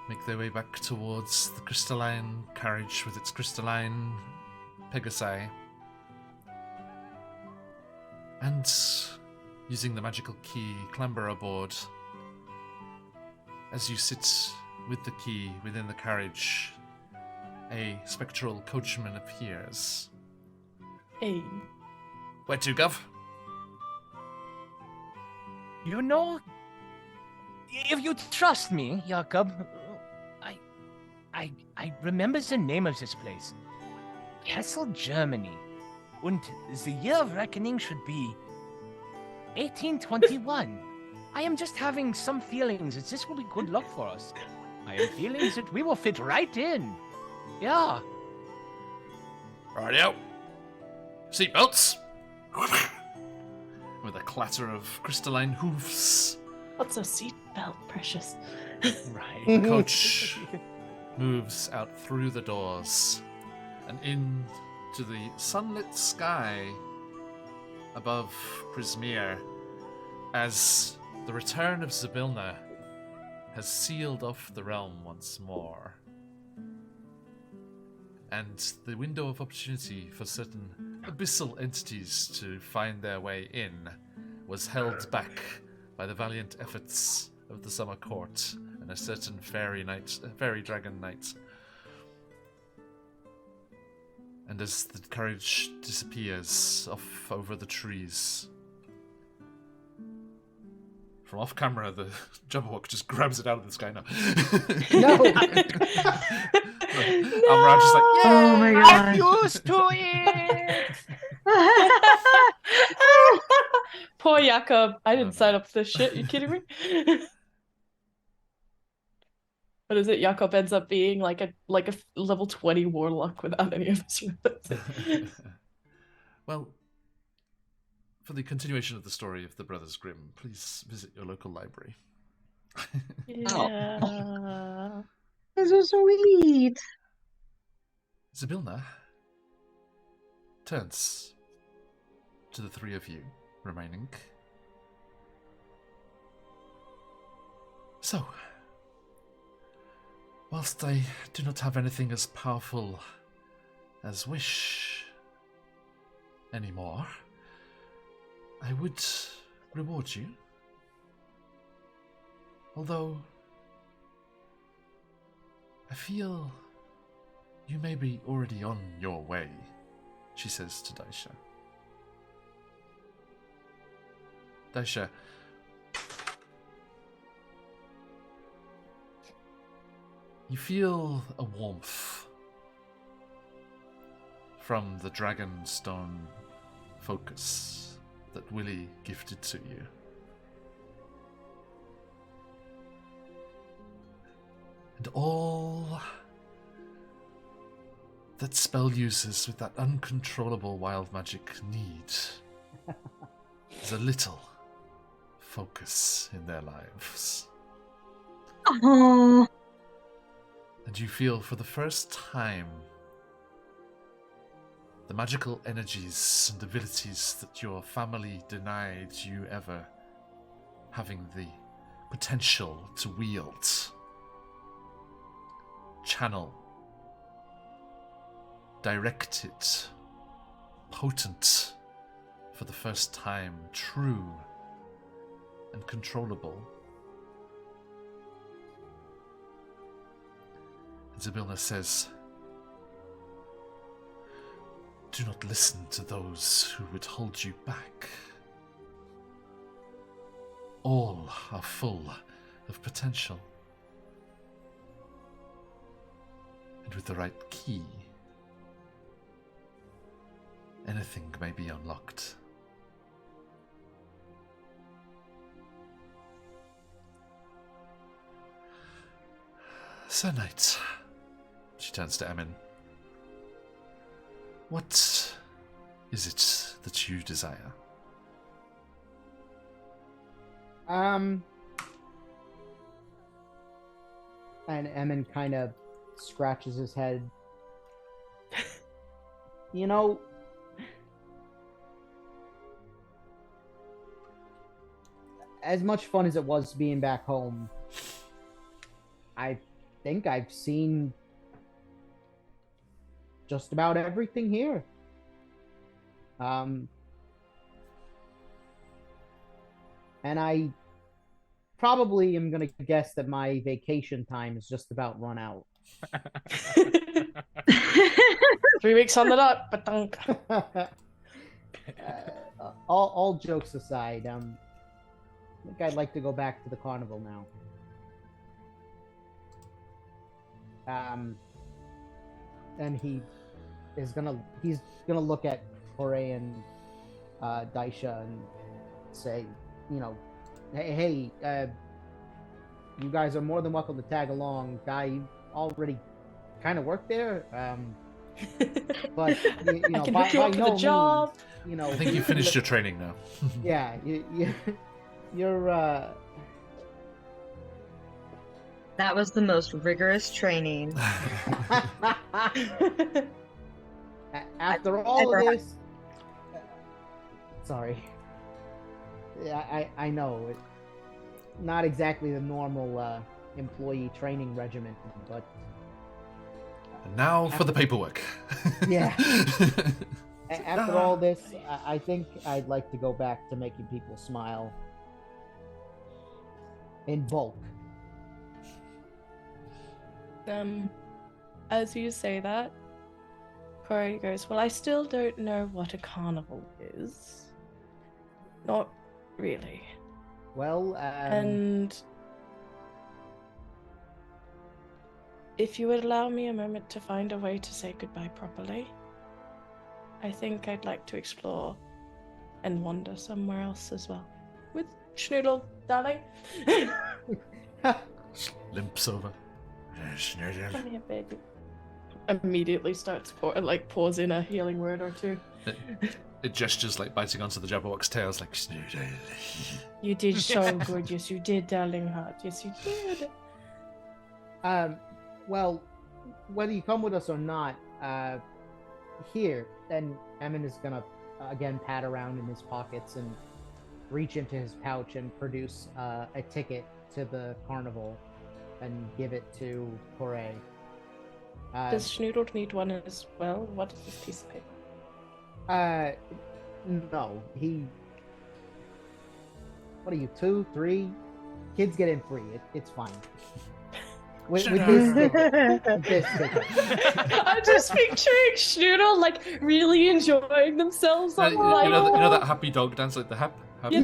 make their way back towards the crystalline carriage with its crystalline Pegasi. And using the magical key, clamber aboard. As you sit with the key within the carriage, a spectral coachman appears. Hey. Where to, Gov? You know, if you trust me, Jakob, I remember the name of this place. Castle Germany. And the year of reckoning should be 1821. I am just having some feelings that this will be good luck for us. I am feeling that we will fit right in. Yeah. Rightio. Seatbelts. With a clatter of crystalline hoofs, What's a seatbelt, precious? Right. the coach moves out through the doors and into the sunlit sky above Prismere as the return of Zybilna has sealed off the realm once more. And the window of opportunity for certain abyssal entities to find their way in was held back by the valiant efforts of the Summer Court and a certain fairy dragon knight. And as the carriage disappears off over the trees, From off camera, the Jabberwock just grabs it out of the sky now. No. Amra just like, Oh my god. I'm used to it. Poor Jakob. I didn't sign up for this shit. You kidding me? What is it? Jakob ends up being like a level 20 warlock without any of his weapons. well, for the continuation of the story of the Brothers Grimm, please visit your local library. Yeah. This is so sweet. Zybilna turns to the three of you remaining. So, whilst I do not have anything as powerful as wish anymore, I would reward you. Although, I feel you may be already on your way, she says to Daisha. Daisha, you feel a warmth from the Dragonstone focus that Willie gifted to you. And all that spell users with that uncontrollable wild magic need is a little focus in their lives. Oh. And you feel for the first time the magical energies and abilities that your family denied you ever having the potential to wield, channel, directed, potent, for the first time, true and controllable. And Zybilna says, do not listen to those who would hold you back. All are full of potential. And with the right key, anything may be unlocked. Sir Knight, she turns to Emin. What is it that you desire? And Emin kind of scratches his head. You know, as much fun as it was being back home, I think I've seen just about everything here. And I probably am going to guess that my vacation time is just about run out. 3 weeks on the dot, but don't. All jokes aside, I think I'd like to go back to the carnival now. And he's gonna look at Jorge and Daisha and say, you know, hey, you guys are more than welcome to tag along. I already kind of work there, but you know, I can by hook you up no with a job. means, you know, I think you finished your training now. yeah, you're. That was the most rigorous training. After all of this, sorry. Yeah, I know. Not exactly the normal employee training regimen, but... And now for the paperwork. Yeah. After all this, I think I'd like to go back to making people smile. In bulk. As you say that, Corey goes, well, I still don't know what a carnival is. Not really. Well, And if you would allow me a moment to find a way to say goodbye properly, I think I'd like to explore and wander somewhere else as well. With Schnoodle, darling. Limps over. Come here, baby. Immediately starts pours in a healing word or two. It gestures like biting onto the Jabberwock's tails, like Snoodle. You did so good. Yes, you did, darling heart. Yes, you did. well, whether you come with us or not, here, then Emin is gonna again pat around in his pockets and reach into his pouch and produce a ticket to the carnival and give it to Corey. Does Schnoodle need one as well? What is this piece of paper? No, what are you, 2, 3? Kids get in free. It's fine. With this ticket. I'm just picturing Schnoodle like really enjoying themselves on You the light. know that happy dog dance, like the happy.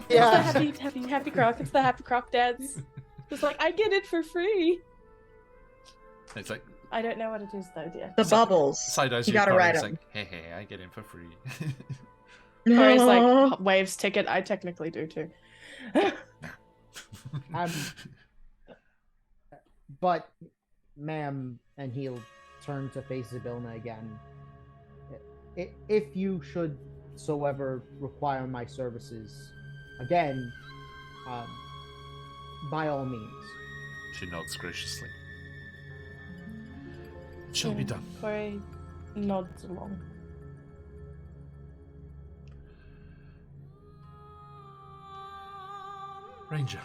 Yeah, it's the happy croc. It's the happy croc dance. It's like I get it for free. It's like I don't know what it is though, dear. The bubbles. side eyes. You gotta ride It's them. like, hey, hey, I get in for free. Corey's like waves ticket. I technically do too. But, ma'am, and he'll turn to face Zybilna again. If you should so ever require my services again, by all means. She nods graciously. It shall be done. Corey nods along. Ranger.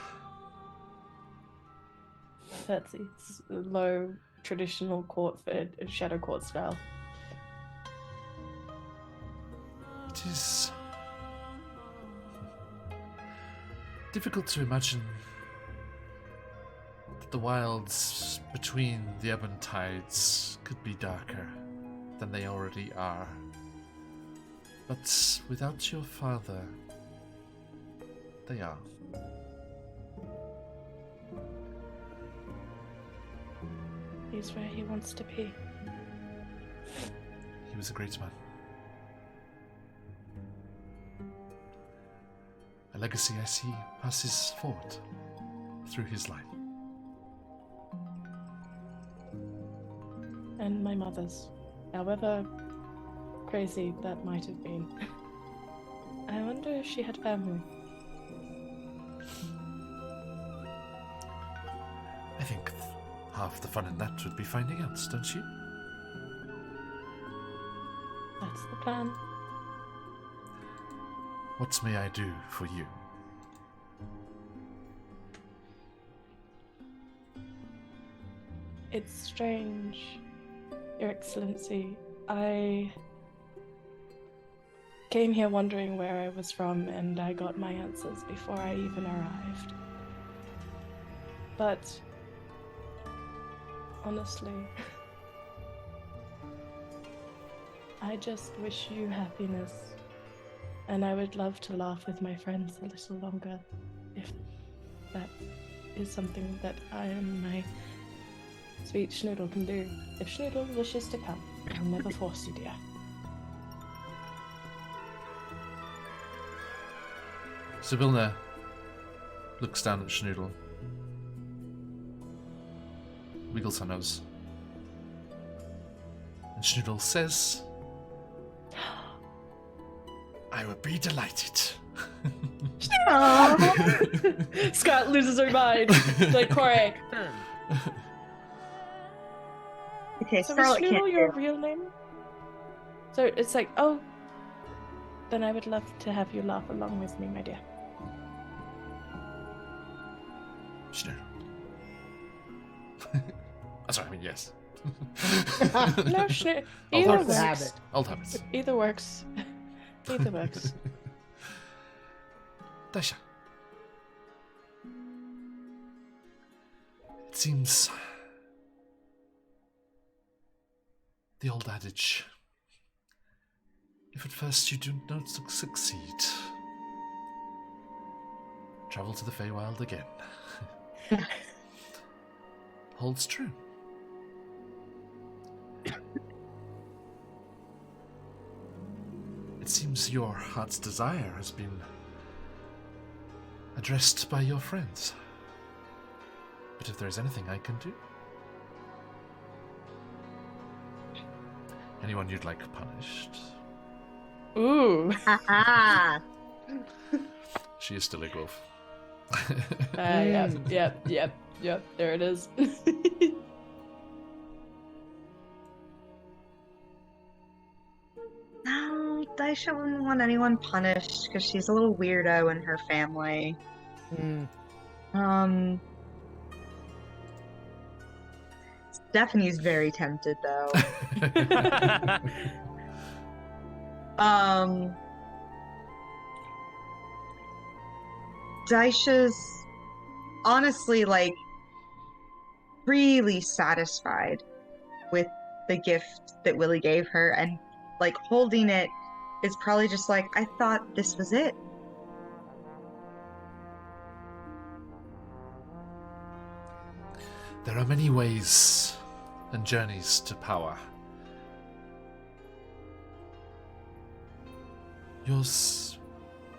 That's it's low traditional court shadow court style. It is difficult to imagine that the wilds between the ebb and tides could be darker than they already are. But without your father, they are. He's where he wants to be. He was a great man. A legacy I see passes forward through his line. And my mother's. However crazy that might have been. I wonder if she had family. I think half the fun in that would be finding out, don't you? That's the plan. What may I do for you? It's strange, Your Excellency. I came here wondering where I was from, and I got my answers before I even arrived. But honestly, I just wish you happiness, and I would love to laugh with my friends a little longer, if that is something that I and my sweet Schnoodle can do. If Schnoodle wishes to come, I'll never force you, dear. Zybilna looks down at Schnoodle, wiggles her nose, and Schnoodle says, I would be delighted. Scott loses her mind. Like, Corey. Okay, So is Scarlet Schnoodle can't your do it. real name? So it's like, oh, then I would love to have you laugh along with me, my dear. Schnoodle. Sorry, I mean, yes. No, Schnoodle. Old Either habits. works. Habit. Old habits. Either works. Either works. Daisha. It seems the old adage, if at first you do not succeed, travel to the Feywild again. Holds true. It seems your heart's desire has been addressed by your friends. But if there's anything I can do... Anyone you'd like punished? Ooh. Haha. She is still a Grove. Yep. There it is. No, Daisha wouldn't want anyone punished because she's a little weirdo in her family. Stephanie's very tempted though. Daisha's honestly like really satisfied with the gift that Willie gave her, and like holding it is probably just like, I thought this was it. There are many ways and journeys to power. Yours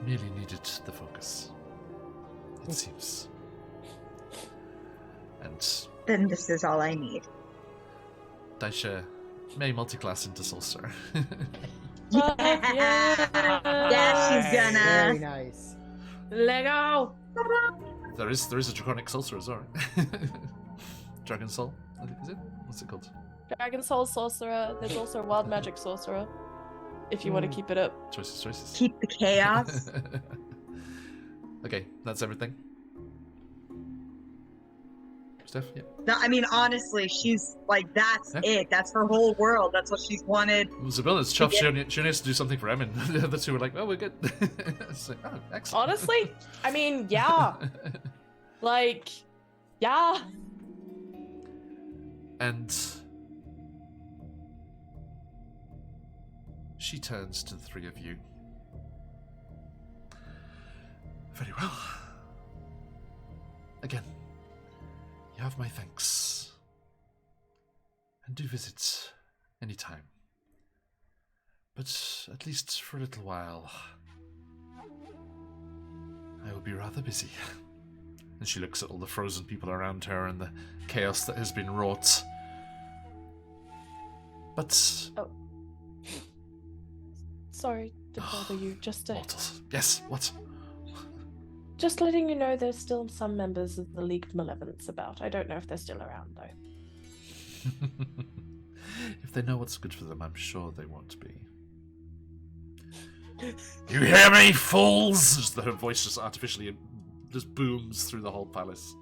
merely needed the focus, it seems. And Then this is all I need. Daisha may multiclass into Sorcerer. Yeah, she's Very gonna. nice. Lego. There is a Draconic Sorcerer as well, right? Dragon Soul, I think, is it? What's it called? Dragon Soul Sorcerer. There's also a Wild Magic Sorcerer. If you want to keep it up. Choices. Keep the chaos. Okay, that's everything. Steph, yeah. No, I mean, honestly, she's like, that's Yeah. it. That's her whole world. That's what she's wanted. Zabilla's chuffed. She only has to do something for Emin. The other two were like, "Oh, we're good." It's like, oh, excellent. Honestly, I mean, yeah. Like, yeah. And she turns to the three of you. Very well. Again, you have my thanks. And do visit any time. But at least for a little while, I will be rather busy. And she looks at all the frozen people around her and the chaos that has been wrought. But... Sorry to bother you. Just Mortals. Yes, what? Just letting you know there's still some members of the League of Malevolence about. I don't know if they're still around, though. If they know what's good for them, I'm sure they won't be. You hear me, fools? Just her voice just artificially just booms through the whole palace.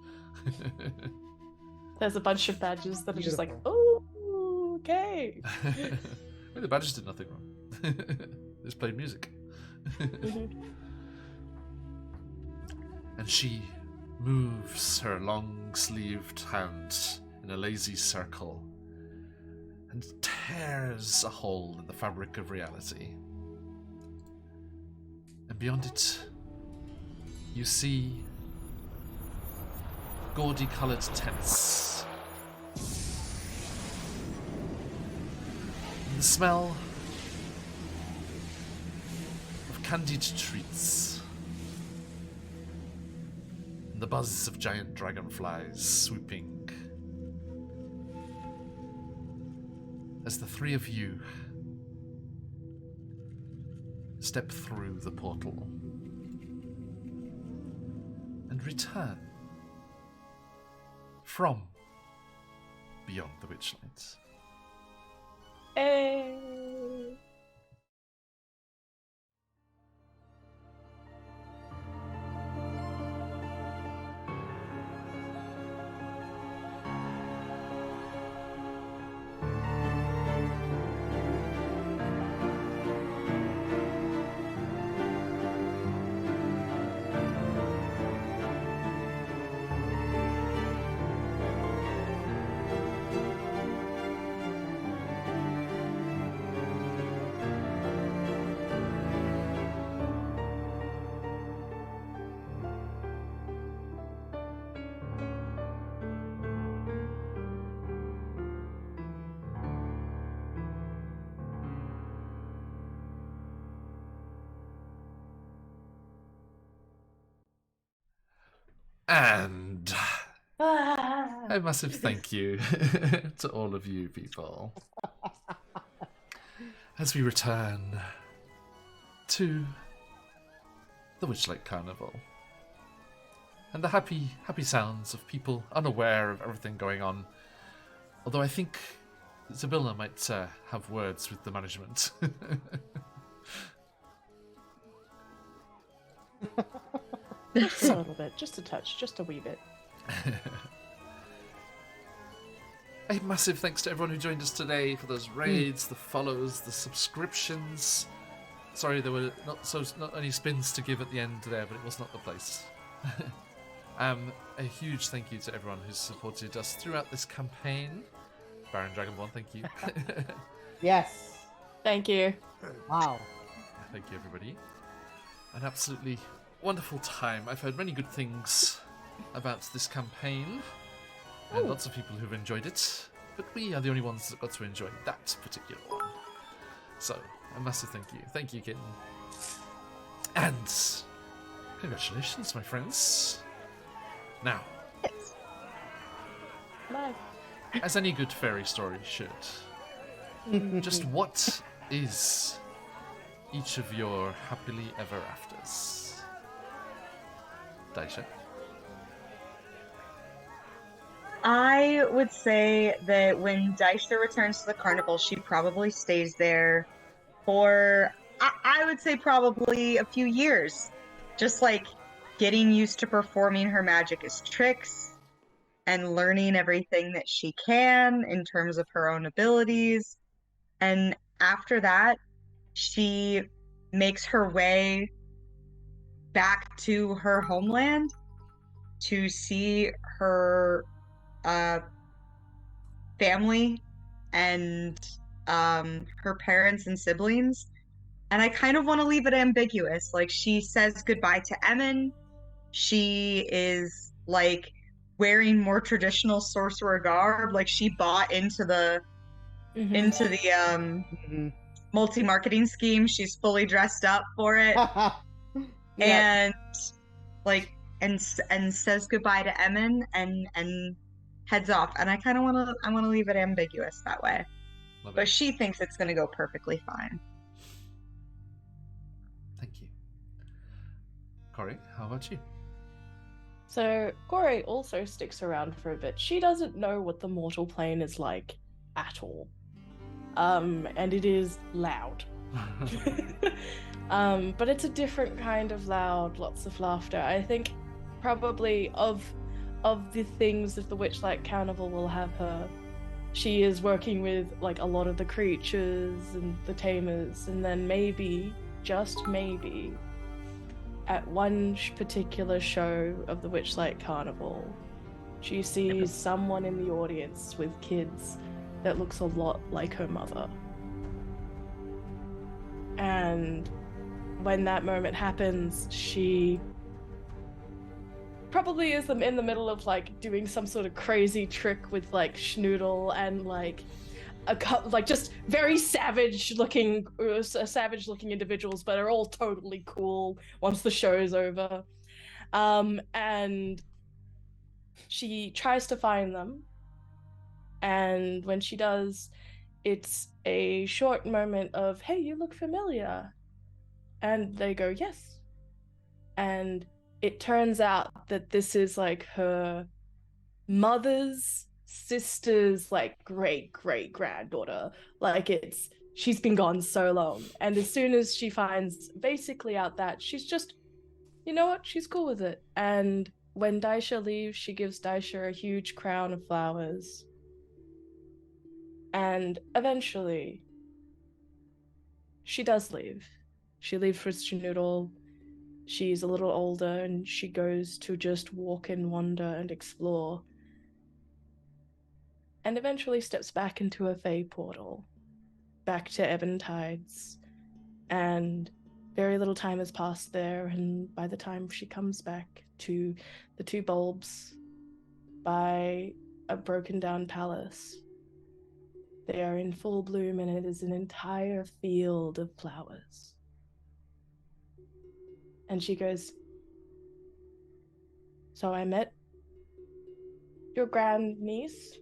There's a bunch of badges that are just like, Beautiful. oh, okay. Well, the badges did nothing wrong. They just played music. And she moves her long-sleeved hand in a lazy circle and tears a hole in the fabric of reality. And beyond it, you see gaudy-coloured tents. And the smell of candied treats. And the buzz of giant dragonflies swooping. As the three of you step through the portal and return from beyond the Witchlight. Hey. And Ah. a massive thank you to all of you people as we return to the Witchlight Carnival and the happy sounds of people unaware of everything going on. Although I think Zabilla might have words with the management. Just a little bit, just a touch, just a wee bit. A massive thanks to everyone who joined us today for those raids, the follows, the subscriptions. Sorry, there were not any spins to give at the end there, but it was not the place. A huge thank you to everyone who's supported us throughout this campaign. Baron Dragonborn, thank you. Yes. Thank you. Wow. Thank you, everybody. An absolutely wonderful time. I've heard many good things about this campaign, and lots of people who've enjoyed it, but we are the only ones that got to enjoy that particular one. So, a massive thank you. Thank you, Kitten. And congratulations, my friends. Now, Bye. as any good fairy story should, just what is each of your happily ever afters? Daisha? I would say that when Daisha returns to the carnival, she probably stays there for, I would say, probably a few years. Just like getting used to performing her magic as tricks and learning everything that she can in terms of her own abilities. And after that, she makes her way back to her homeland to see her family and her parents and siblings. And I kind of want to leave it ambiguous. Like, she says goodbye to Emin. She is like wearing more traditional sorcerer garb. Like, she bought into the Mhm. multi-marketing scheme. She's fully dressed up for it. Yeah. And like and says goodbye to Emin and heads off. And I kind of want to leave it ambiguous that way. Love But it. she thinks it's going to go perfectly fine. Thank you. Corey, how about you? So Corey also sticks around for a bit. She doesn't know what the mortal plane is like at all. And it is loud. But it's a different kind of loud, lots of laughter. I think probably of the things that the Witchlight Carnival will have her, she is working with like a lot of the creatures and the tamers, and then maybe, just maybe, at one particular show of the Witchlight Carnival, she sees someone in the audience with kids that looks a lot like her mother. And when that moment happens, she probably is in the middle of like doing some sort of crazy trick with like Schnoodle and like just very savage looking individuals, but are all totally cool once the show's over. And she tries to find them, and when she does, it's a short moment of, hey, you look familiar. And they go, yes. And it turns out that this is like her mother's sister's like great granddaughter. Like, she's been gone so long. And as soon as she finds basically out that, she's just, you know what, she's cool with it. And when Daisha leaves, she gives Daisha a huge crown of flowers. And eventually, she does leave. She leaves for Schnoodle. She's a little older, and she goes to just walk and wander and explore. And eventually steps back into a Fey portal, back to Eventides. And very little time has passed there, and by the time she comes back to the two bulbs by a broken down palace, they are in full bloom, and it is an entire field of flowers. And she goes, So I met your grandniece,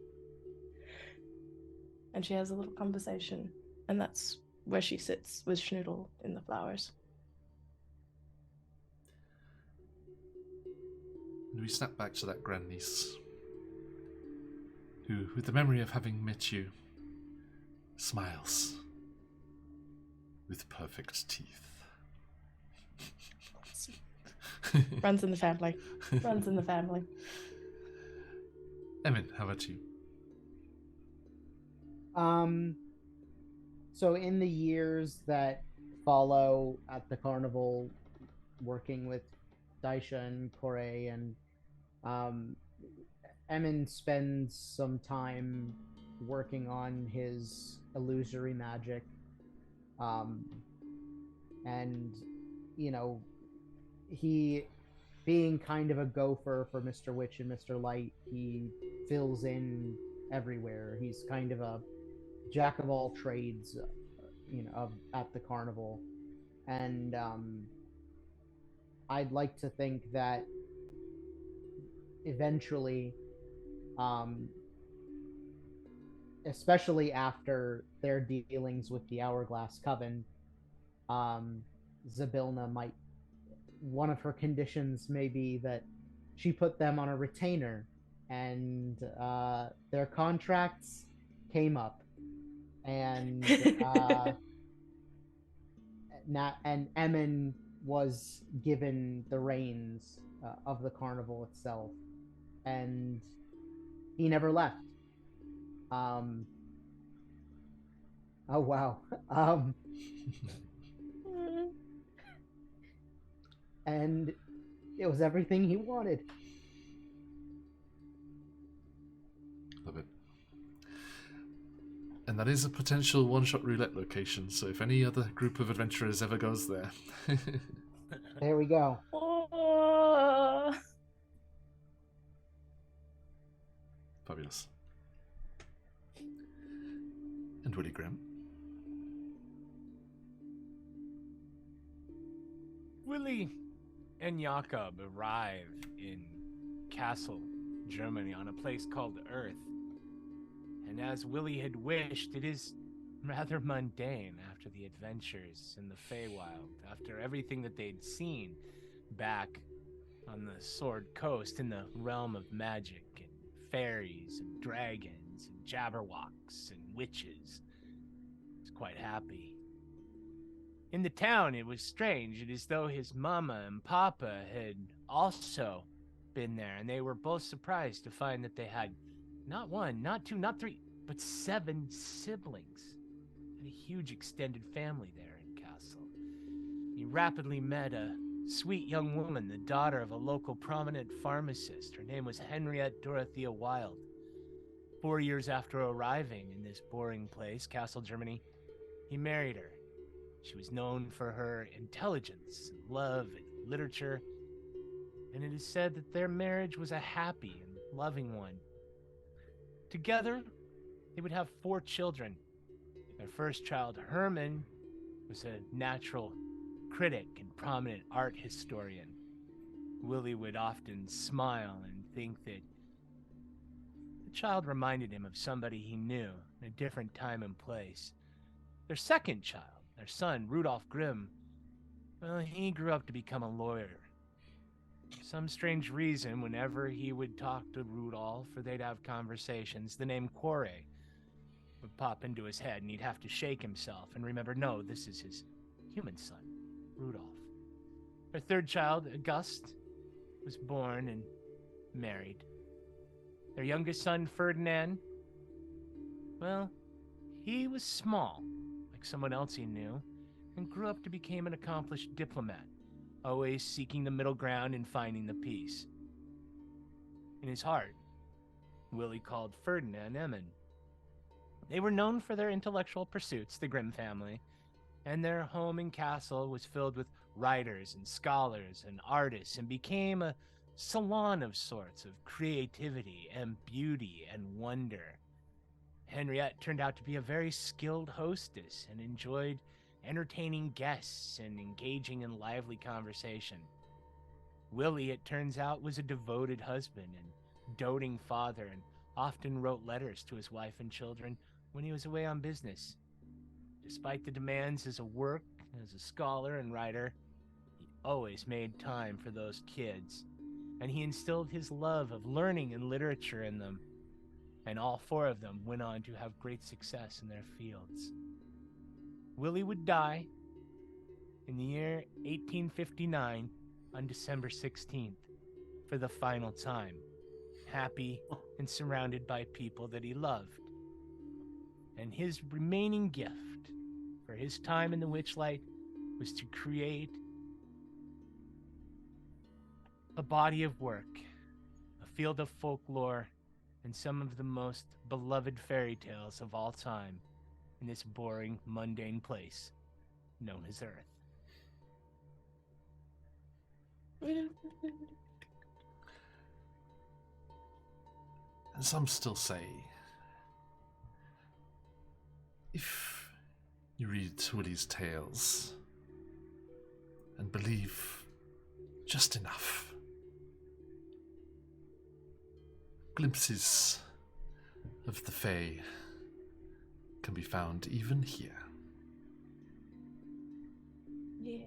and she has a little conversation, and that's where she sits with Schnoodle in the flowers. And we snap back to that grandniece, who, with the memory of having met you, smiles with perfect teeth. Runs in the family. Runs in the family. Emin, how about you? So in the years that follow at the carnival, working with Daisha and Kore, and Emin spends some time working on his illusory magic. And, you know, he, being kind of a gopher for Mr. Witch and Mr. Light, he fills in everywhere. He's kind of a jack of all trades, at the carnival. And I'd like to think that eventually, especially after their dealings with the Hourglass Coven, Zabilna might, one of her conditions may be that she put them on a retainer, and their contracts came up, and and Emin was given the reins of the carnival itself, and he never left. Oh wow. And it was everything he wanted. Love it. And that is a potential one-shot roulette location, so if any other group of adventurers ever goes there... There we go. Oh. Fabulous. And Willie Graham? Willie and Jakob arrive in Kassel, Germany, on a place called Earth. And as Willie had wished, it is rather mundane after the adventures in the Feywild, after everything that they'd seen back on the Sword Coast in the realm of magic and fairies and dragons and jabberwocks and witches. He was quite happy. In the town, it was strange. It is though his mama and papa had also been there, and they were both surprised to find that they had not one, not two, not three, but 7 siblings. And a huge extended family there in Kassel. He rapidly met a sweet young woman, the daughter of a local prominent pharmacist. Her name was Henriette Dorothea Wild. 4 years after arriving in this boring place, Kassel, Germany, he married her. She was known for her intelligence and love and literature, and it is said that their marriage was a happy and loving one. Together, they would have 4 children. Their first child, Herman, was a natural critic and prominent art historian. Willie would often smile and think that the child reminded him of somebody he knew in a different time and place. Their second child, their son, Rudolf Grimm, well, he grew up to become a lawyer. For some strange reason, whenever he would talk to Rudolf or they'd have conversations, the name Kore would pop into his head, and he'd have to shake himself and remember, no, this is his human son, Rudolf. Their third child, August, was born and married. Their youngest son, Ferdinand, well, he was small, like someone else he knew, and grew up to become an accomplished diplomat, always seeking the middle ground and finding the peace. In his heart, Willie called Ferdinand Emin. They were known for their intellectual pursuits, the Grimm family, and their home in Kassel was filled with writers and scholars and artists, and became a salon of sorts of creativity and beauty and wonder. Henriette turned out to be a very skilled hostess and enjoyed entertaining guests and engaging in lively conversation. Willie, it turns out, was a devoted husband and doting father, and often wrote letters to his wife and children when he was away on business. Despite the demands as a scholar and writer, he always made time for those kids, and he instilled his love of learning and literature in them, and all 4 of them went on to have great success in their fields. Willie would die in the year 1859 on December 16th for the final time, happy and surrounded by people that he loved. And his remaining gift for his time in the Witchlight was to create a body of work, a field of folklore, and some of the most beloved fairy tales of all time in this boring, mundane place known as Earth. And some still say, if you read Willie's tales and believe just enough, glimpses of the Fae can be found even here. Yeah.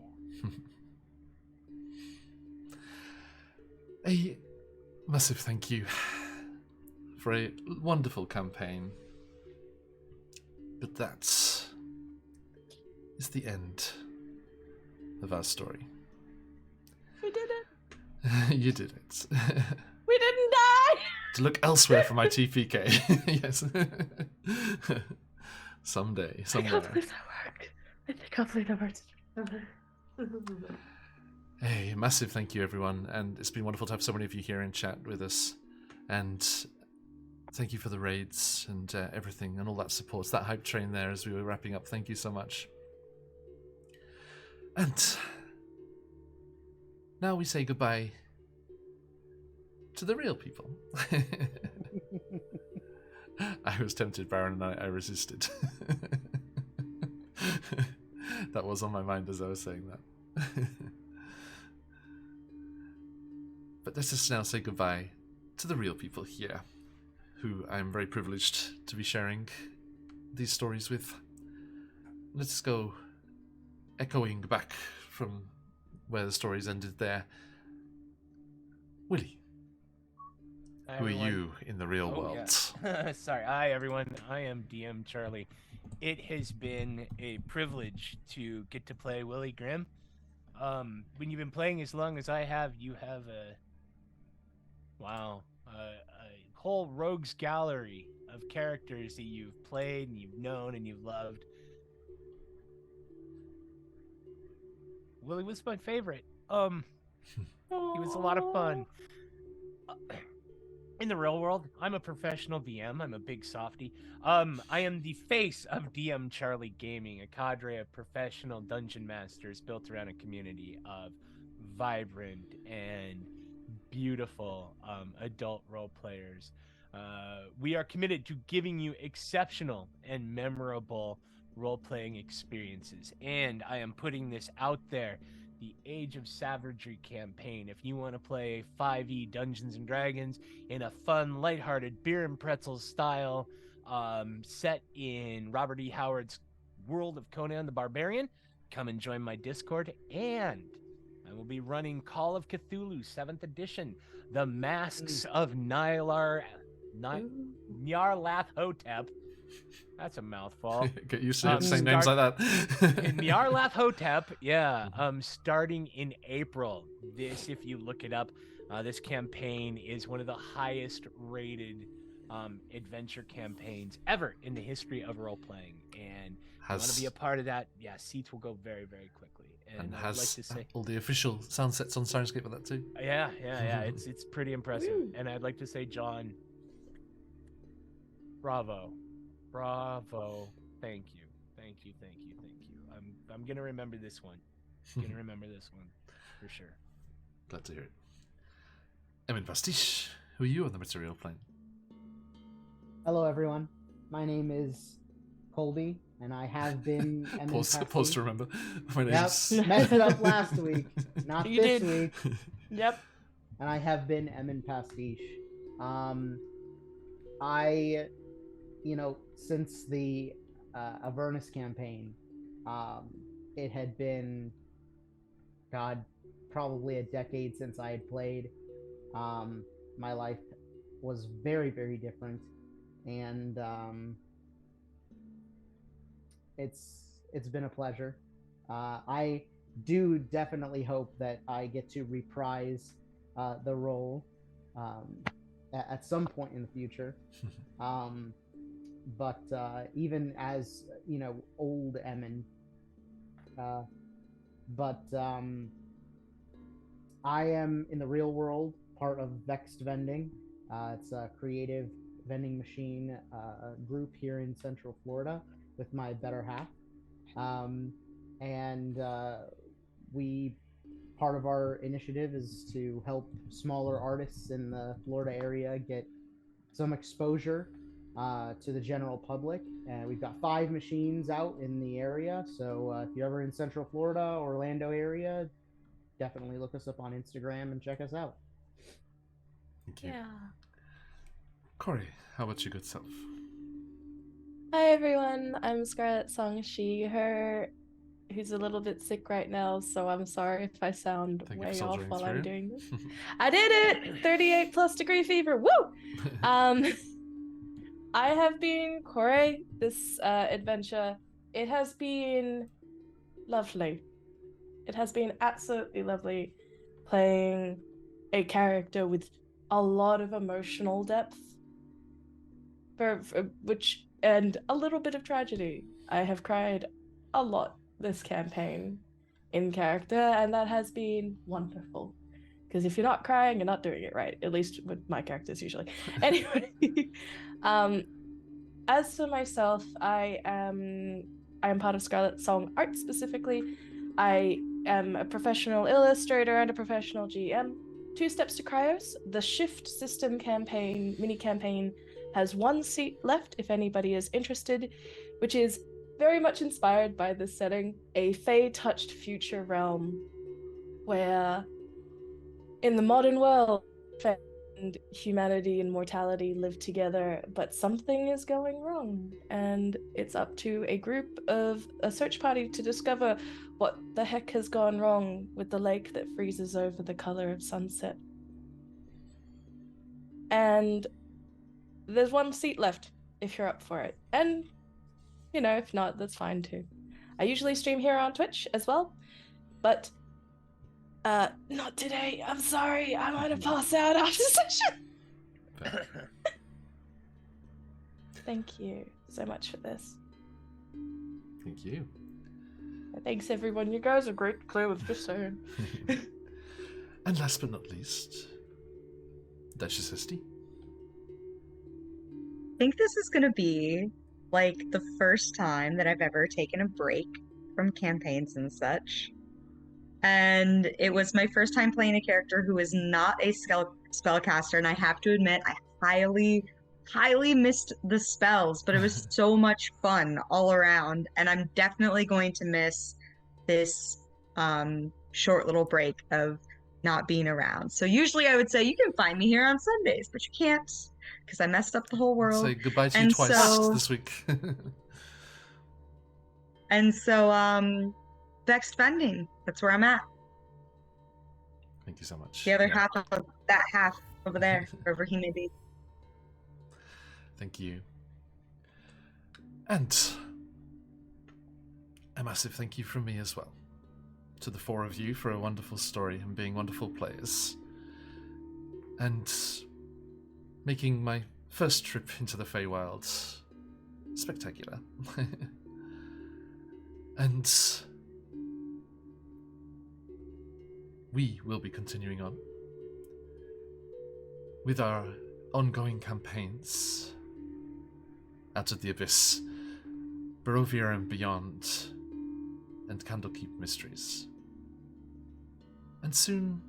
A massive thank you for a wonderful campaign. But that is the end of our story. We did it. You did it. We didn't die. To look elsewhere for my TPK. Yes. Someday, I somewhere. can't believe that worked. I can't believe that worked. Hey, massive thank you, everyone. And it's been wonderful to have so many of you here in chat with us. And thank you for the raids and everything and all that support. It's that hype train there as we were wrapping up. Thank you so much. And now we say goodbye to the real people. I was tempted, Baron, and I resisted. That was on my mind as I was saying that. But let's just now say goodbye to the real people here, who I am very privileged to be sharing these stories with. Let's go echoing back from where the stories ended there. Willie, Hi, who everyone. are you in the real world? Yeah. Sorry. Hi, everyone. I am DM Charlie. It has been a privilege to get to play Willie Grimm. When you've been playing as long as I have, you have a whole rogues gallery of characters that you've played and you've known and you've loved. Willie was my favorite. He was a lot of fun. In the real world, I'm a professional DM. I'm a big softie. I am the face of DM Charlie Gaming, a cadre of professional dungeon masters built around a community of vibrant and beautiful adult role players. We are committed to giving you exceptional and memorable role-playing experiences, and I am putting this out there. The Age of Savagery campaign. If you want to play 5e Dungeons and Dragons in a fun, lighthearted beer and pretzels style, set in Robert E. Howard's world of Conan the Barbarian, come and join my Discord. And I will be running Call of Cthulhu 7th edition, The Masks of Nyarlathotep. That's a mouthful. Get used to saying names like that. Nyarlathotep, yeah. Starting in April. This, if you look it up, this campaign is one of the highest rated adventure campaigns ever in the history of role playing. And if you want to be a part of that, yeah, seats will go very, very quickly. And I'd has like to say, all the official sound sets on Sirenscape with that too. yeah. It's pretty impressive. And I'd like to say, John, bravo. Thank you. I'm gonna remember this one. For sure. Glad to hear it. Emin Pastiche, who are you on the material plane? Hello, everyone. My name is Colby, and I have been. Pause to remember. My name Yep, is... messed it up last week. Not You this did. week. Yep. And I have been Emin Pastiche. I, since the Avernus campaign, it had been, God, probably a decade since I had played. My life was very, very different, and it's been a pleasure. I do definitely hope that I get to reprise the role at some point in the future. But even as old Emin, but I am in the real world part of Vexed Vending. It's a creative vending machine group here in Central Florida with my better half. And we part of our initiative is to help smaller artists in the Florida area get some exposure to the general public. And we've got 5 machines out in the area, so if you're ever in Central Florida, Orlando area, definitely look us up on Instagram and check us out. Thank you. Yeah. Corey, how about your good self? Hi everyone, I'm Scarlett Song She, her, who's a little bit sick right now, so I'm sorry if I sound Thank you for way off soldiering while I'm through. doing this. I did it! 38 plus degree fever, woo! I have been Corey this adventure. It has been lovely. It has been absolutely lovely playing a character with a lot of emotional depth, for which and a little bit of tragedy. I have cried a lot this campaign in character, and that has been wonderful. Because if you're not crying, you're not doing it right. At least with my characters usually. Anyway, as for myself, I am part of Scarlet Song Art specifically. I am a professional illustrator and a professional GM. 2 Steps to Cryos, the Shift System campaign, mini campaign, has 1 seat left if anybody is interested, which is very much inspired by this setting, a Fae-touched future realm where in the modern world, and humanity and mortality live together, but something is going wrong, and it's up to a search party to discover what the heck has gone wrong with the lake that freezes over the color of sunset. And there's 1 seat left if you're up for it, and if not, that's fine too. I usually stream here on Twitch as well, but not today. I'm sorry. I might have passed out after session. Thank you so much for this. Thank you. Thanks, everyone. You guys are great to play with, just saying. And last but not least, Duchess Esty. I think this is going to be like the first time that I've ever taken a break from campaigns and such. And it was my first time playing a character who is not a spellcaster, and I have to admit, I highly missed the spells, but it was so much fun all around, and I'm definitely going to miss this short little break of not being around. So usually I would say you can find me here on Sundays, but you can't because I messed up the whole world. Say goodbye to you twice this week. And so Vexed Vending, that's where I'm at. Thank you so much. The other half of that half over there, wherever he may be. Thank you. And a massive thank you from me as well to the 4 of you for a wonderful story and being wonderful players. And making my first trip into the Feywild spectacular. And we will be continuing on with our ongoing campaigns Out of the Abyss, Barovia and Beyond, and Candlekeep Mysteries. And soon,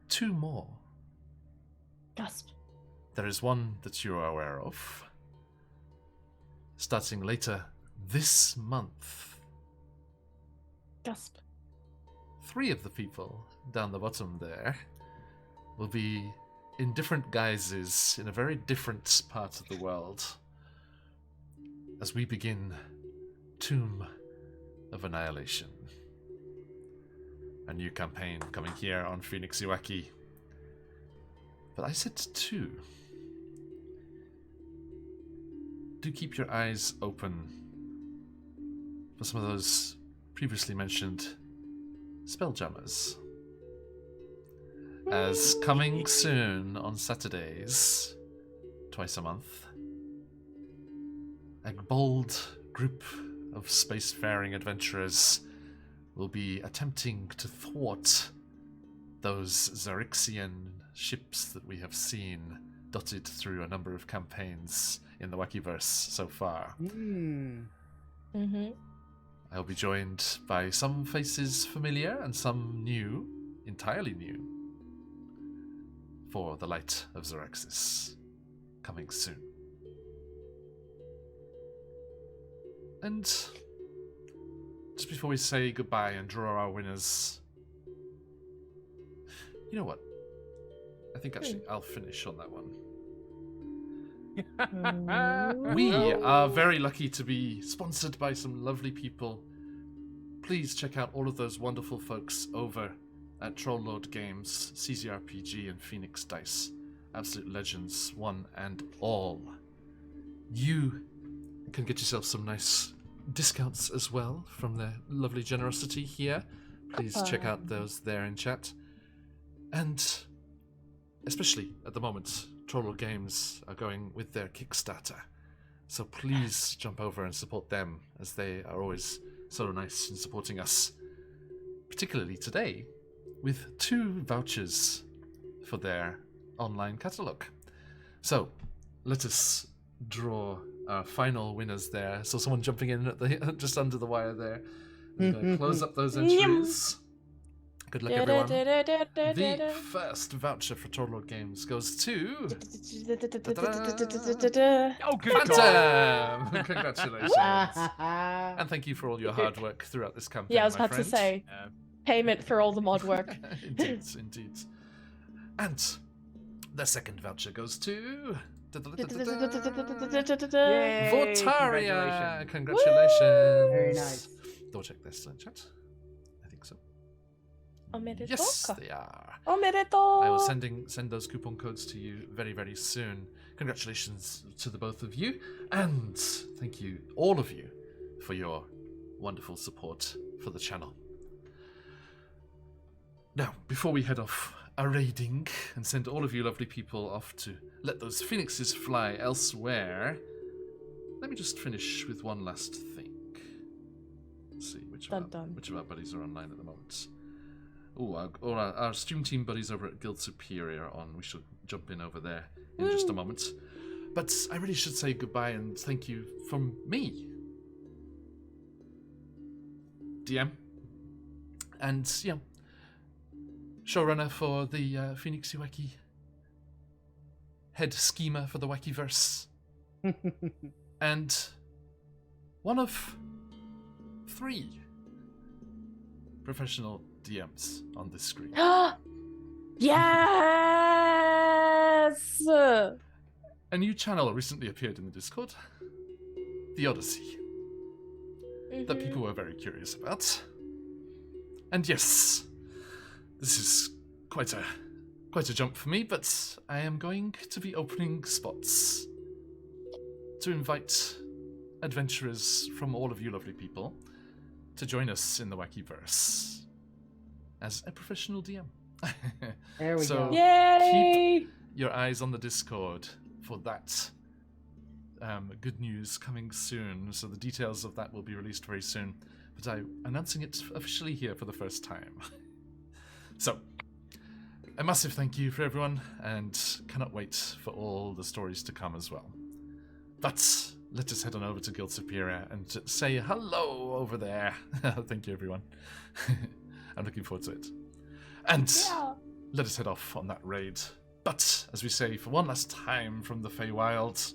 2 more. Gasp. There is one that you are aware of, starting later this month. Gasp. 3 of the people down the bottom there will be in different guises in a very different part of the world as we begin Tomb of Annihilation. A new campaign coming here on QuestJunkiesUK. But I said 2. Do keep your eyes open for some of those previously mentioned spelljammers. As coming soon on Saturdays, twice a month, a bold group of spacefaring adventurers will be attempting to thwart those Xerixian ships that we have seen dotted through a number of campaigns in the Wakiverse so far. I'll be joined by some faces familiar and some new, entirely new, for the Light of Xerxes, coming soon. And just before we say goodbye and draw our winners, you know what? I think actually I'll finish on that one. We are very lucky to be sponsored by some lovely people. Please check out all of those wonderful folks over at Troll Lord Games, CZRPG, and Phoenix Dice. Absolute legends, one and all. You can get yourself some nice discounts as well from their lovely generosity here. Please check out those there in chat. And especially at the moment, Troll Lord Games are going with their Kickstarter. So please jump over and support them, as they are always so nice in supporting us. Particularly today, with 2 vouchers for their online catalogue. So, let us draw our final winners there. So someone jumping in at the just under the wire there. I'm going to close up those entries. Good luck, everyone. The first voucher for Troll Lord Games goes to... Oh, good Phantom! Congratulations. And thank you for all your hard work throughout this campaign, Yeah, I was my about to friend. say, payment for all the mod work. Indeed, indeed. And the second voucher goes to... Yay, Vortaria! Congratulations! Very nice. Double check they're still in chat. I think so. Omedetou. Yes, they are. Omedetou. I will send those coupon codes to you very, very soon. Congratulations to the both of you, and thank you, all of you, for your wonderful support for the channel. Now, before we head off a-raiding and send all of you lovely people off to let those phoenixes fly elsewhere, let me just finish with one last thing. Let's see which of our buddies are online at the moment. Oh, our stream team buddies over at Guild Superior are on. We should jump in over there in just a moment. But I really should say goodbye and thank you from me, DM, and showrunner for the QuestJunkiesUK, head schemer for the Wakiverse, and one of 3 professional DMs on this screen. Yes! A new channel recently appeared in the Discord, The Odyssey, that people were very curious about. And yes, this is quite a jump for me, but I am going to be opening spots to invite adventurers from all of you lovely people to join us in the Wakiverse as a professional DM. There we So go. Yay! keep your eyes on the Discord for that good news coming soon. So the details of that will be released very soon, but I'm announcing it officially here for the first time. So, a massive thank you for everyone, and cannot wait for all the stories to come as well. But let us head on over to Guild Superior and say hello over there. Thank you, everyone. I'm looking forward to it. And let us head off on that raid. But, as we say, for one last time from the Feywild,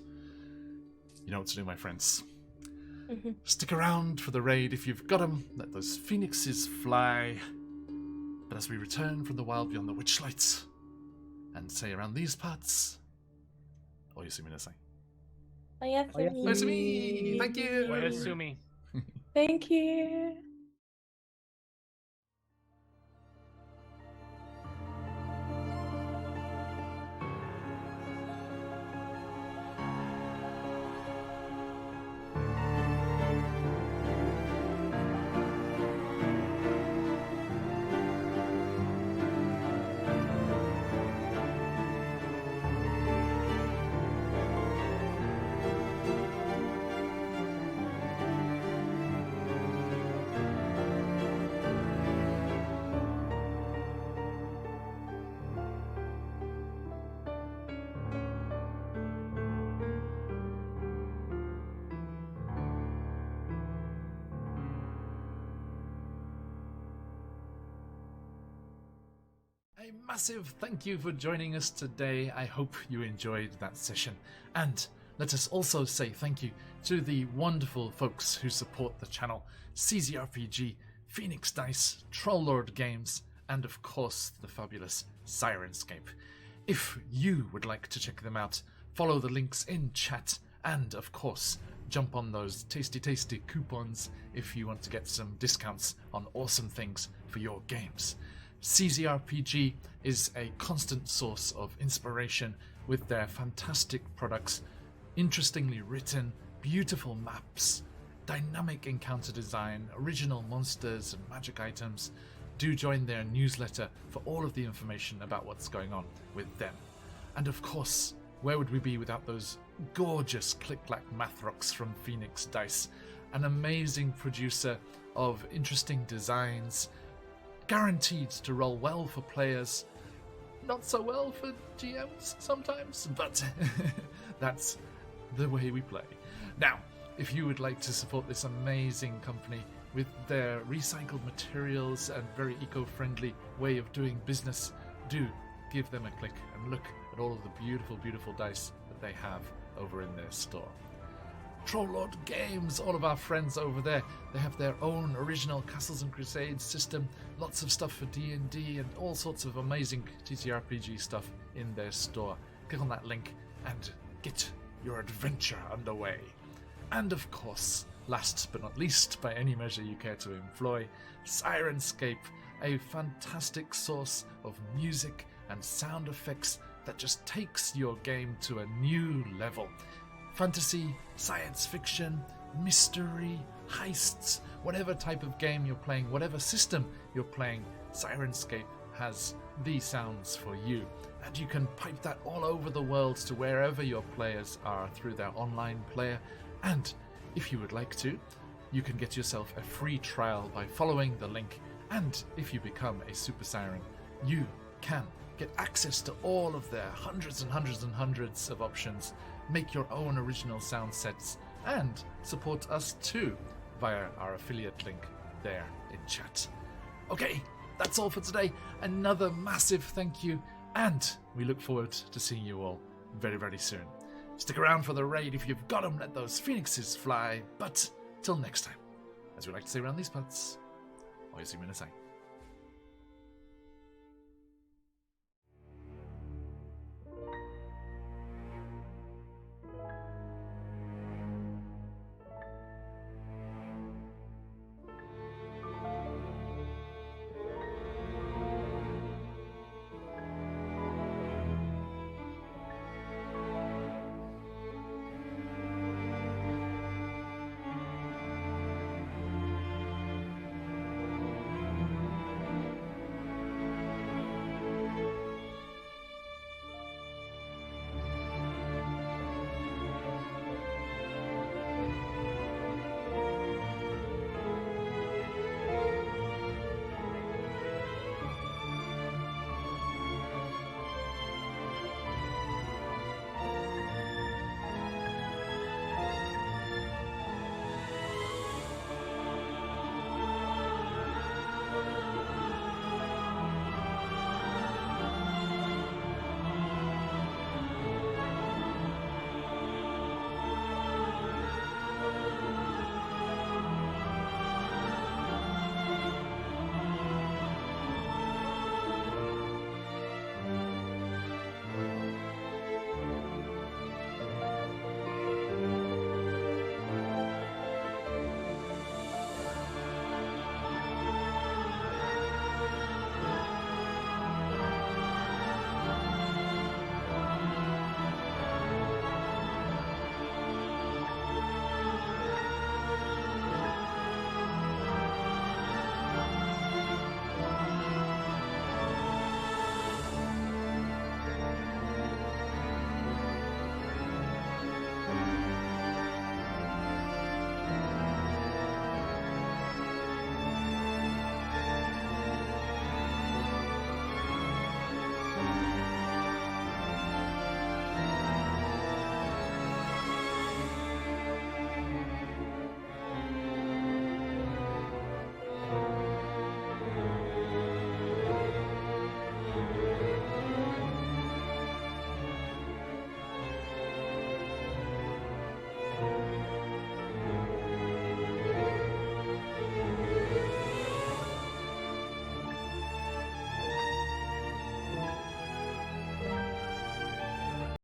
you know what to do, my friends. Stick around for the raid if you've got them. Let those phoenixes fly. But as we return from the wild beyond the Witchlight, and say around these parts, Oyasumi Nasai. Oyasumi. Oyasumi! Thank you! Oyasumi. Thank you. A massive thank you for joining us today. I hope you enjoyed that session. And let us also say thank you to the wonderful folks who support the channel. CZRPG, Phoenix Dice, Trollord Games, and of course the fabulous Sirenscape. If you would like to check them out, follow the links in chat, and of course jump on those tasty coupons if you want to get some discounts on awesome things for your games. CZRPG is a constant source of inspiration with their fantastic products, interestingly written, beautiful maps, dynamic encounter design, original monsters and magic items. Do join their newsletter for all of the information about what's going on with them. And of course, where would we be without those gorgeous Click-Clack Mathrocks from Phoenix Dice, an amazing producer of interesting designs, guaranteed to roll well for players, not so well for GMs sometimes, but that's the way we play. Now, if you would like to support this amazing company with their recycled materials and very eco-friendly way of doing business, do give them a click and look at all of the beautiful dice that they have over in their store. Trollord Games, all of our friends over there, they have their own original Castles and Crusades system, lots of stuff for D&D and all sorts of amazing TTRPG stuff in their store. Click on that link and get your adventure underway. And of course, last but not least, by any measure you care to employ, Sirenscape, a fantastic source of music and sound effects that just takes your game to a new level. Fantasy, science fiction, mystery, heists, whatever type of game you're playing, whatever system you're playing, Sirenscape has the sounds for you. And you can pipe that all over the world to wherever your players are through their online player. And if you would like to, you can get yourself a free trial by following the link. And if you become a Super Siren, you can get access to all of their hundreds and hundreds of options, make your own original sound sets, and support us too via our affiliate link there in chat. Okay, that's all for today. Another massive thank you, and we look forward to seeing you all very soon. Stick around for the raid if you've got them, let those phoenixes fly. But till next time, as we like to say around these parts, Oyasumi Nasai.